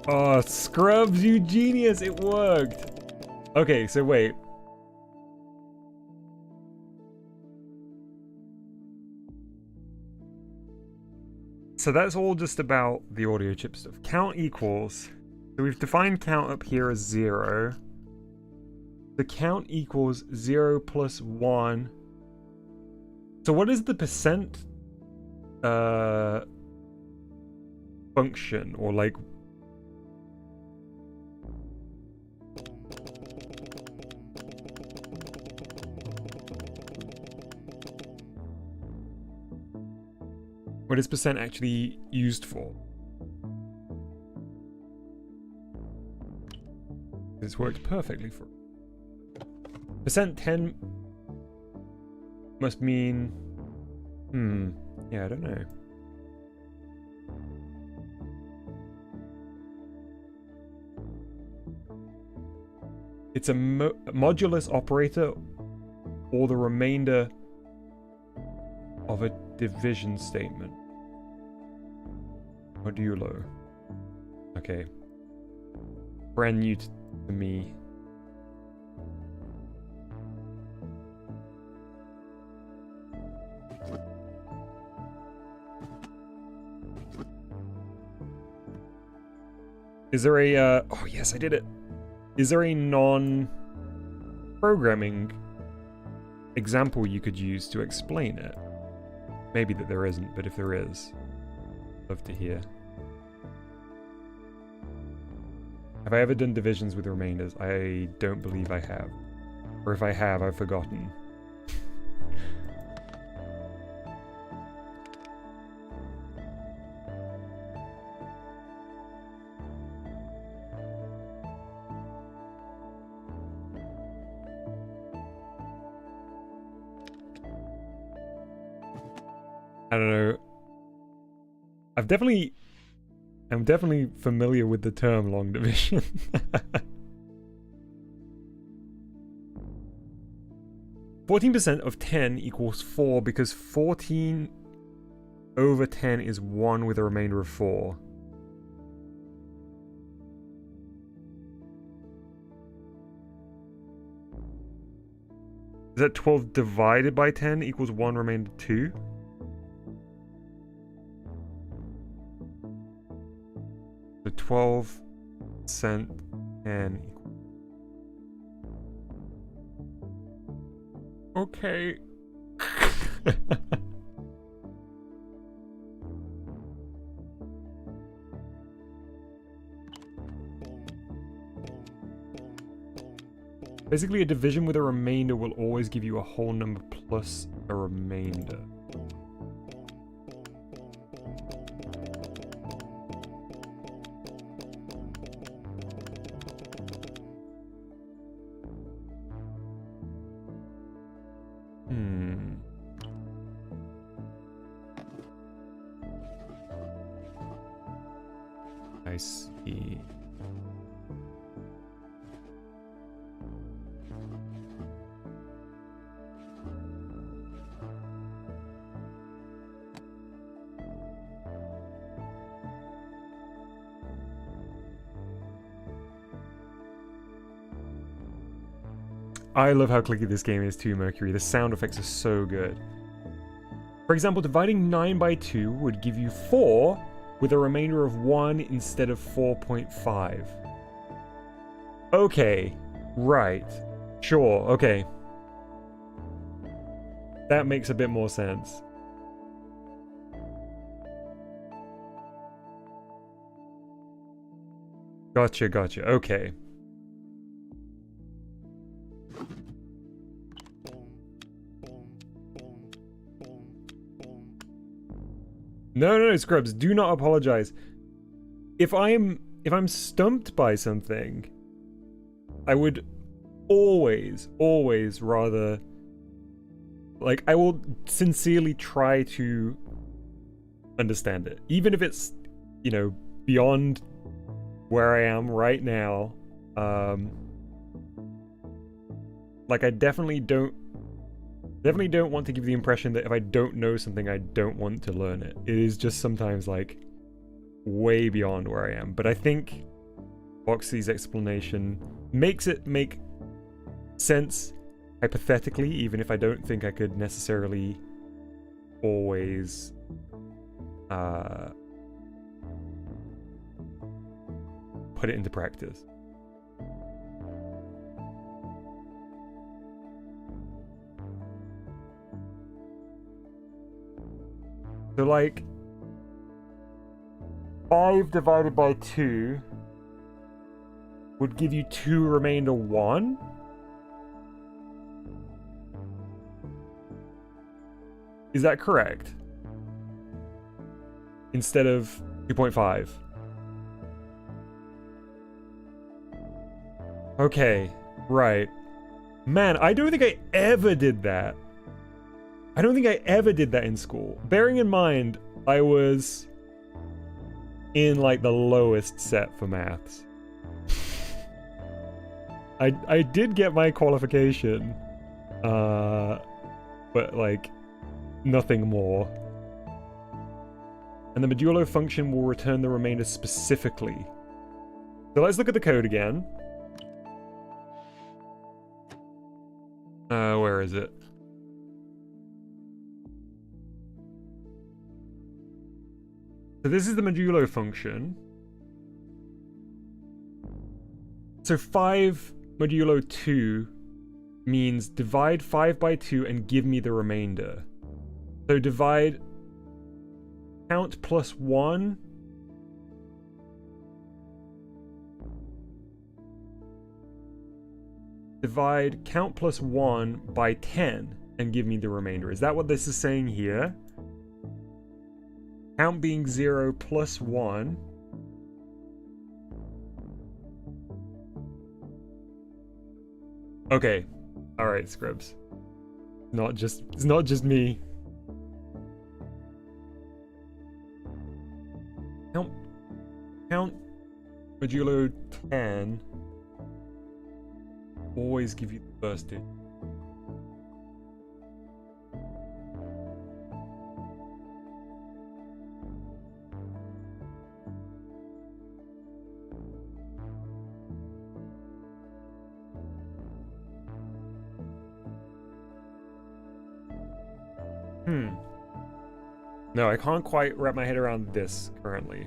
Oh, Scrubs, you genius! It worked! Okay, so wait. So that's all just about the audio chip stuff. Count equals. So we've defined count up here as 0. The count equals 0 plus 1. So what is the percent function, or like what is percent actually used for? This worked perfectly for percent 10 must mean yeah, I don't know. It's a modulus operator or the remainder of a division statement. Modulo. Okay. Brand new to me. Is there a oh yes, I did it. Is there a non-programming example you could use to explain it? Maybe that there isn't, but if there is, love to hear. Have I ever done divisions with remainders? I don't believe I have. Or if I have, I've forgotten. I don't know. I'm definitely familiar with the term long division. 14% of 10 equals 4 because 14 over 10 is 1 with a remainder of 4. Is that 12 divided by 10 equals 1 remainder 2? So 12% and equals. Okay. Basically, a division with a remainder will always give you a whole number plus a remainder. I see. I love how clicky this game is too, Mercury. The sound effects are so good. For example, dividing 9 by 2 would give you 4 with a remainder of 1 instead of 4.5. Okay. Right. Sure. Okay. That makes a bit more sense. Gotcha, gotcha. Okay. No, Scrubs, do not apologize. If I'm stumped by something, I would always rather, like, I will sincerely try to understand it, even if it's, you know, beyond where I am right now, like I definitely don't want to give the impression that if I don't know something, I don't want to learn it. It is just sometimes like way beyond where I am. But I think Foxy's explanation makes it make sense hypothetically, even if I don't think I could necessarily always put it into practice. So like 5 divided by 2 would give you 2 remainder 1. Is that correct? Instead of 2.5. Okay, right. Man, I don't think I ever did that. I don't think I ever did that in school. Bearing in mind, I was in like the lowest set for maths. I did get my qualification, but like nothing more. And the modulo function will return the remainder specifically. So let's look at the code again. Where is it? So this is the modulo function. So 5 modulo 2 means divide 5 by 2 and give me the remainder. So divide count plus 1. Divide count plus 1 by 10 and give me the remainder. Is that what this is saying here? Count being 0 plus 1. Okay. Alright, Scrubs. It's not just me. Count modulo 10. Always give you the first digit. No, I can't quite wrap my head around this currently.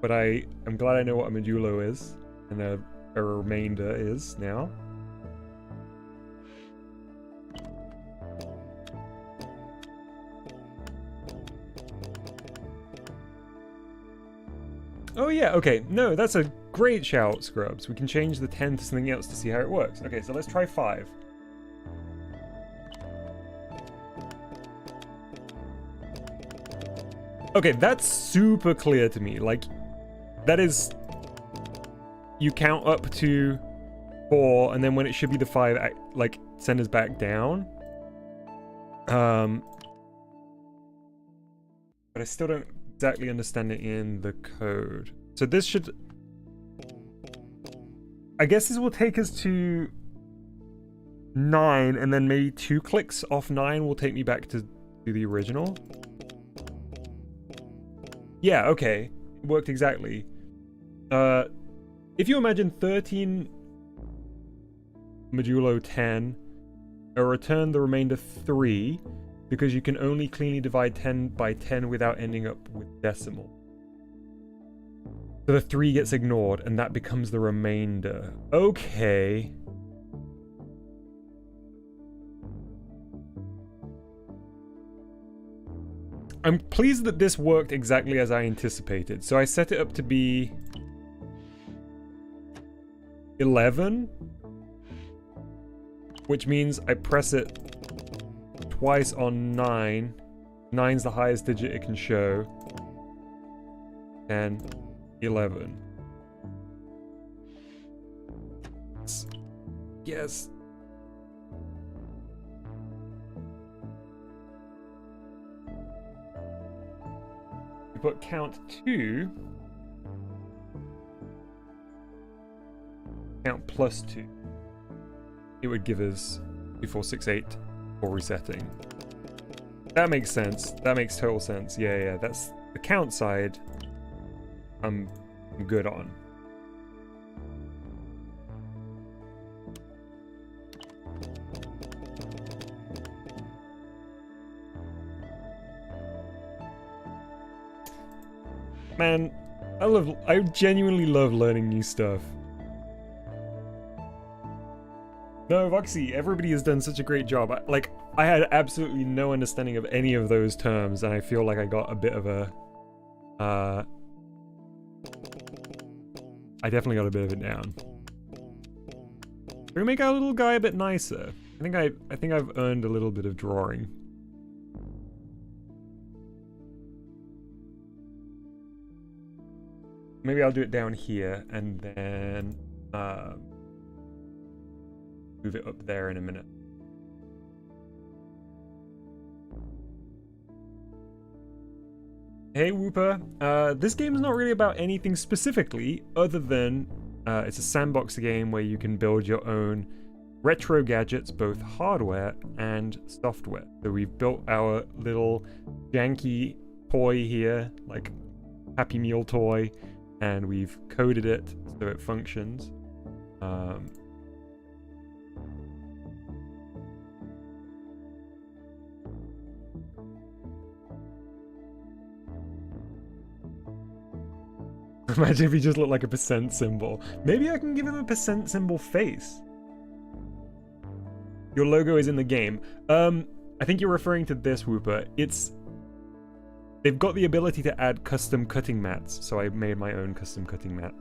But I'm glad I know what a modulo is, and a remainder is now. Oh yeah, okay. No, that's a great shout, Scrubs. We can change the 10 to something else to see how it works. Okay, so let's try 5. Okay, that's super clear to me. Like, that is... You count up to 4, and then when it should be the 5, like, send us back down. But I still don't exactly understand it in the code. So this should... I guess this will take us to 9, and then maybe 2 clicks off 9 will take me back to the original. Yeah, okay. It worked exactly. If you imagine 13 modulo 10, return the remainder 3, because you can only cleanly divide 10 by 10 without ending up with decimal. So the 3 gets ignored, and that becomes the remainder. Okay. I'm pleased that this worked exactly as I anticipated. So I set it up to be 11, which means I press it twice on 9. 9's the highest digit it can show. And 11. Yes. But count 2 count plus 2, it would give us 2468 for resetting. That makes sense. That makes total sense. Yeah, that's the count side. I'm good on. Man, I genuinely love learning new stuff. No, Voxy, everybody has done such a great job. I had absolutely no understanding of any of those terms, and I feel like I got a bit of a, I definitely got a bit of it down. Can we make our little guy a bit nicer? I think I've earned a little bit of drawing. Maybe I'll do it down here and then move it up there in a minute. Hey Whooper, this game is not really about anything specifically other than it's a sandbox game where you can build your own retro gadgets, both hardware and software. So we've built our little janky toy here, like Happy Meal toy, and we've coded it so it functions. Imagine if he just looked like a percent symbol. Maybe I can give him a percent symbol face. Your logo is in the game. I think you're referring to this, Whooper. They've got the ability to add custom cutting mats, so I made my own custom cutting mat.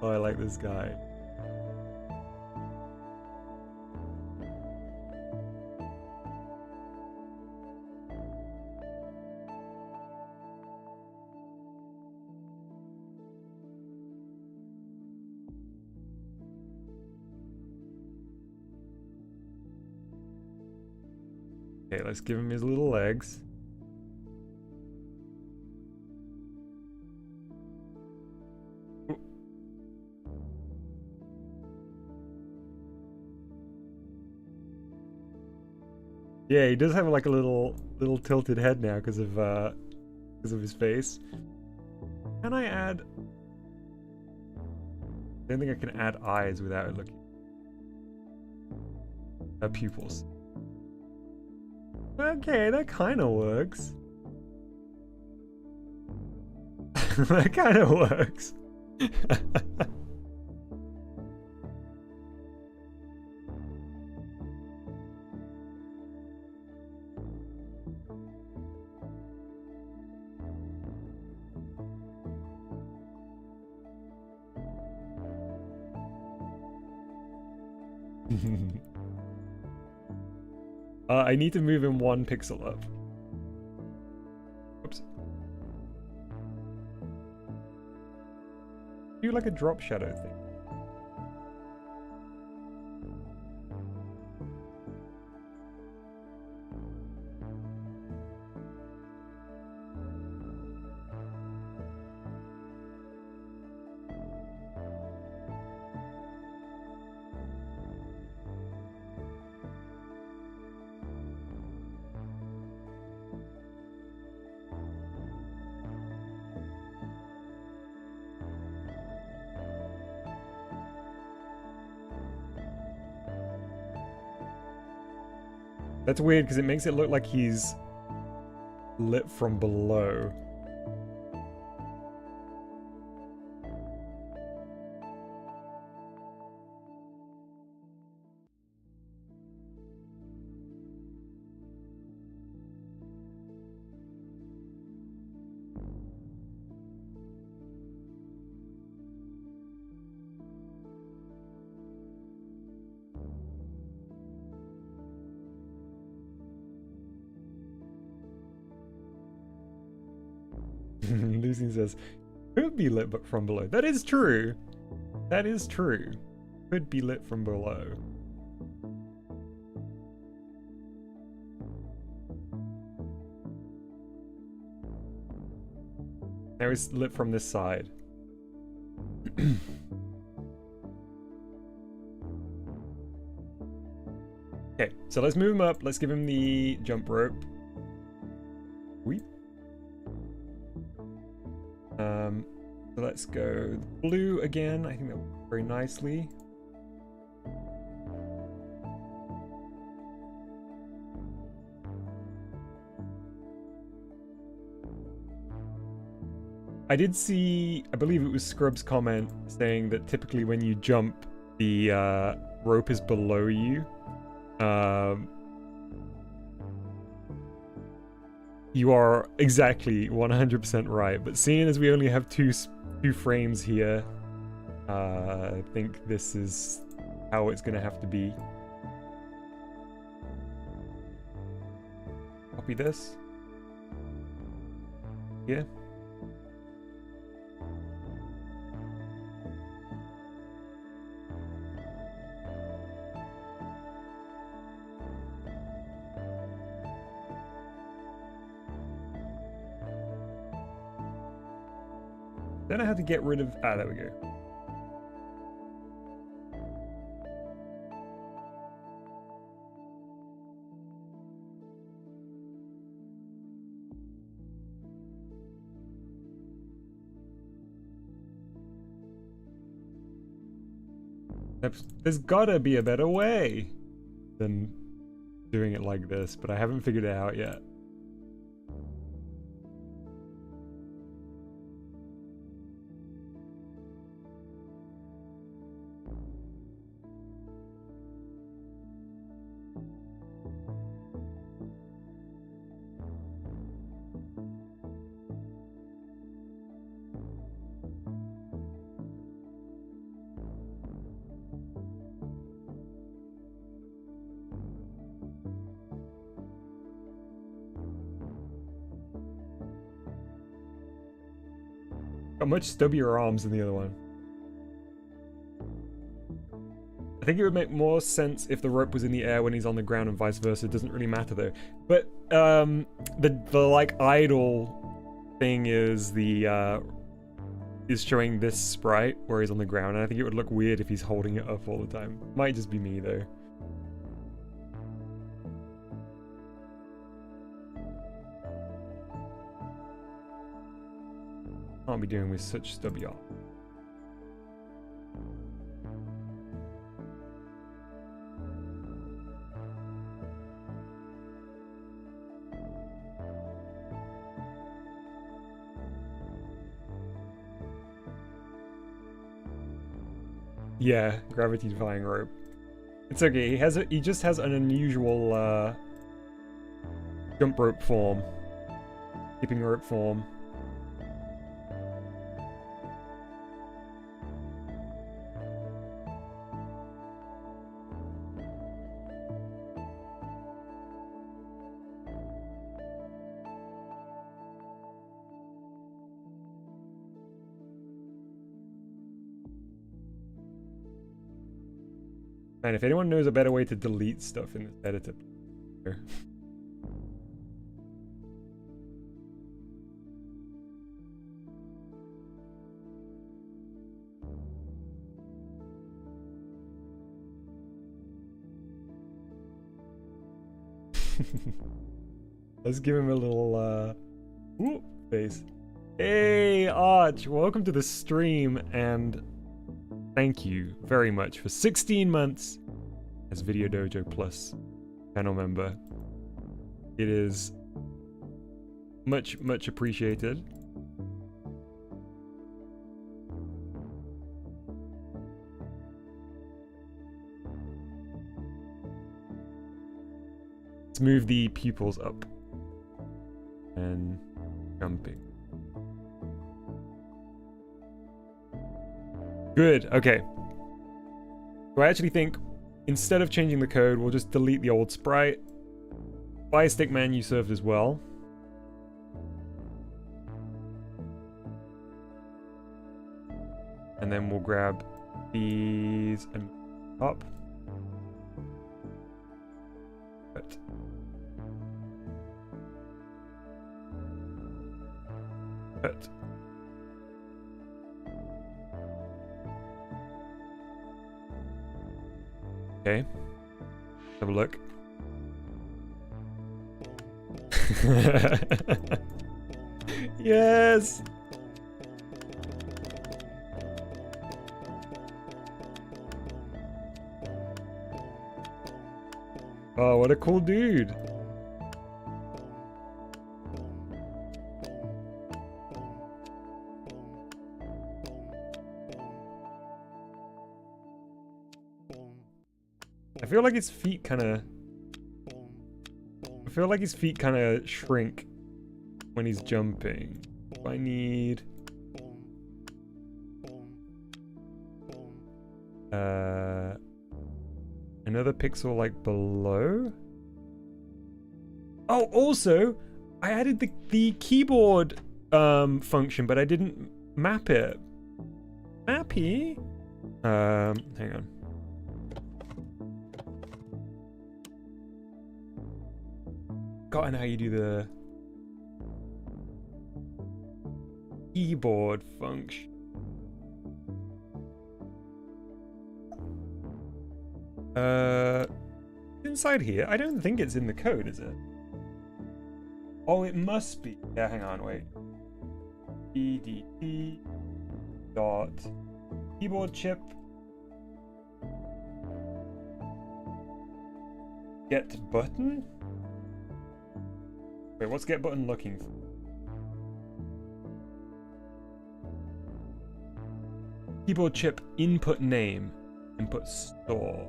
Oh, I like this guy. Okay, let's give him his little legs. Yeah, he does have like a little tilted head now because of his face. Can I add? I don't think I can add eyes without it looking. Pupils. Okay, that kind of works. That kind of works. I need to move him 1 pixel up. Oops. Do like a drop shadow thing. That's weird because it makes it look like he's lit from below. Lucy says, could be lit but from below. That is true. That is true. Could be lit from below. Now it's lit from this side. Okay, so let's move him up. Let's give him the jump rope. Weep. So let's go blue again. I think that works very nicely. I did see, I believe it was Scrub's comment saying that typically when you jump, the rope is below you. You are exactly 100% right, but seeing as we only have two frames here, I think this is how it's going to have to be. Copy this. Yeah. Then I had to get rid of... Ah, there we go. There's gotta be a better way than doing it like this, but I haven't figured it out yet. Got much stubbier arms than the other one. I think it would make more sense if the rope was in the air when he's on the ground and vice versa. It doesn't really matter though. But the like idle thing is is showing this sprite where he's on the ground, and I think it would look weird if he's holding it up all the time. Might just be me though. Can't be doing with such stubby arm. Yeah, gravity defying rope. It's okay. He just has an unusual jump rope form, skipping rope form. Man, if anyone knows a better way to delete stuff in this editor, let's give him a little face. Hey Arch, welcome to the stream, and thank you very much for 16 months as VideoDojo Plus channel member. It is much, much appreciated. Let's move the pupils up and jumping. Good, okay. So I actually think instead of changing the code, we'll just delete the old sprite. Fire stick man, you served as well. And then we'll grab these and up. But okay. Let's have a look. Yes. Oh, what a cool dude. I feel like his feet kind of shrink when he's jumping. I need another pixel like below. Oh, also I added the keyboard function, but I didn't map it. Mappy? Hang on. Forgotten how you do the keyboard function. Inside here? I don't think it's in the code, is it? Oh, it must be. Yeah, hang on, wait. EDT dot keyboard chip get button? Wait, what's get button looking for? Keyboard chip input name, input store.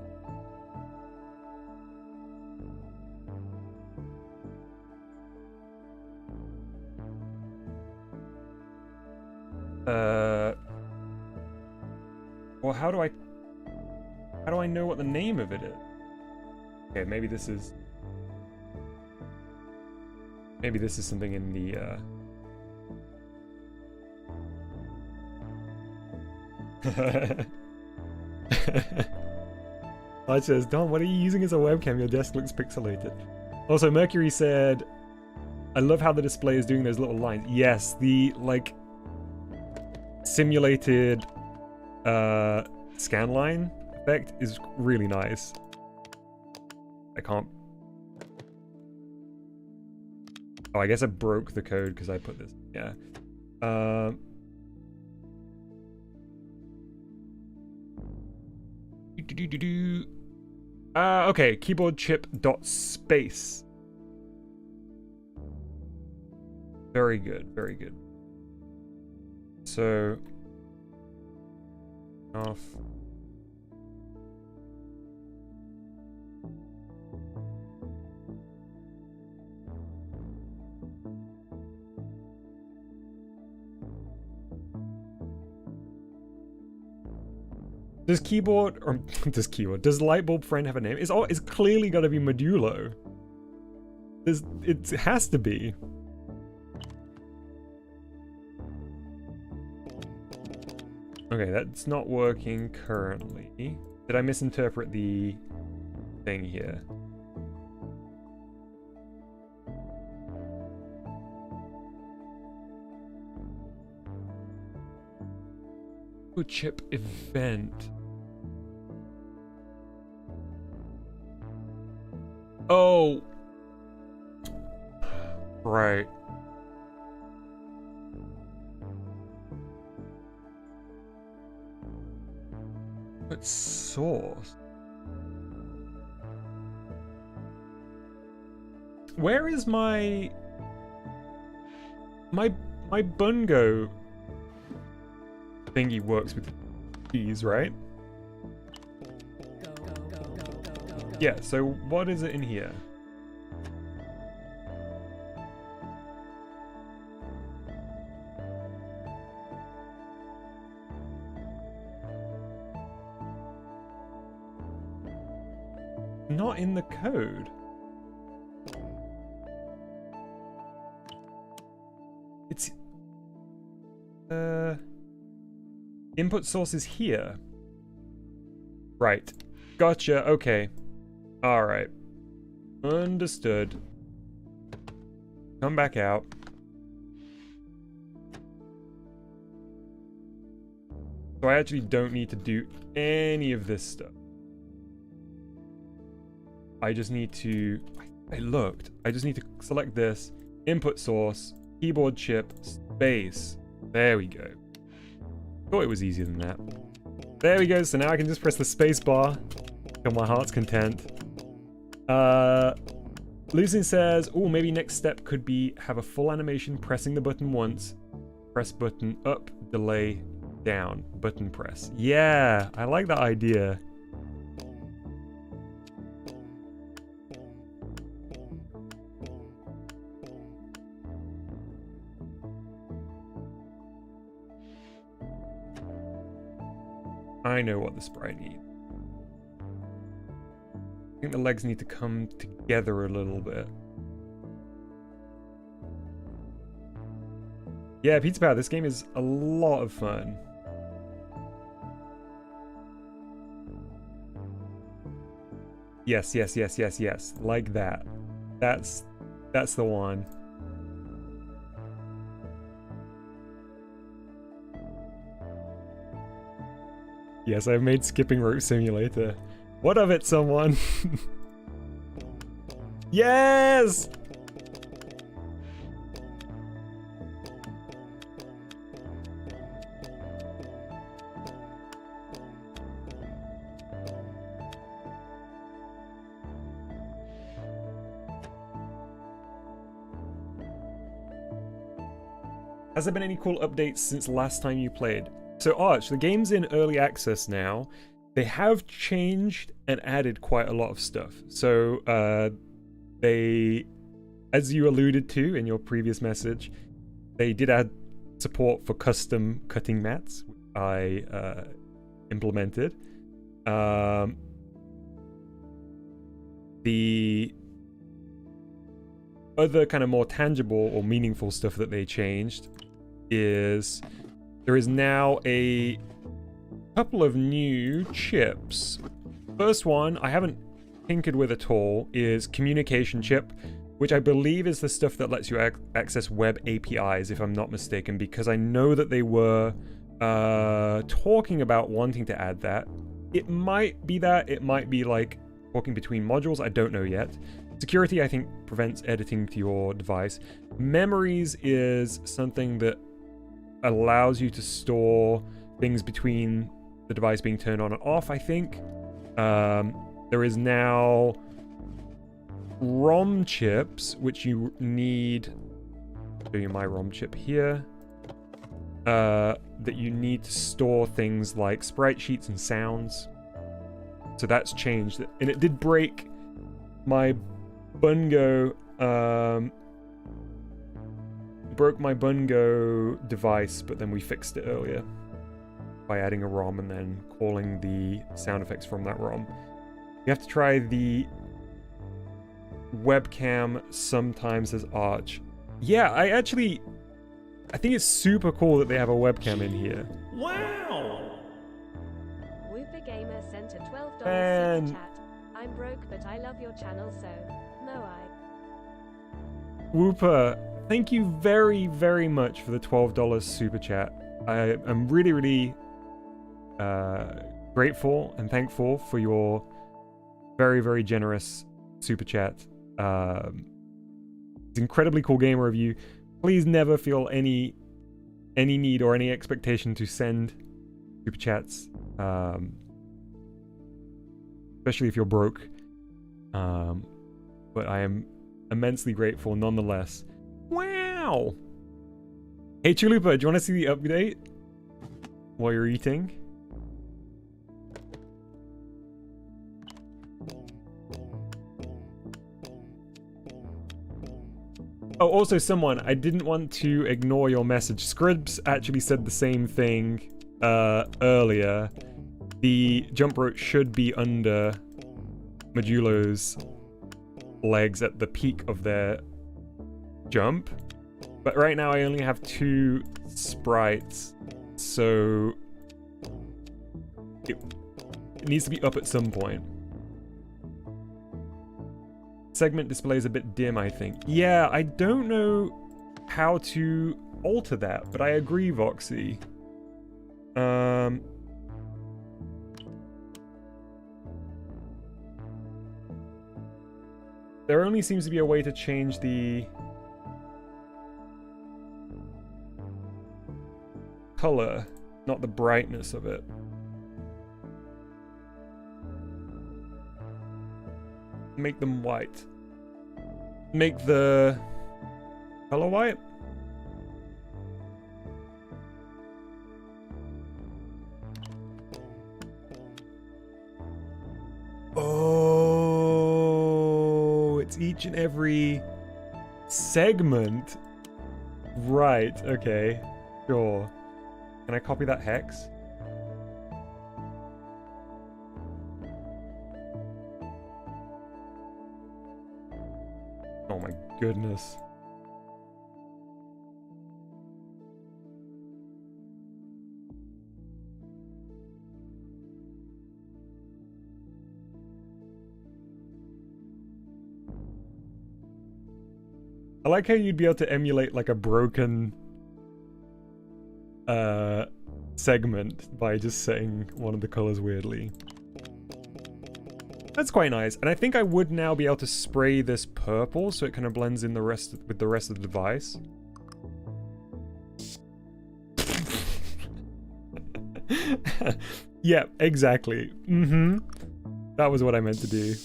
Well, how do I know what the name of it is? Okay, maybe this is something in the Light says, Don, what are you using as a webcam? Your desk looks pixelated. Also, Mercury said, I love how the display is doing those little lines. Yes, the like simulated scanline effect is really nice. I can't. Oh, I guess I broke the code because I put this. Yeah. Okay, keyboard chip dot space. Very good, very good. So off. Does Lightbulb friend have a name? It's clearly got to be modulo. It has to be. Okay, that's not working currently. Did I misinterpret the thing here? Chip event. Oh, right. But source. Where is my Bungo thingy works with keys, right? Yeah, so what is it in here? Not in the code. It's Input source is here. Right. Gotcha. Okay. Alright. Understood. Come back out. So I actually don't need to do any of this stuff. I just need to... I looked. I just need to select this. Input source. Keyboard chip. Space. There we go. Thought it was easier than that. There we go. So now I can just press the space bar. To my heart's content. Lucien says, oh, maybe next step could be have a full animation pressing the button once. Press button up. Delay. Down. Button press. Yeah, I like that idea. I know what the sprite needs. I think the legs need to come together a little bit. Yeah, Pizza Power, this game is a lot of fun. Yes, yes, yes, yes, yes. Like that. That's the one. Yes, I've made skipping rope simulator. What of it, someone? Yes! Has there been any cool updates since last time you played? So Arch, the game's in early access now. They have changed and added quite a lot of stuff. So they, as you alluded to in your previous message, they did add support for custom cutting mats, which I implemented. The other kind of more tangible or meaningful stuff that they changed is there is now a couple of new chips. First one I haven't tinkered with at all is communication chip, which I believe is the stuff that lets you access web APIs, if I'm not mistaken, because I know that they were talking about wanting to add that. It might be that, it might be like talking between modules, I don't know yet. Security, I think, prevents editing to your device. Memories is something that allows you to store things between the device being turned on and off, I think. There is now ROM chips, which you need. I'll show you my ROM chip here. That you need to store things like sprite sheets and sounds. So that's changed. And it did break my Bungo. Broke my Bungo device, but then we fixed it earlier by adding a ROM and then calling the sound effects from that ROM. You have to try the webcam sometimes as Arch. Yeah, I think it's super cool that they have a webcam in here. Wow! Whooper Gamer sent a $12 Man. super chat. I'm broke, but I love your channel, so no I. Whooper, thank you very, very much for the $12 super chat. I'm really, really grateful and thankful for your very, very generous super chat. It's incredibly cool gamer of you. Please never feel any need or any expectation to send super chats, especially if you're broke. But I am immensely grateful nonetheless. Wow! Hey Chalupa, do you want to see the update while you're eating? Oh, also someone, I didn't want to ignore your message. Scribs actually said the same thing earlier. The jump rope should be under Modulo's legs at the peak of their jump. But right now I only have 2 sprites. So it needs to be up at some point. Segment display is a bit dim, I think. Yeah, I don't know how to alter that, but I agree, Voxy. There only seems to be a way to change the color, not the brightness of it. Make them white. Make the color white? Oh, it's each and every segment. Right, okay. Sure. Can I copy that hex? Oh my goodness. I like how you'd be able to emulate like a broken segment by just setting one of the colors weirdly. That's quite nice. And I think I would now be able to spray this purple so it kind of blends in with the rest of the device. Yeah, exactly. That was what I meant to do.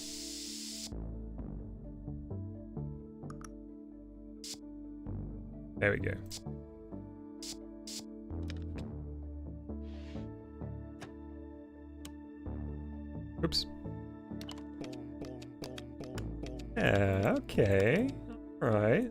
There we go. Oops. Yeah, okay. All right.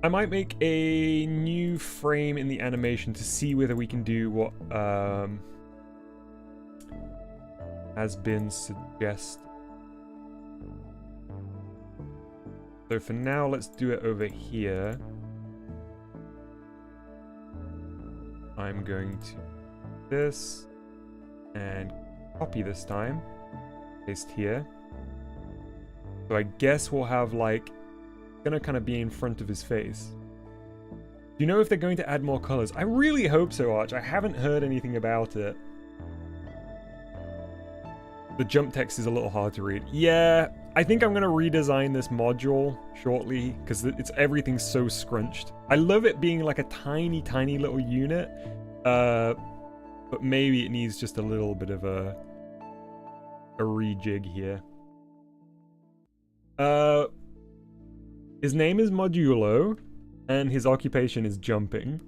I might make a new frame in the animation to see whether we can do what has been suggested. So for now, let's do it over here. I'm going to do this and copy this time. Paste here. So I guess we'll have like, gonna kind of be in front of his face. Do you know if they're going to add more colors? I really hope so, Arch. I haven't heard anything about it. The jump text is a little hard to read. Yeah, I think I'm gonna redesign this module shortly because everything's so scrunched. I love it being like a tiny, tiny little unit, but maybe it needs just a little bit of a rejig here. His name is Modulo, and his occupation is jumping.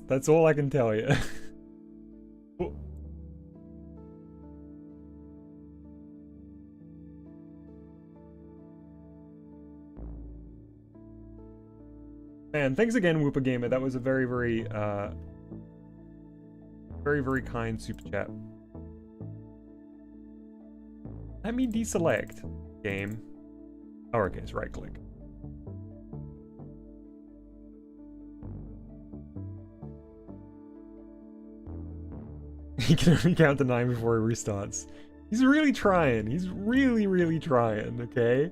That's all I can tell you. Man, thanks again, Whooper Gamer. That was a very, very, very kind super chat. Let me deselect game. Oh, okay, it's right click. He can only count to 9 before he restarts. He's really trying. He's really, really trying, okay?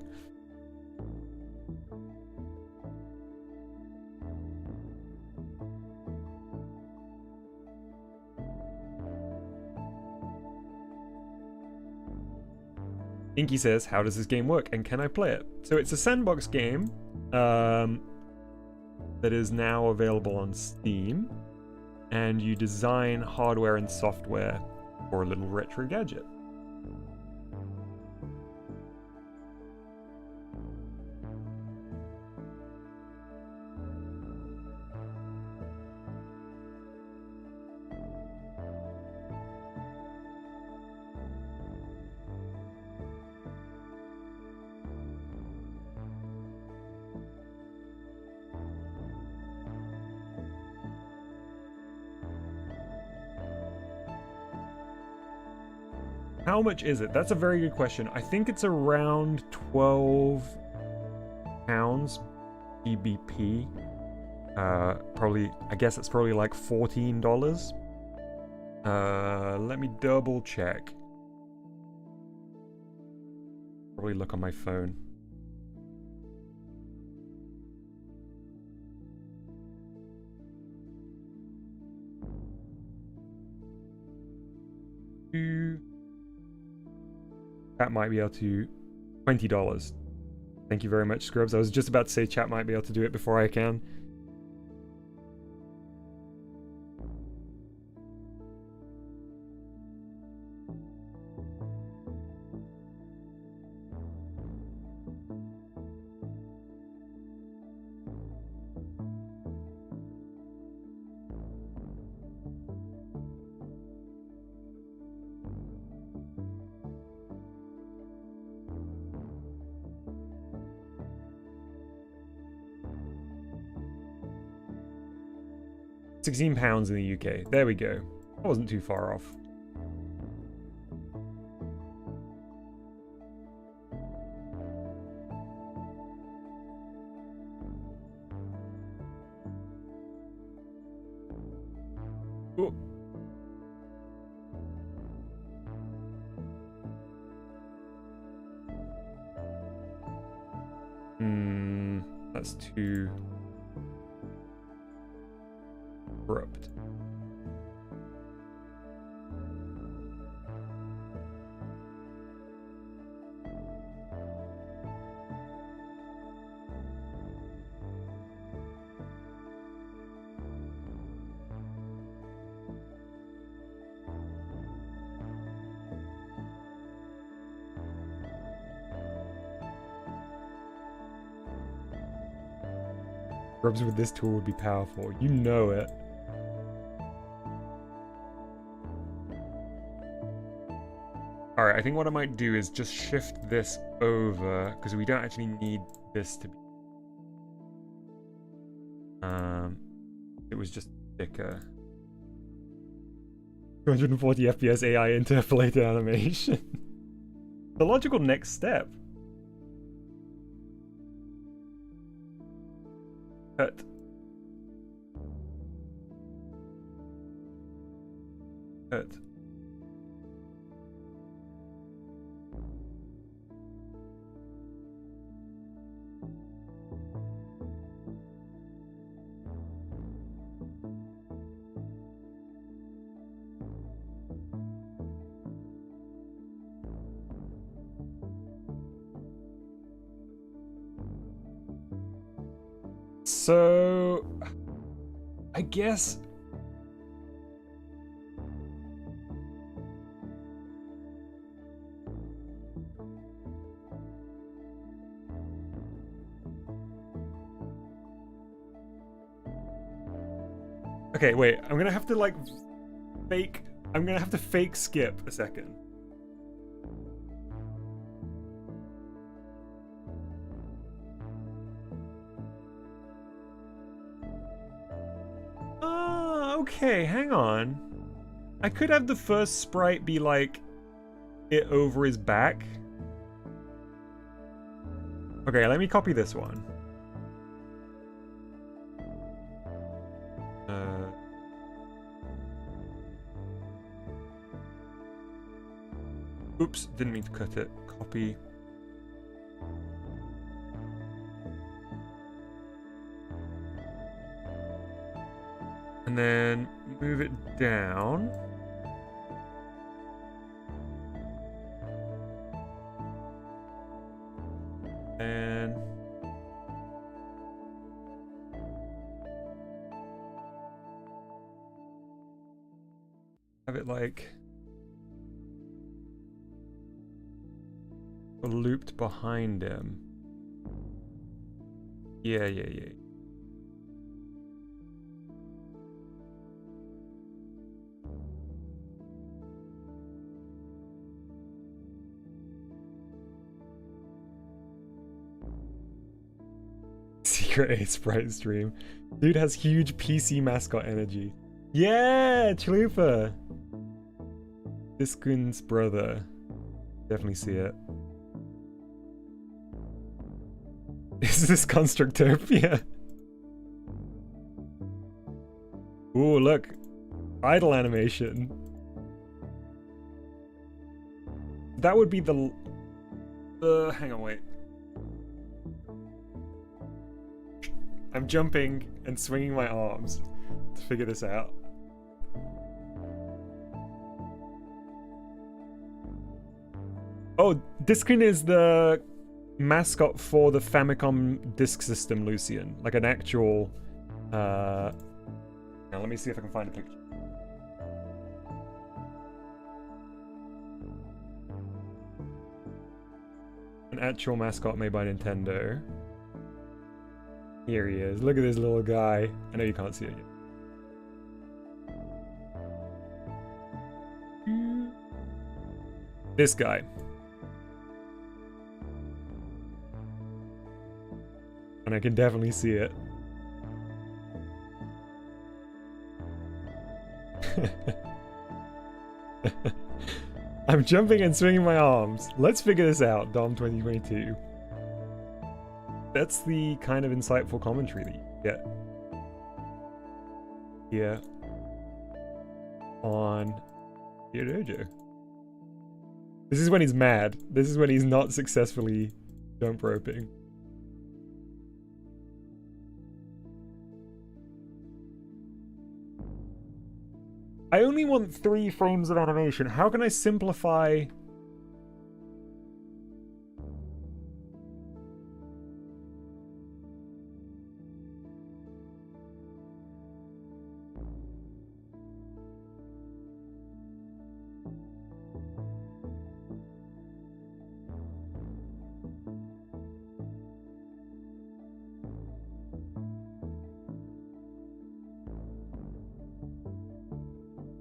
Inky says, how does this game work and can I play it? So it's a sandbox game that is now available on Steam, and you design hardware and software for a little retro gadget. how much is it? That's a very good question. I think it's around 12 pounds GBP. Probably, I guess it's probably like $14. Let me double check. Probably look on my phone. Chat might be able to $20. Thank you very much, Scrubs. I was just about to say chat might be able to do it before I can. £16 in the UK. There we go. I wasn't too far off. Oh. That's too corrupt. Rubs with this tool would be powerful. You know it. Alright, I think what I might do is just shift this over, because we don't actually need this to be... It was just thicker. 240 FPS AI interpolated animation. The logical next step. Cut. Cut. So, I guess... Okay, wait, I'm gonna have to like I'm gonna have to fake skip a second. Okay, hang on. I could have the first sprite be like it over his back. Okay, let me copy this one. Oops, didn't mean to cut it. Copy. And then move it down. And have it like looped behind him. Yeah. Secret A sprite stream. Dude has huge PC mascot energy. Yeah, Chalupa! Diskun's brother. Definitely see it. Is this Constructopia? Ooh, look. Idle animation. That would be the... hang on, wait. I'm jumping and swinging my arms to figure this out. Oh, Diskin is the mascot for the Famicom Disk System, Lucian. Like an actual... Now, let me see if I can find a picture. An actual mascot made by Nintendo. Here he is. Look at this little guy. I know you can't see it yet. This guy. And I can definitely see it. I'm jumping and swinging my arms. Let's figure this out, Dom 2022. That's the kind of insightful commentary that you get here on VideoDojo. This is when he's mad. This is when he's not successfully jump roping. I only want 3 frames of animation. How can I simplify?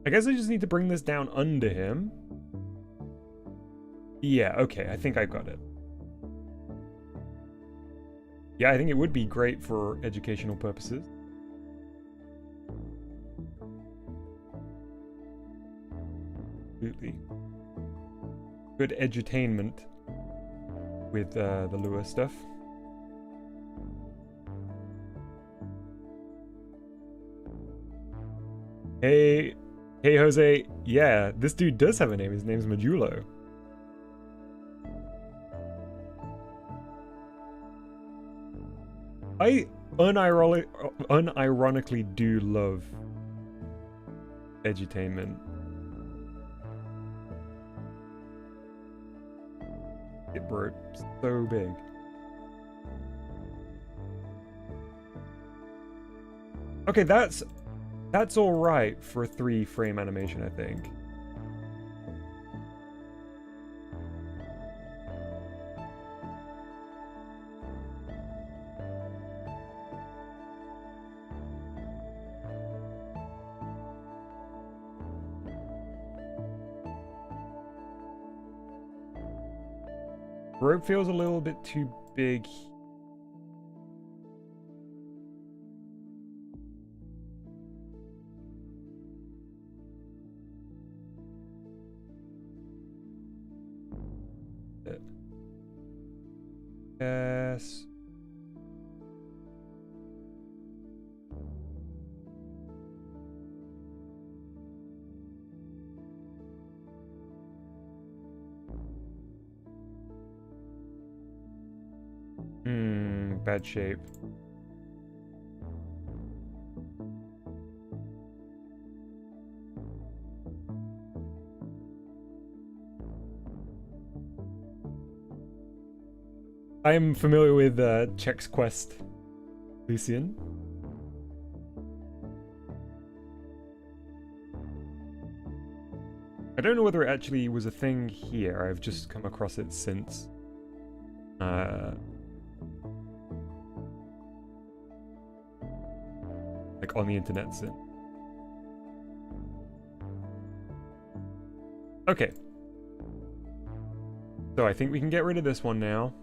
I guess I just need to bring this down under him. Yeah, okay, I think I got it. Yeah, I think it would be great for educational purposes. Absolutely. Good edutainment with the Lua stuff. Hey Jose, yeah, this dude does have a name. His name's Modulo. I unironically do love edutainment. It broke so big. Okay, that's all right for a 3-frame animation, I think. Rope feels a little bit too big. Yes. Bad shape. I am familiar with Check's Quest, Lucian. I don't know whether it actually was a thing here. I've just come across it since. Like on the internet since. Okay. So I think we can get rid of this one now.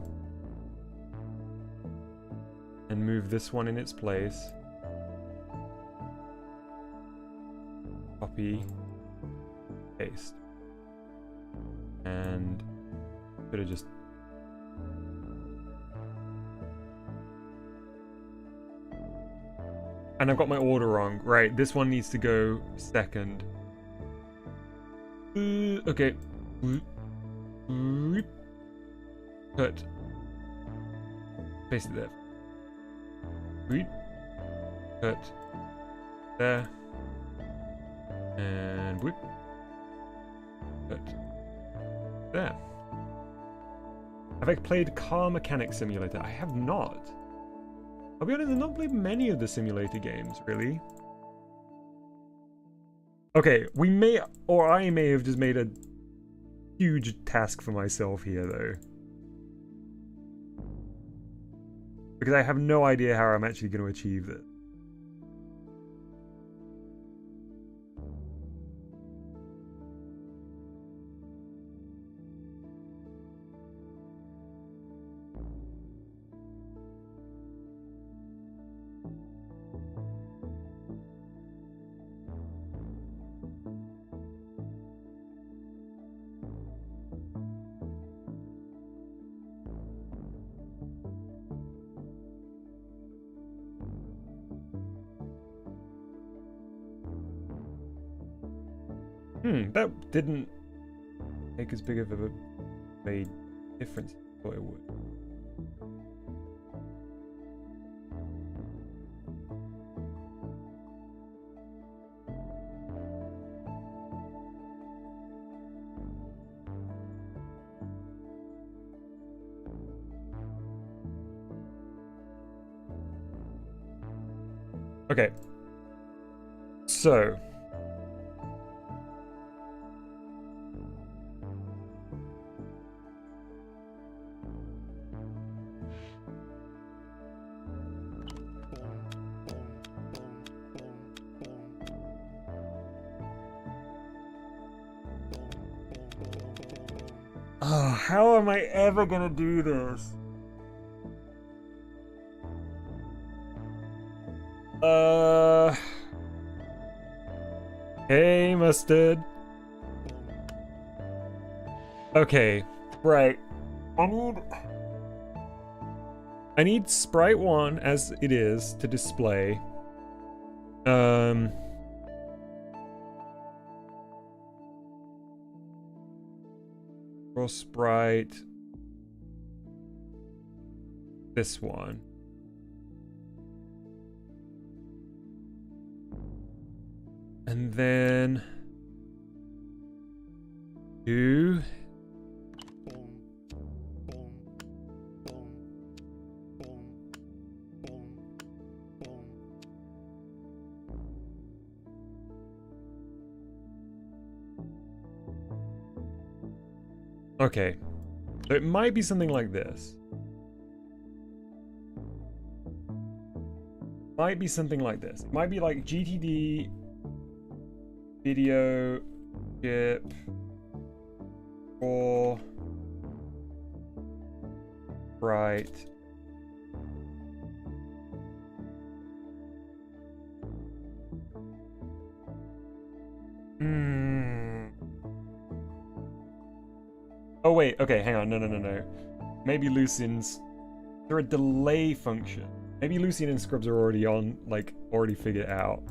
And move this one in its place. Copy. Paste. And Should have just... And I've got my order wrong. Right, this one needs to go second. Okay. Cut. Paste it there. Cut. There. And whoop. Cut. There. Have I played Car Mechanic Simulator? I have not. I'll be honest, I've not played many of the simulator games, really. Okay, we may, or I may have just made a huge task for myself here, though. Because I have no idea how I'm actually going to achieve this. That didn't make as big of a difference as I thought it would. Okay. So... Oh, how am I ever gonna do this? Hey, mustard. Okay, right. I need sprite 1 as it is to display. Draw sprite. This one. And then do okay, so it might be something like this. Might be something like this. It might be like GTD video ship or right. Oh wait, okay, hang on, no. Maybe Lucian's... Is there a delay function? Maybe Lucian and Scrubs are already on, like, already figured it out.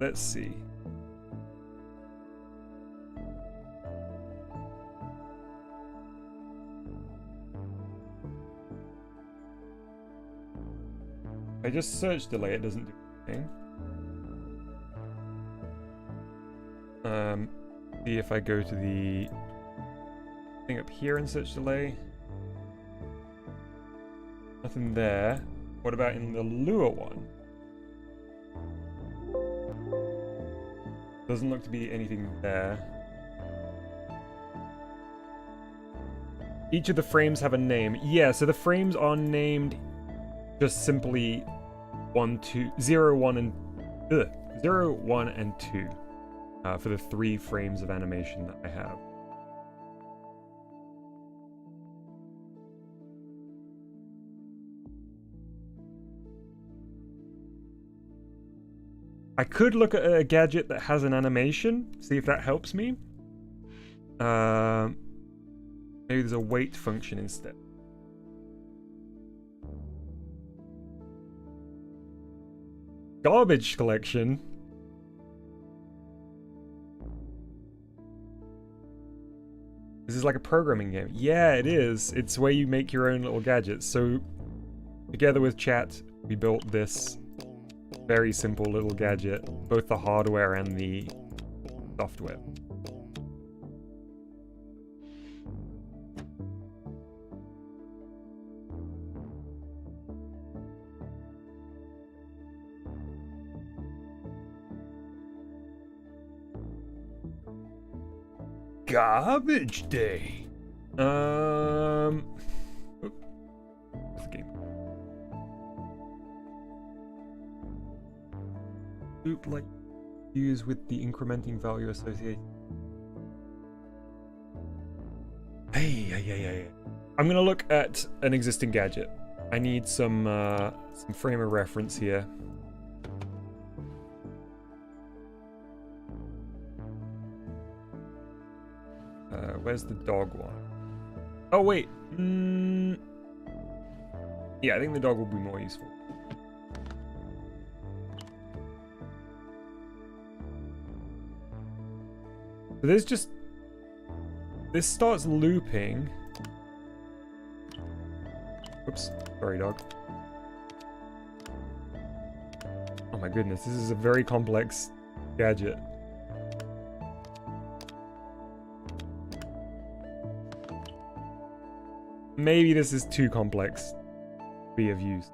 Let's see. I just search delay, it doesn't do anything. See if I go to the thing up here and search delay. Nothing there. What about in the Lua one? Doesn't look to be anything there. Each of the frames have a name. Yeah, so the frames are named just simply 1, 2, 0, 1, and 0, 1, and 2 for the 3 frames of animation that I have. I could look at a gadget that has an animation, see if that helps me. Maybe there's a wait function instead. Garbage collection. This is like a programming game. Yeah, it is. It's where you make your own little gadgets. So together with chat, we built this very simple little gadget, both the hardware and the software. Garbage day. What's the game? Loop like use with the incrementing value associated. Hey. I'm gonna look at an existing gadget. I need some frame of reference here. Where's the dog one? Oh wait. Yeah, I think the dog will be more useful. So there's just... This starts looping. Oops. Sorry, dog. Oh my goodness, this is a very complex gadget. Maybe this is too complex to be of use.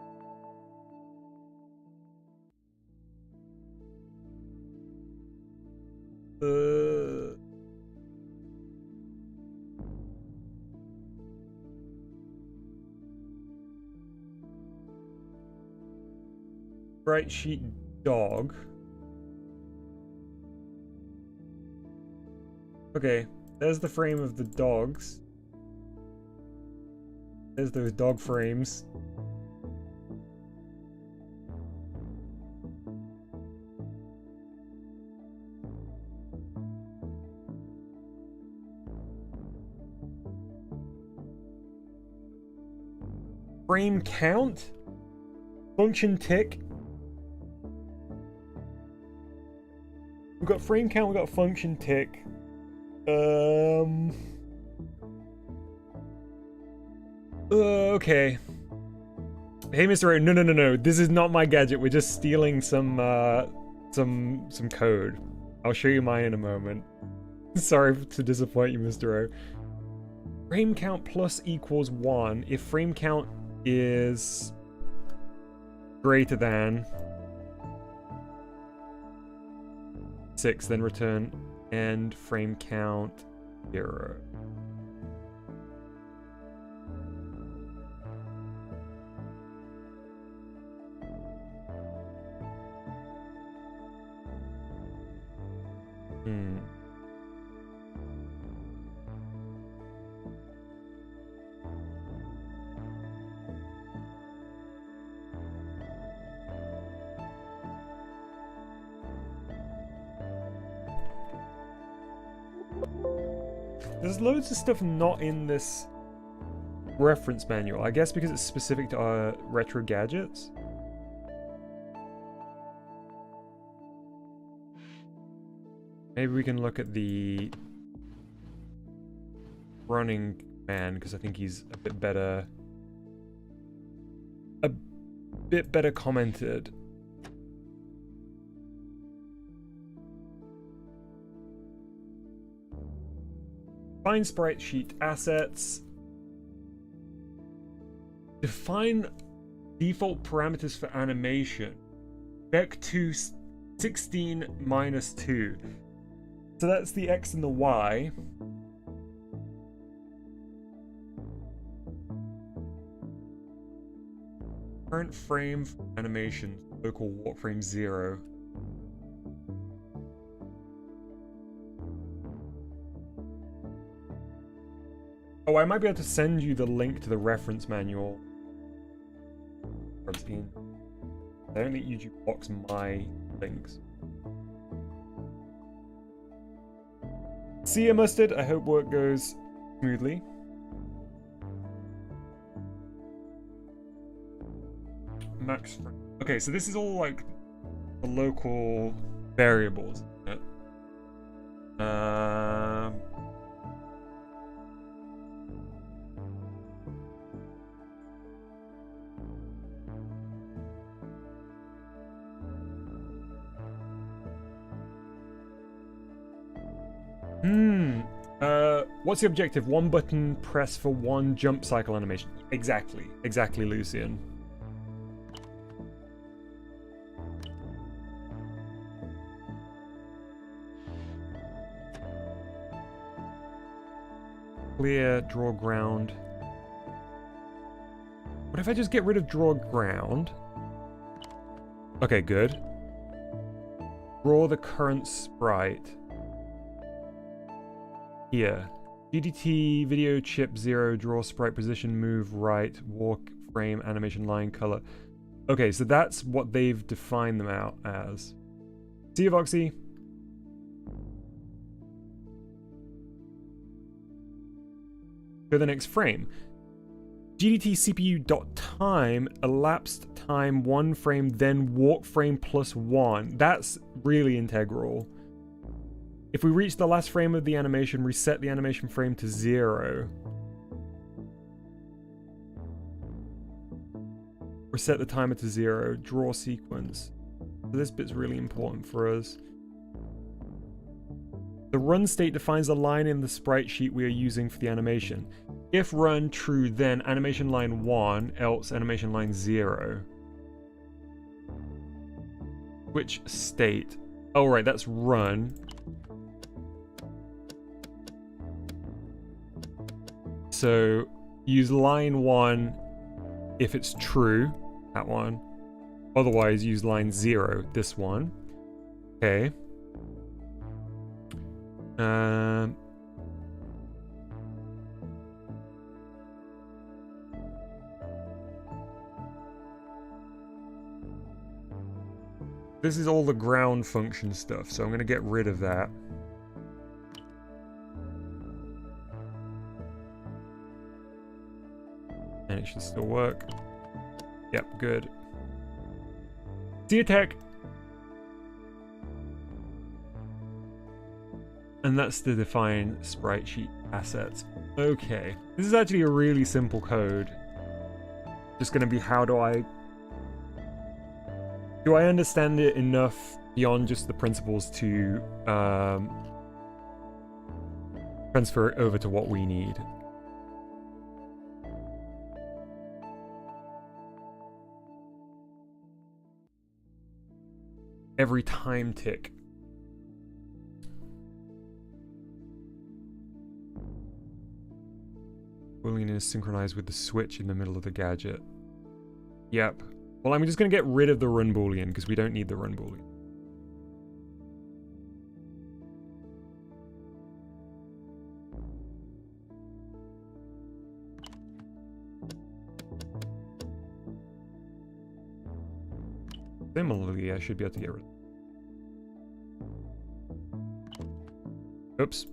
Sprite sheet dog. Okay, there's the frame of the dogs. There's those dog frames. Frame count? Function tick? We've got frame count, we've got function tick. Okay. Hey, Mr. O, no. This is not my gadget. We're just stealing some code. I'll show you mine in a moment. Sorry to disappoint you, Mr. O. Frame count plus equals 1. If frame count is greater than 6, then return end frame count 0. There's loads of stuff not in this reference manual. I guess because it's specific to retro gadgets. Maybe we can look at the running man, because I think he's a bit better commented. Define sprite sheet assets. Define default parameters for animation. Vec2 16 minus 2. So that's the X and the Y. Current frame for animation. Local warp frame 0. Oh, I might be able to send you the link to the reference manual. I don't think YouTube blocks my links. See ya, Mustard. I hope work goes smoothly. Max. Okay, so this is all like the local variables. Isn't it? What's the objective? One button press for one jump cycle animation. Exactly, Lucian. Clear, draw ground. What if I just get rid of draw ground? Okay, good. Draw the current sprite. Here. GDT, video chip 0, draw sprite position, move right, walk, frame, animation, line, color. Okay, so that's what they've defined them out as. See you, Voxy. Go to the next frame. GDT CPU.time, elapsed time 1 frame, then walk frame plus 1. That's really integral. If we reach the last frame of the animation, reset the animation frame to 0. Reset the timer to 0. Draw sequence. So this bit's really important for us. The run state defines the line in the sprite sheet we are using for the animation. If run true, then animation line 1, else animation line 0. Which state? Oh, right, that's run. So use line 1 if it's true, that one. Otherwise, use line 0, this one. Okay. This is all the ground function stuff, so I'm going to get rid of that. And it should still work. Yep, good. See you, tech! And that's to define sprite sheet assets. Okay. This is actually a really simple code. Just gonna be how do I understand it enough beyond just the principles to transfer it over to what we need. Every time tick. Boolean is synchronized with the switch in the middle of the gadget. Yep. Well, I'm just going to get rid of the run boolean because we don't need the run boolean. Similarly, I should be able to get rid of it. Oops.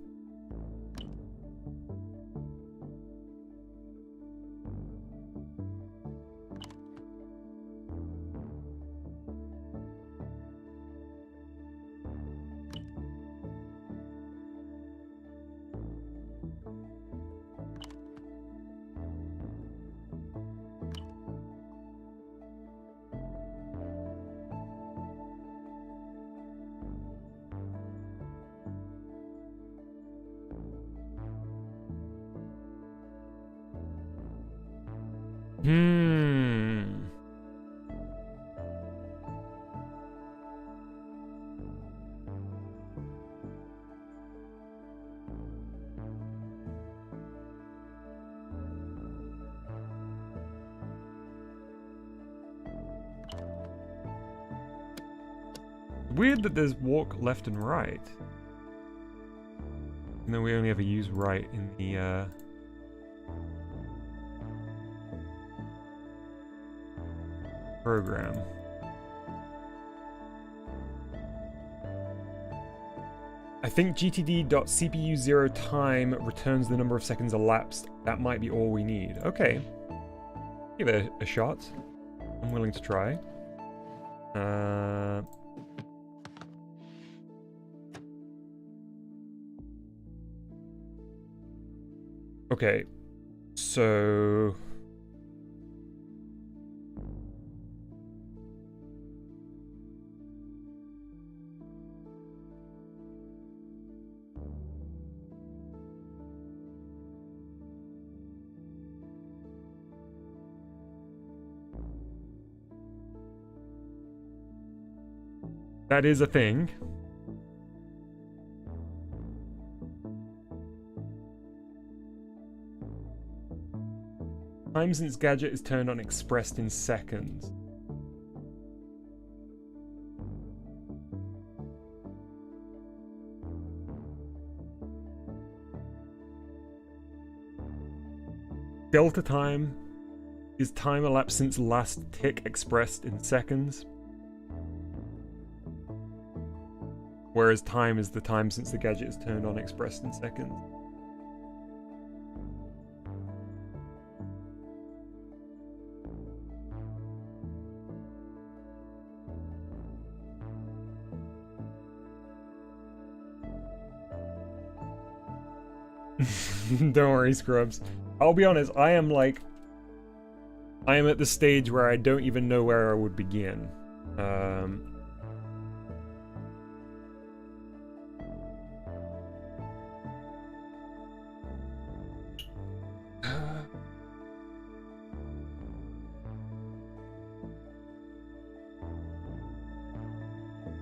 Weird that there's walk left and right. And then we only ever use right in the program. I think gtd.cpu0 time returns the number of seconds elapsed. That might be all we need. Okay. Give it a shot. I'm willing to try. Okay. So... that is a thing. Time since Gadget is turned on expressed in seconds. Delta time is time elapsed since last tick expressed in seconds. Whereas time is the time since the gadget is turned on expressed in seconds. Don't worry, Scrubs. I'll be honest, I am at the stage where I don't even know where I would begin.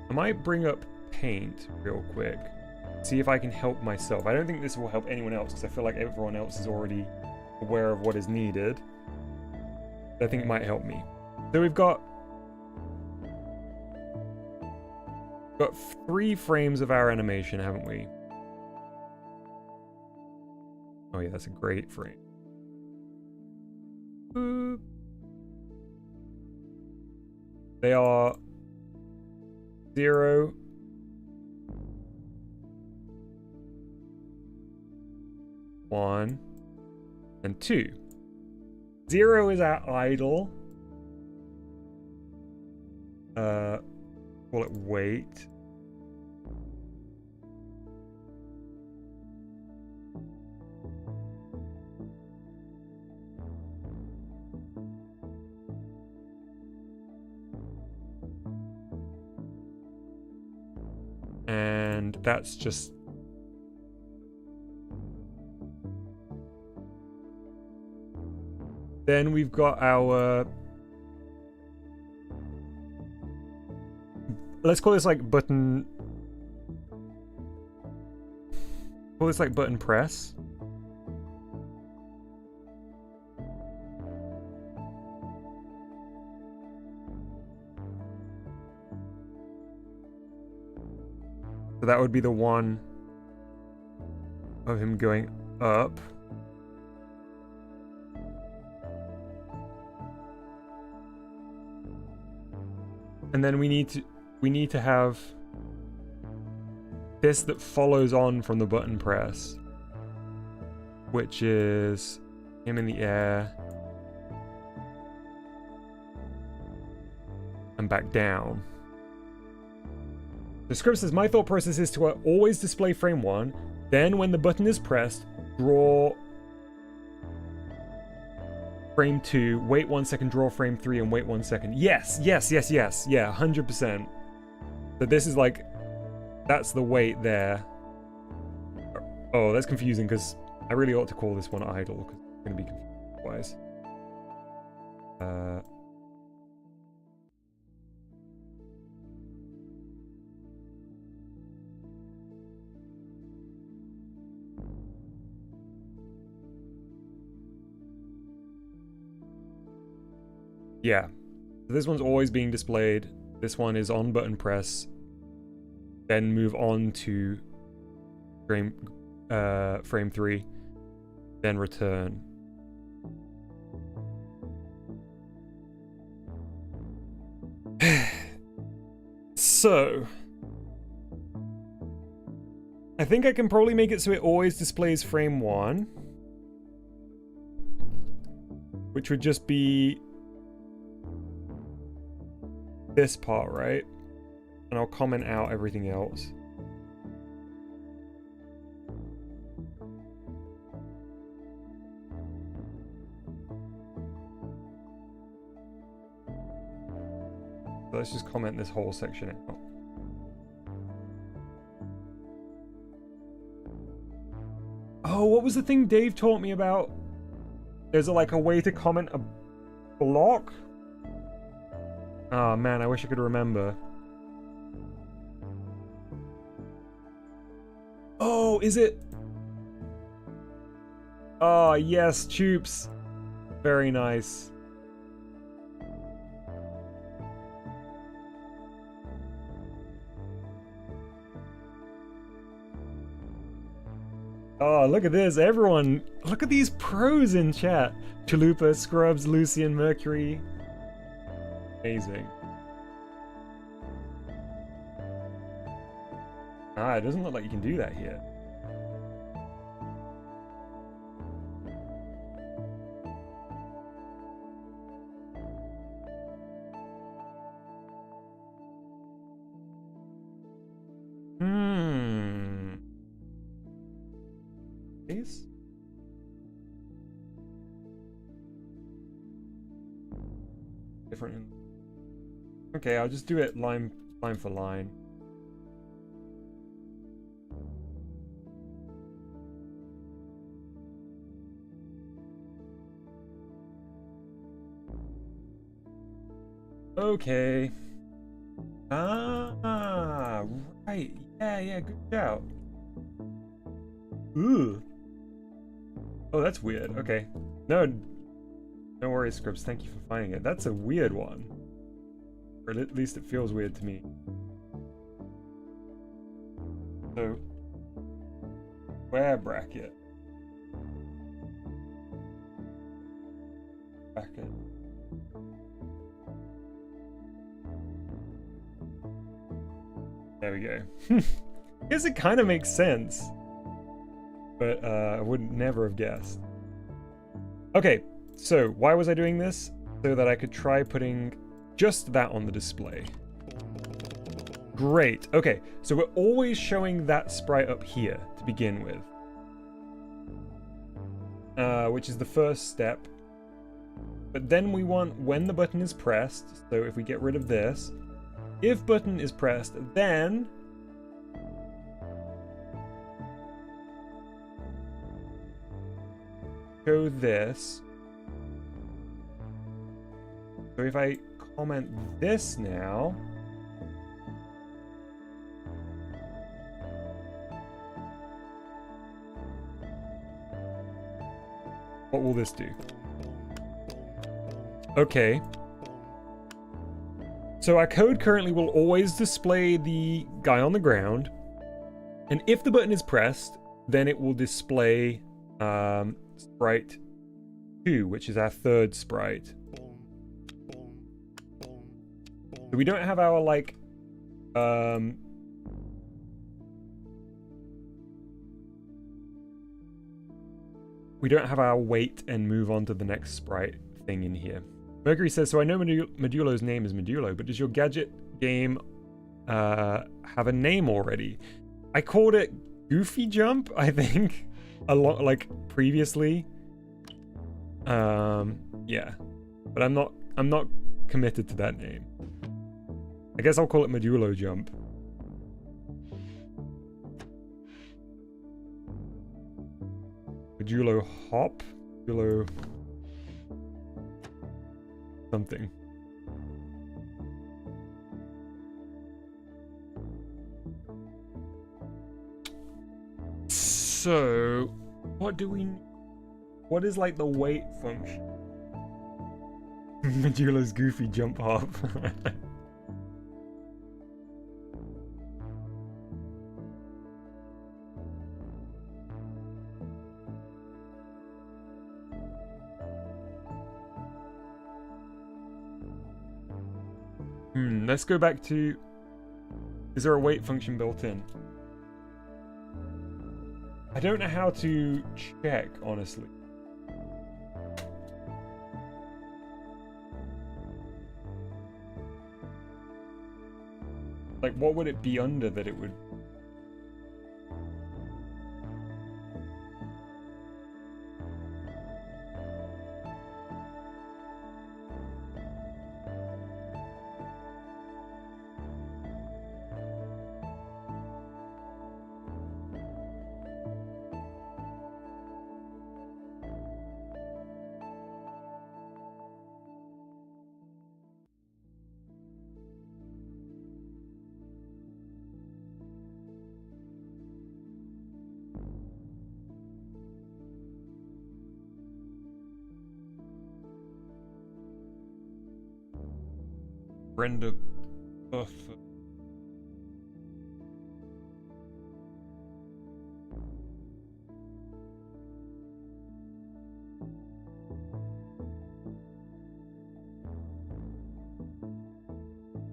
I might bring up Paint real quick. See if I can help myself. I don't think this will help anyone else because I feel like everyone else is already aware of what is needed. I think it might help me. So we've got 3 frames of our animation, haven't we? Oh yeah, that's a great frame. Boop. They are 0, 1, and 2. 0 is our idle. Call it wait. And that's just... Then we've got our... Let's call this like button... Call this like button press. So that would be the one of him going up. And then we need to have this that follows on from the button press, which is him in the air and back down. The script says, my thought process is to always display frame 1, then when the button is pressed, draw frame 2, wait 1 second, draw frame 3, and wait 1 second. Yes, yes, yes, yes. Yeah, 100%. So this is like, that's the wait there. Oh, that's confusing because I really ought to call this one idle because it's going to be confusing otherwise. Yeah, so this one's always being displayed. This one is on button press, then move on to frame 3, then return. So I think I can probably make it so it always displays frame 1. Which would just be this part, right? And I'll comment out everything else. So let's just comment this whole section out. Oh, what was the thing Dave taught me about? There's like a way to comment a block? Oh man, I wish I could remember. Oh, is it? Oh, yes, Tubes. Very nice. Oh, look at this, everyone. Look at these pros in chat. Chalupa, Scrubs, Lucian, Mercury. Amazing. Ah, it doesn't look like you can do that here. Please? Different. Okay, I'll just do it line for line. Okay. Ah, right. Yeah, good shout. Ooh. Oh, that's weird. Okay. No worries, Scripps. Thank you for finding it. That's a weird one. Or at least it feels weird to me. So, square bracket. Bracket. There we go. I guess it kind of makes sense. But I would never have guessed. Okay, so why was I doing this? So that I could try putting just that on the display. Great. Okay, so we're always showing that sprite up here to begin with. Which is the first step. But then we want when the button is pressed, so if we get rid of this, if button is pressed, then show this. So if I comment this now, what will this do? Okay. So our code currently will always display the guy on the ground. And if the button is pressed, then it will display sprite 2, which is our third sprite. So we don't have our like we don't have our wait and move on to the next sprite thing in here. Mercury says, so I know Modulo's name is Modulo, but does your Gadget game have a name already? I called it Goofy Jump, I think, a lot like previously. Yeah, but I'm not committed to that name. I guess I'll call it Modulo Jump. Modulo Hop? Modulo something. So, what is like the wait function? Modulo's Goofy Jump Hop. Let's go back to... Is there a wait function built in? I don't know how to check, honestly. Like, what would it be under that it would... render buffer.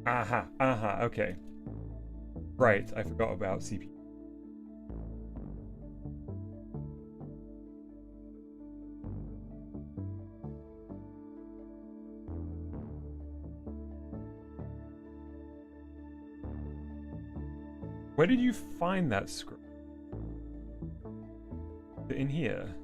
Aha, okay. Right, I forgot about CPU. Where did you find that script? In here?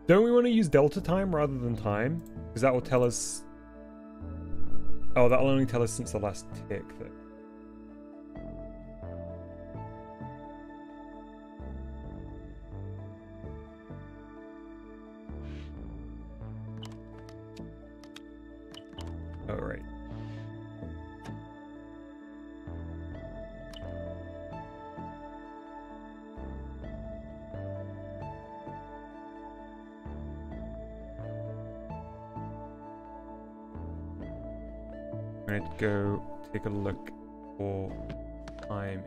Don't we want to use delta time rather than time? Because that will tell us... Oh, that'll only tell us since the last tick. Oh, right. I'm going to go take a look for time.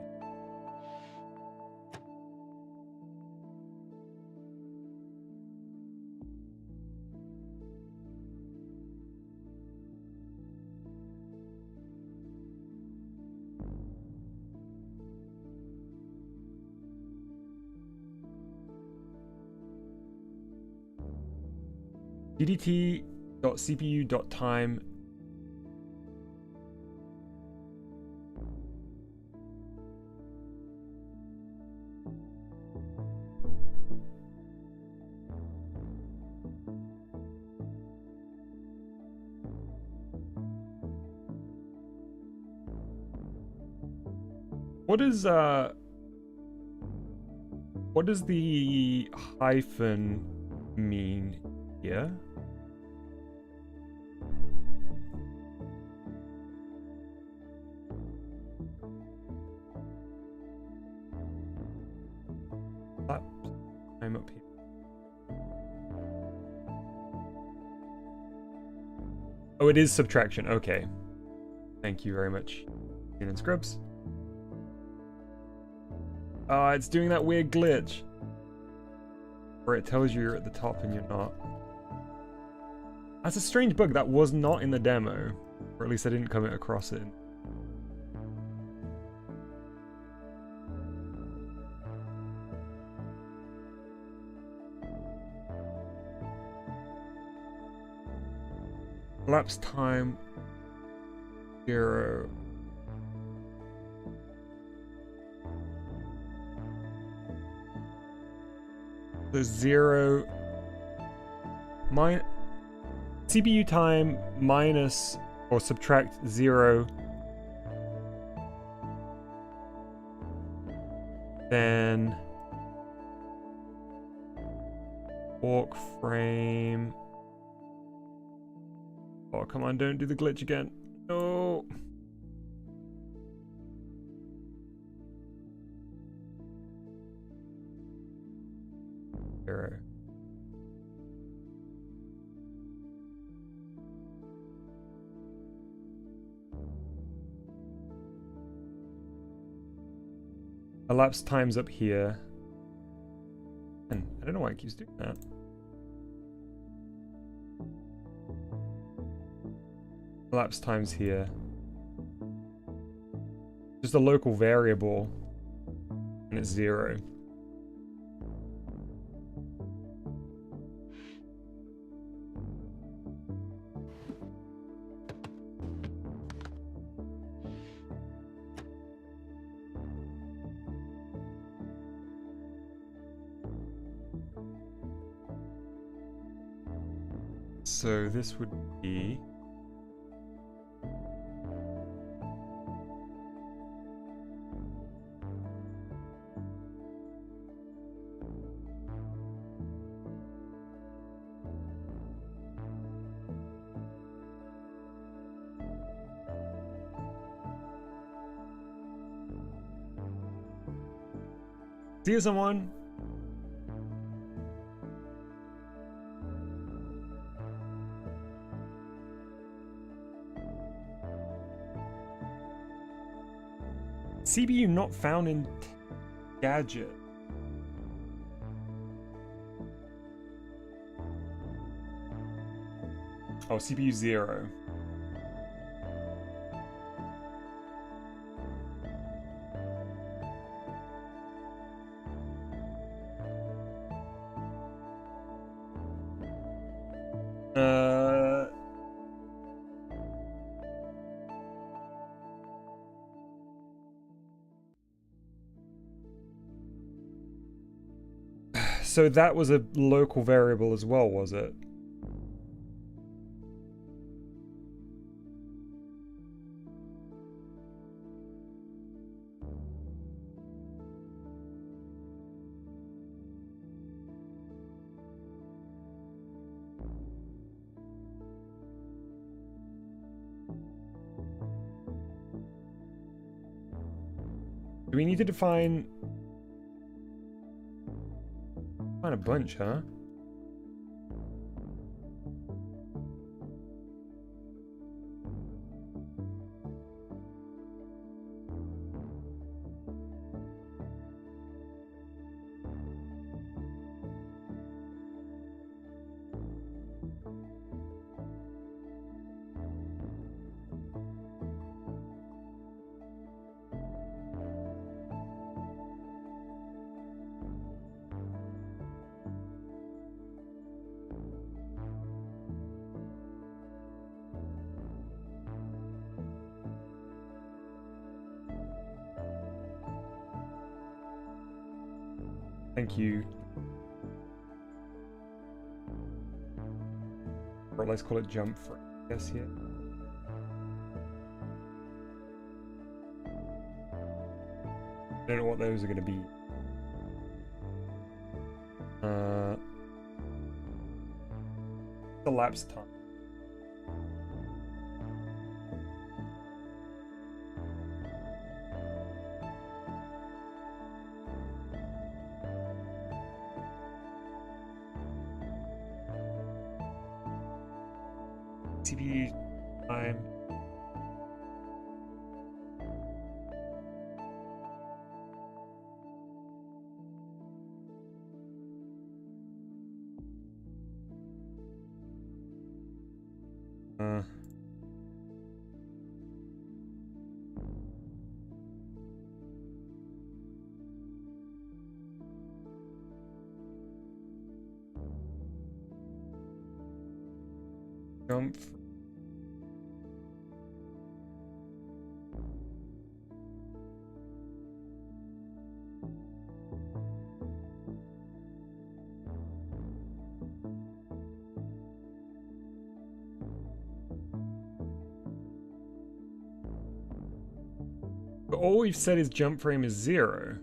gdt.cpu.time. What does the hyphen mean here? I'm up here. Oh, it is subtraction. Okay. Thank you very much, Unit Scrubs. It's doing that weird glitch where it tells you you're at the top and you're not. That's a strange bug that was not in the demo, or at least I didn't come across it. Elapsed time 0. So 0 CPU time minus or subtract 0, then walk frame. Oh, come on, don't do the glitch again. No. Zero. elapsed times up here. And I don't know why it keeps doing that. Elapsed times here. Just a local variable, and it's 0. So this would be see you, someone. CPU not found in Gadget. Oh, CPU 0. So that was a local variable as well, was it? Do we need to define a bunch, huh? Thank you. Or let's call it jump frame, I guess, here. I don't know what those are going to be. Elapsed time. CPU time. Jump. But all we've said is jump frame is 0.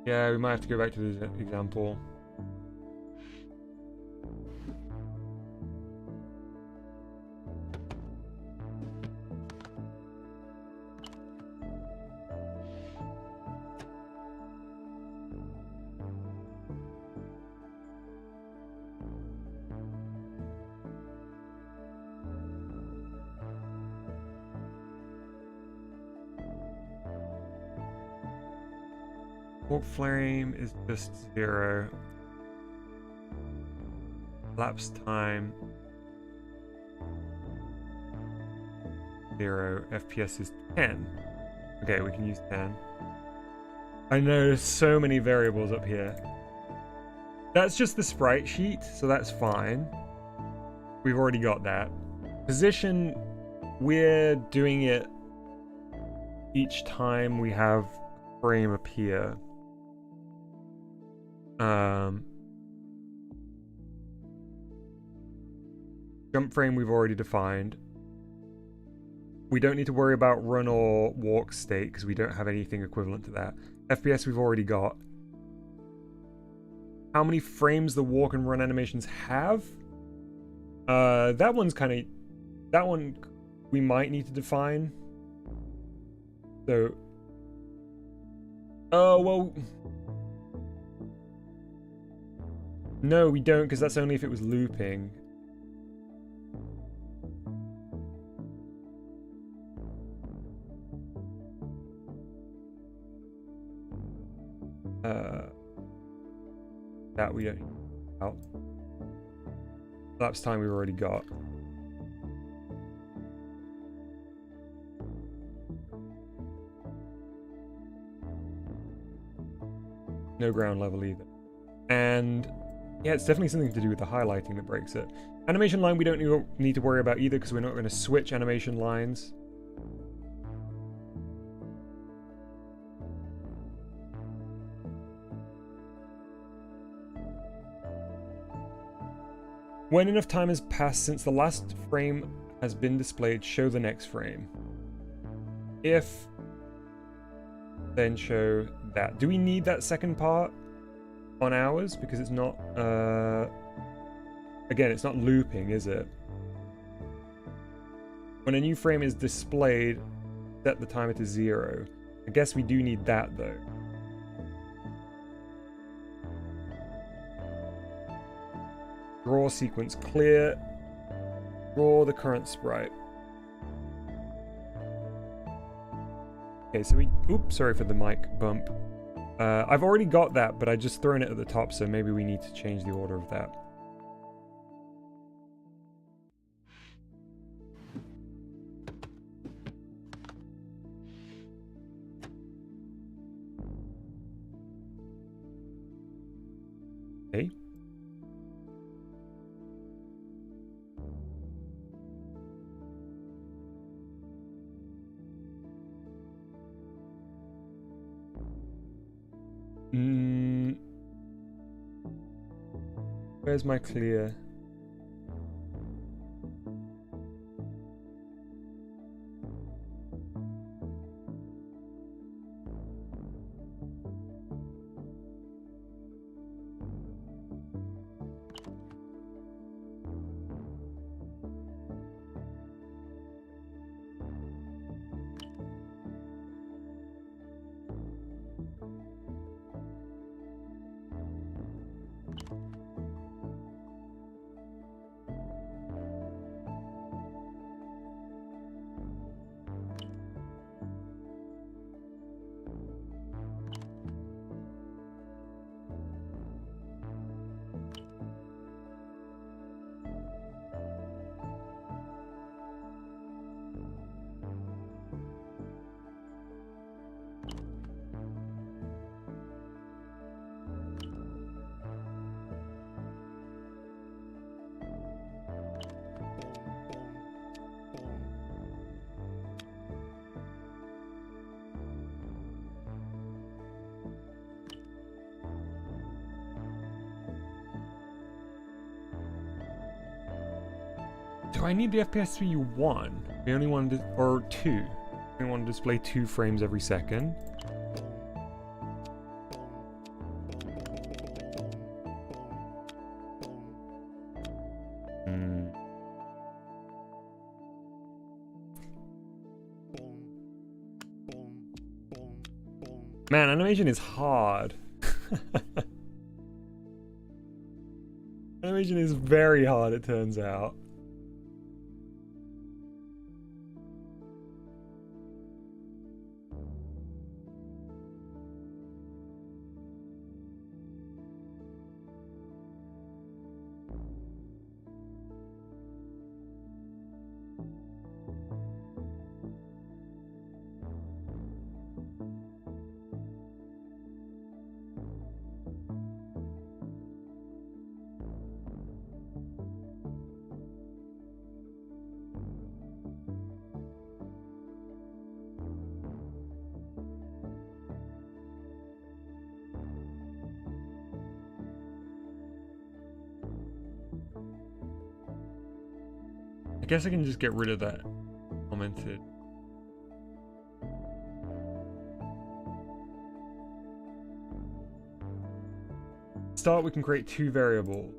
Yeah, we might have to go back to this example. Walk frame is just 0. Lapse time 0. FPS is 10. Okay, we can use 10. I know there's so many variables up here. That's just the sprite sheet, so that's fine. We've already got that. Position, we're doing it each time we have a frame appear. Jump frame we've already defined. We don't need to worry about run or walk state because we don't have anything equivalent to that. FPS we've already got. How many frames the walk and run animations have? That one we might need to define. So, oh well, no, we don't, because that's only if it was looping. That we don't need out. Lapse time we've already got. No ground level either. And yeah, it's definitely something to do with the highlighting that breaks it. Animation line we don't need to worry about either because we're not going to switch animation lines. When enough time has passed since the last frame has been displayed, show the next frame. If, then show that. Do we need that second part on ours? Because it's not, again, it's not looping, is it? When a new frame is displayed, set the timer to 0. I guess we do need that though. Draw sequence clear. Draw the current sprite. Okay, so we... Oops, sorry for the mic bump. I've already got that, but I just thrown it at the top, so maybe we need to change the order of that. Okay. Where's my clear? Do I need the FPS to be 1? We only want to, or 2. We want to display 2 frames every second. Man, animation is hard. Animation is very hard, it turns out. guess I can just get rid of that commented. Start, we can create 2 variables.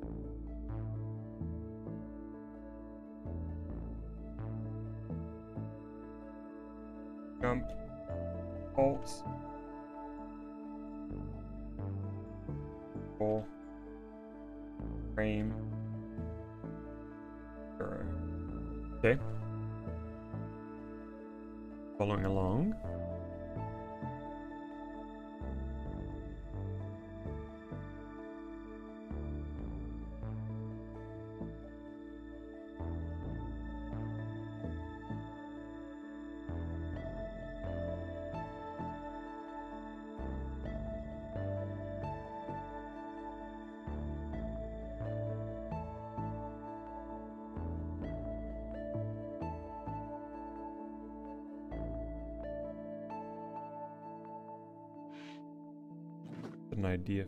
Jump, false, or frame 0. Okay. Following along. An idea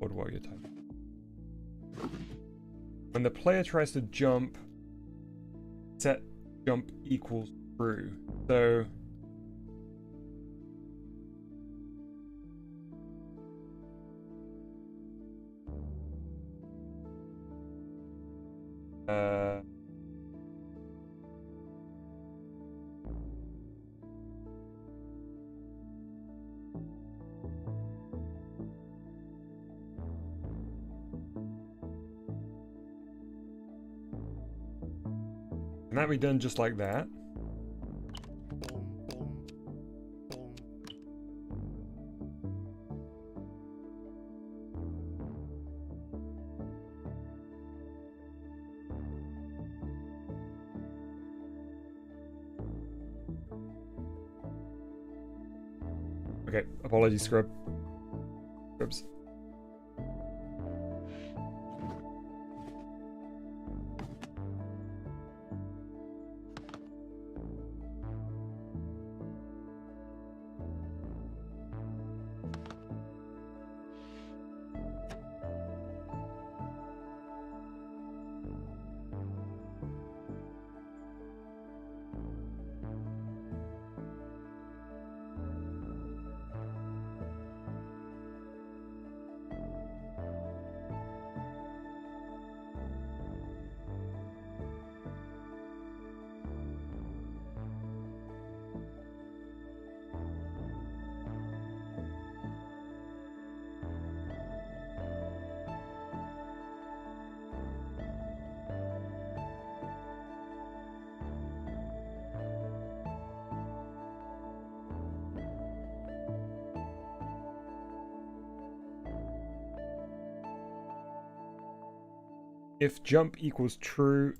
of what you're typing. When the player tries to jump, set jump equals true. So can that be done just like that? Okay, apologies, Scrubs. If jump equals true,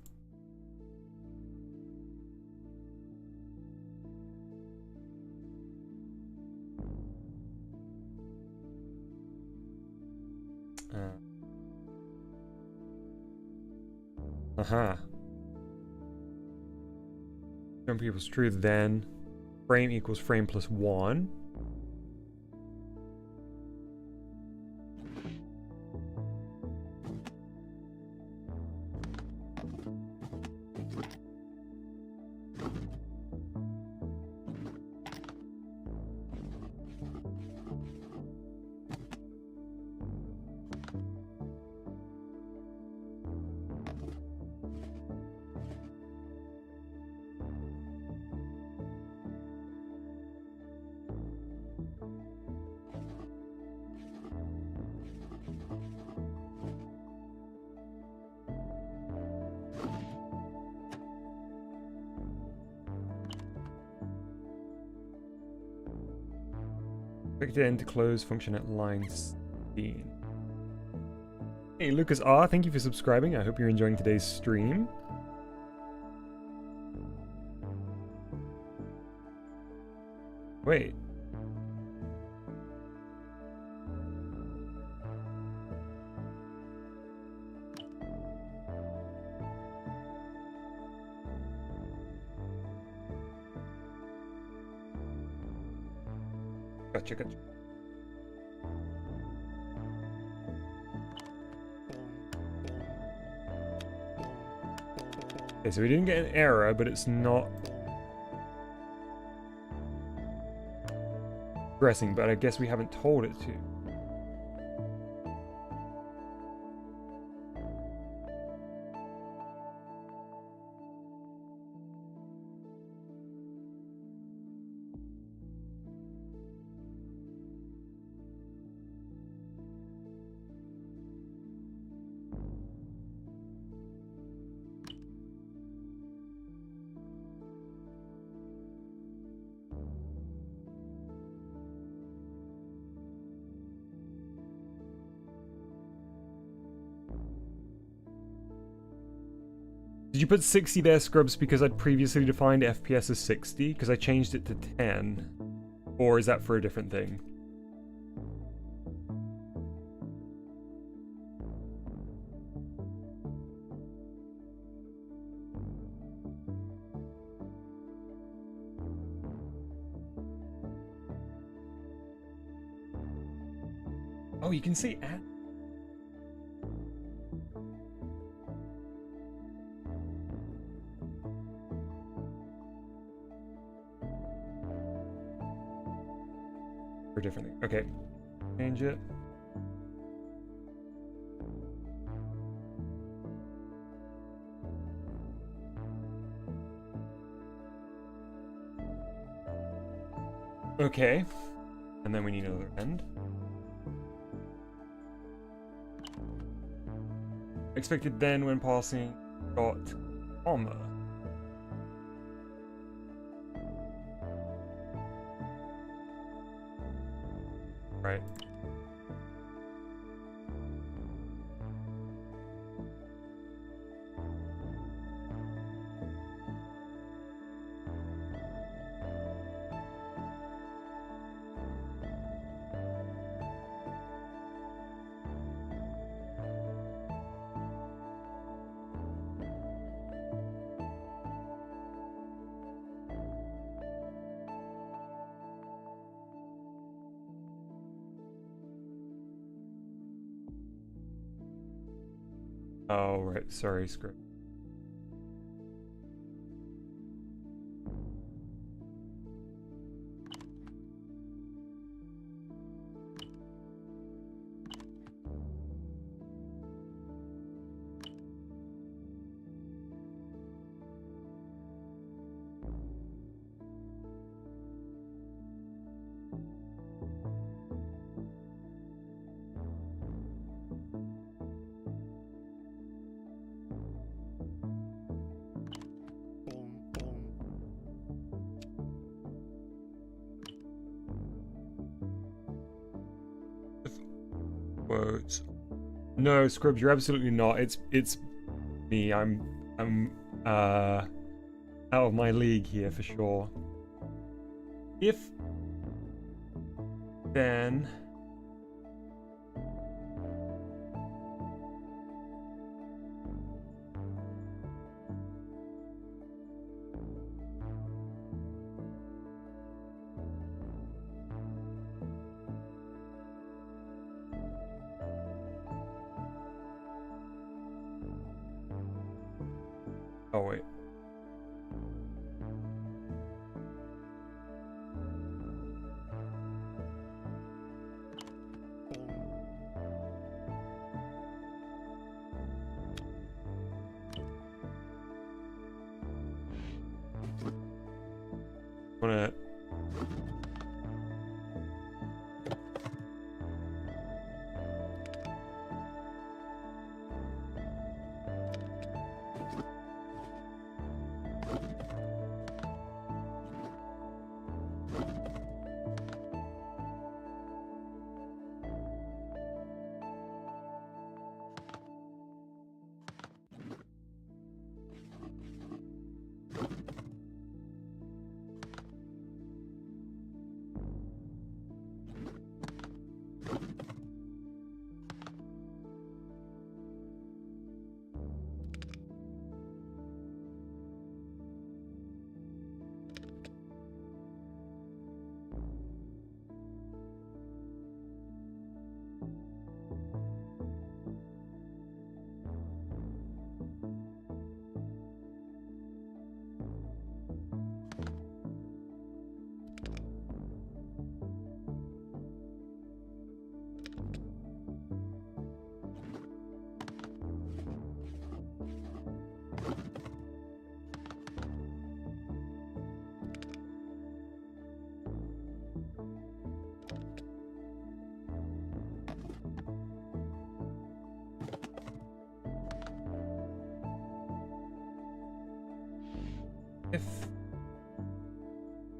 jump equals true, then frame equals frame plus 1. Expected end to close function at line 16. Hey, Lucas R, thank you for subscribing. I hope you're enjoying today's stream. Wait. Gotcha. Okay, so we didn't get an error, but it's not progressing, but I guess we haven't told it to. Did you put 60 there, Scrubs, because I'd previously defined FPS as 60? Because I changed it to 10? Or is that for a different thing? Oh, you can see at. For a different thing. Okay. Change it. Okay. And then we need another end. Expected then when passing dot comma. Right. Oh, right. Sorry, script. Quotes. No, Scribs, you're absolutely not. It's me. I'm out of my league here for sure. If then oh wait. Wanna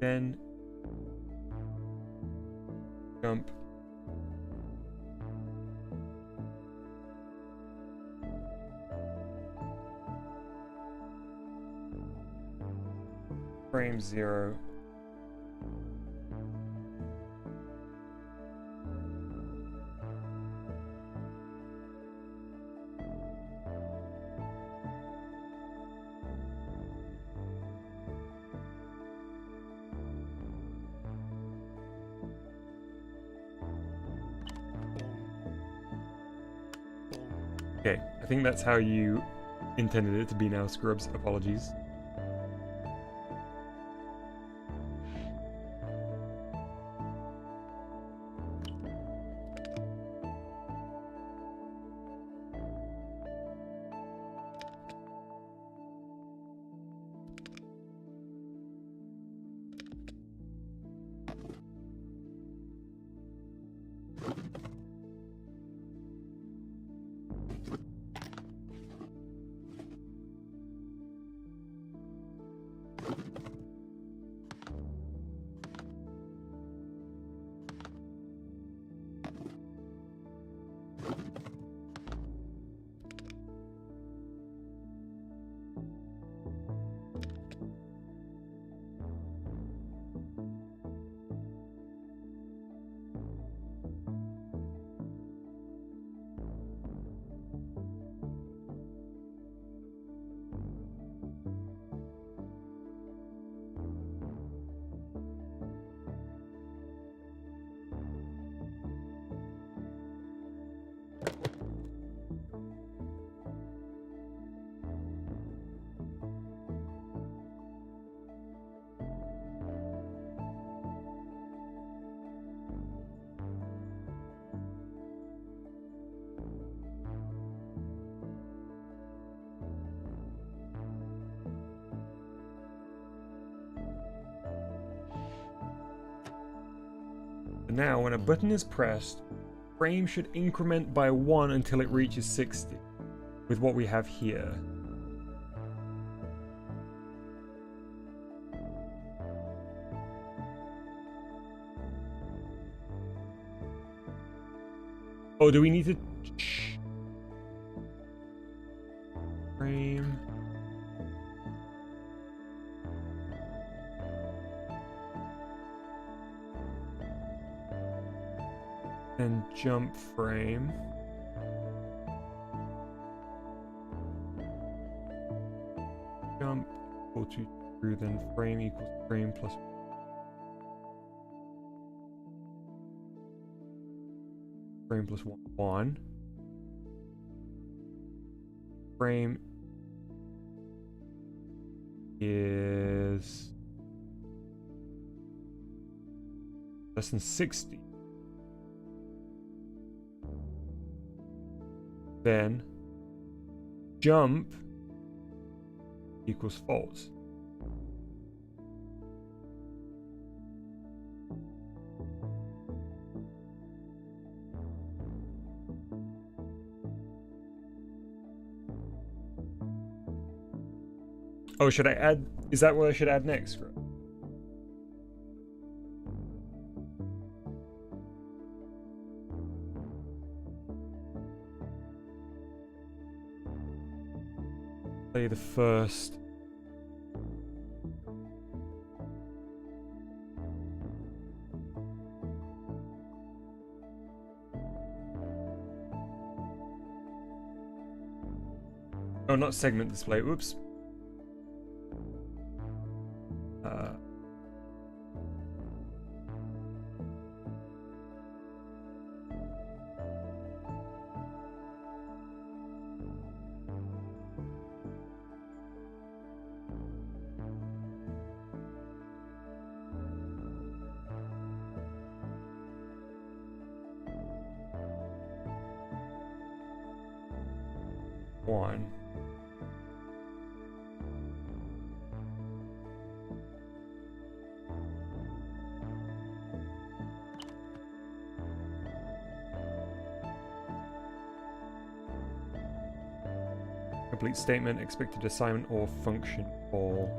Then jump. Frame 0. Okay, I think that's how you intended it to be now, Scrubs. Apologies. Now, when a button is pressed, frame should increment by 1 until it reaches 60, with what we have here. Oh, do we need to... Frame... and jump frame. Jump equal to true, then frame equals frame plus frame plus 1. Frame is less than 60. Then jump equals false. Oh, should I add? Is that what I should add next? Play the first. Oh, not segment display. Whoops. One. Complete statement, expected assignment or function call.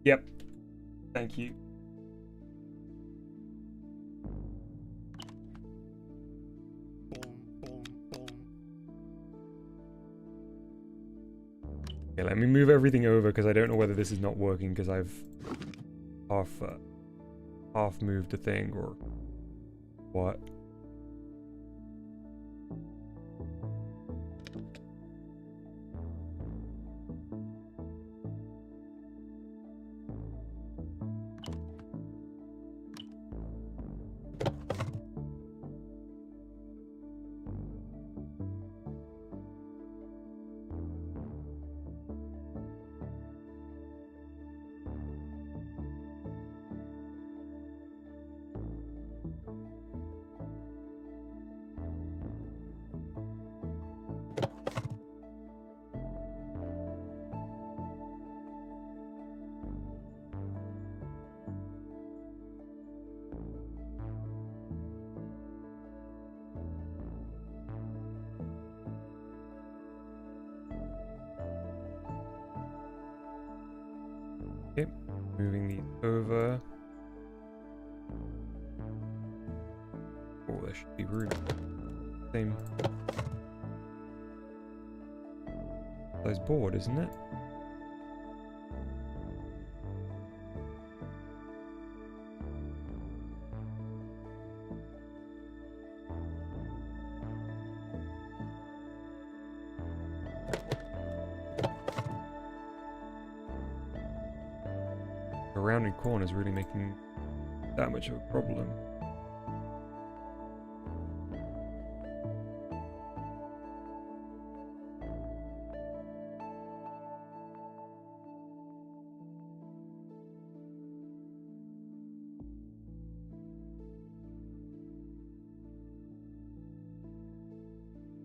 Yep. Thank you. Okay, let me move everything over because I don't know whether this is not working because I've half moved the thing or what. Okay, moving these over. Oh, there should be room. Same size board, isn't it? The rounded corner is really making that much of a problem.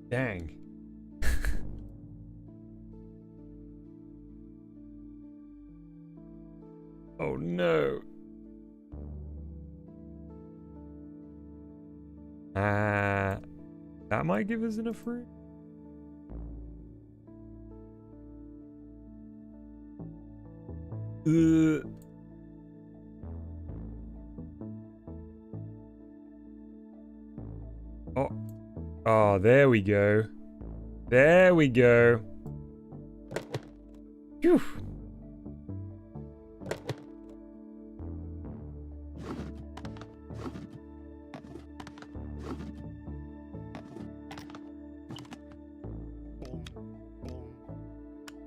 Dang. Oh no. That might give us enough room. Oh. Oh, there we go. There we go. Phew.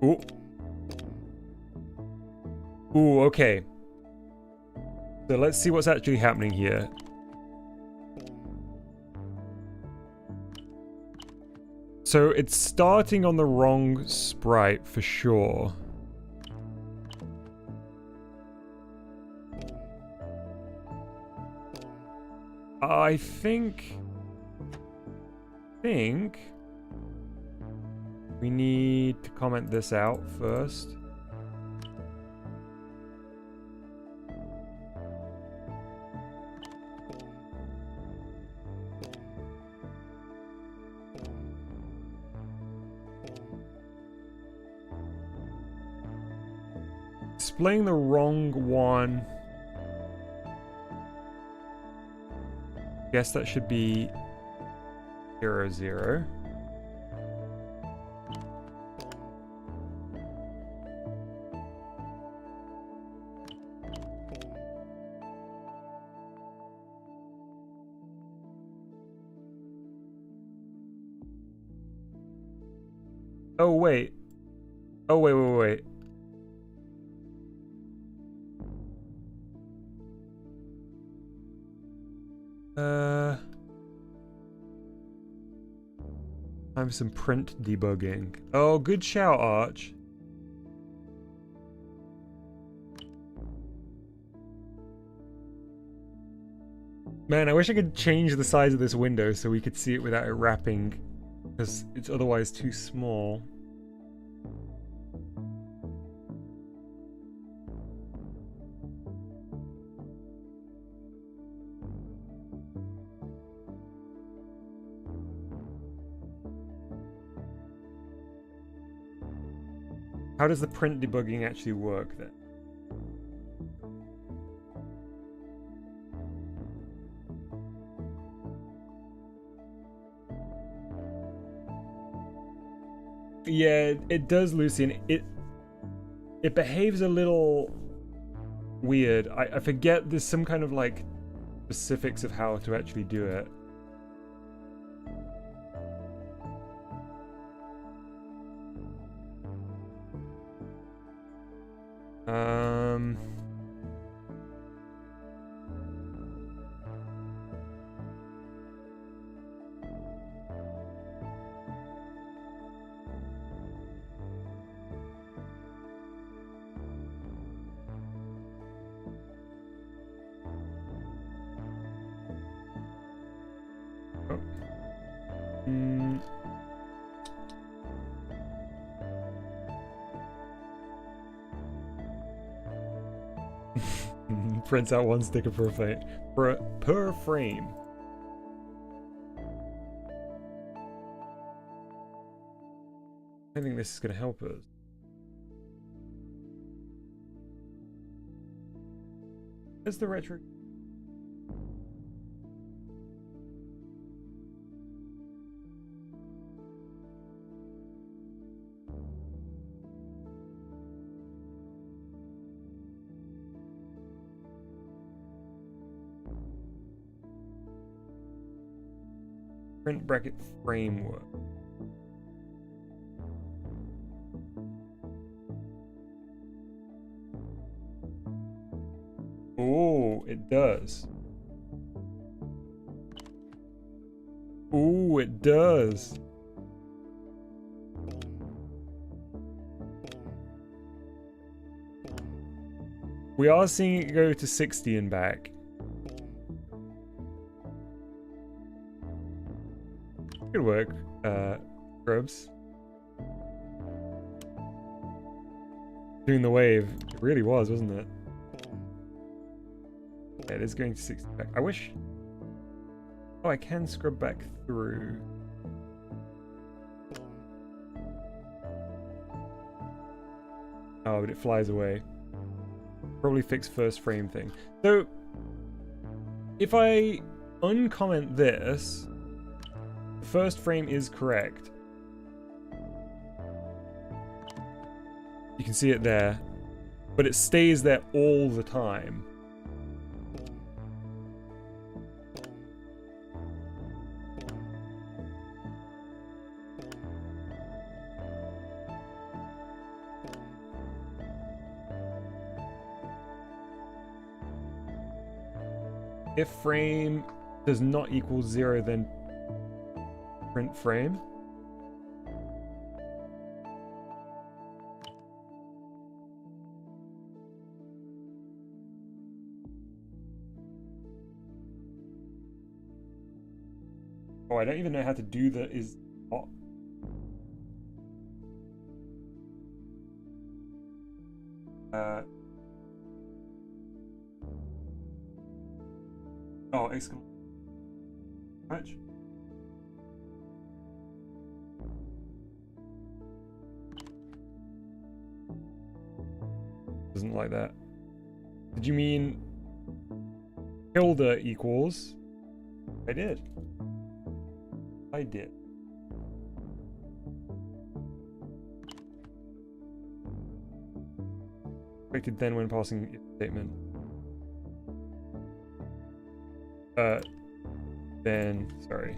Ooh. Ooh, okay. So let's see what's actually happening here. So it's starting on the wrong sprite for sure. I think we need to comment this out first. Displaying the wrong one. Guess that should be 0, 0. Oh wait. Oh wait. Time for some print debugging. Oh, good shout, Arch. Man, I wish I could change the size of this window so we could see it without it wrapping, because it's otherwise too small. How does the print debugging actually work then? Yeah, it does, Lucian. It behaves a little weird. I forget there's some kind of like specifics of how to actually do it. Prints out one sticker per frame. I think this is going to help us. Where's the retro? Print bracket framework. Oh, it does. Oh, it does. We are seeing it go to 60 and back. Good work, Grubs. Doing the wave. It really was, wasn't it? Yeah, it is going to 60 back. I wish... Oh, I can scrub back through. Oh, but it flies away. Probably fix first frame thing. So, if I uncomment this, the first frame is correct. You can see it there, but it stays there all the time. If frame does not equal 0, then print frame. Oh, I don't even know how to do the is. Oh. Oh, exclamation. Much. Doesn't like that. Did you mean tilde equals? I did. I did. Corrected then when passing if statement. Then, sorry.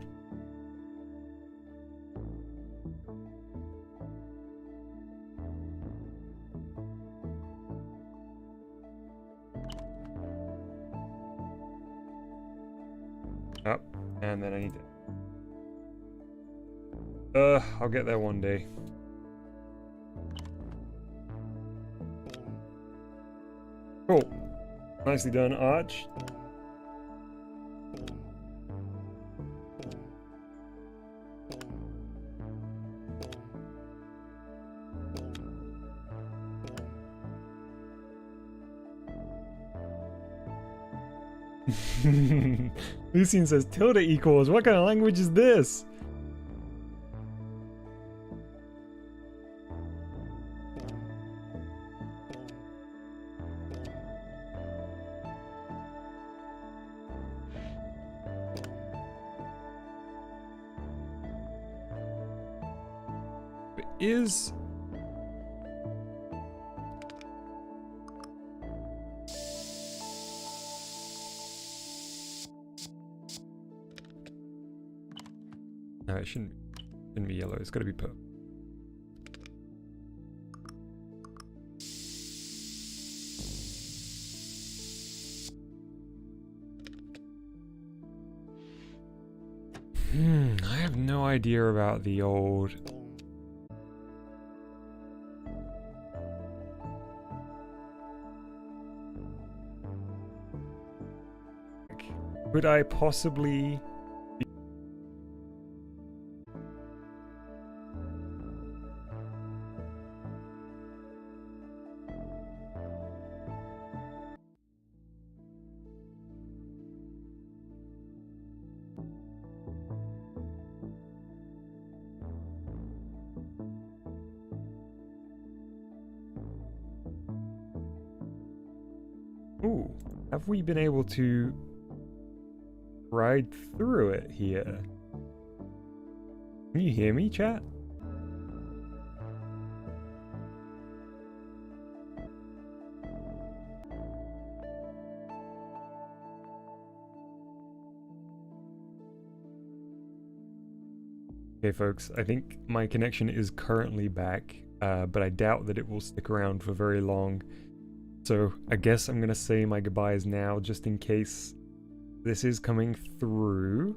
Up, and then I need to... I'll get there one day. Cool. Nicely done, Arch. Lucian says tilde equals. What kind of language is this? is... No, it shouldn't be yellow. It's got to be purple. I have no idea about the old... Could I possibly... Ooh, have we been able to ride through it here? Can you hear me, chat? Okay, folks, I think my connection is currently back, but I doubt that it will stick around for very long. So I guess I'm gonna say my goodbyes now, just in case this is coming through.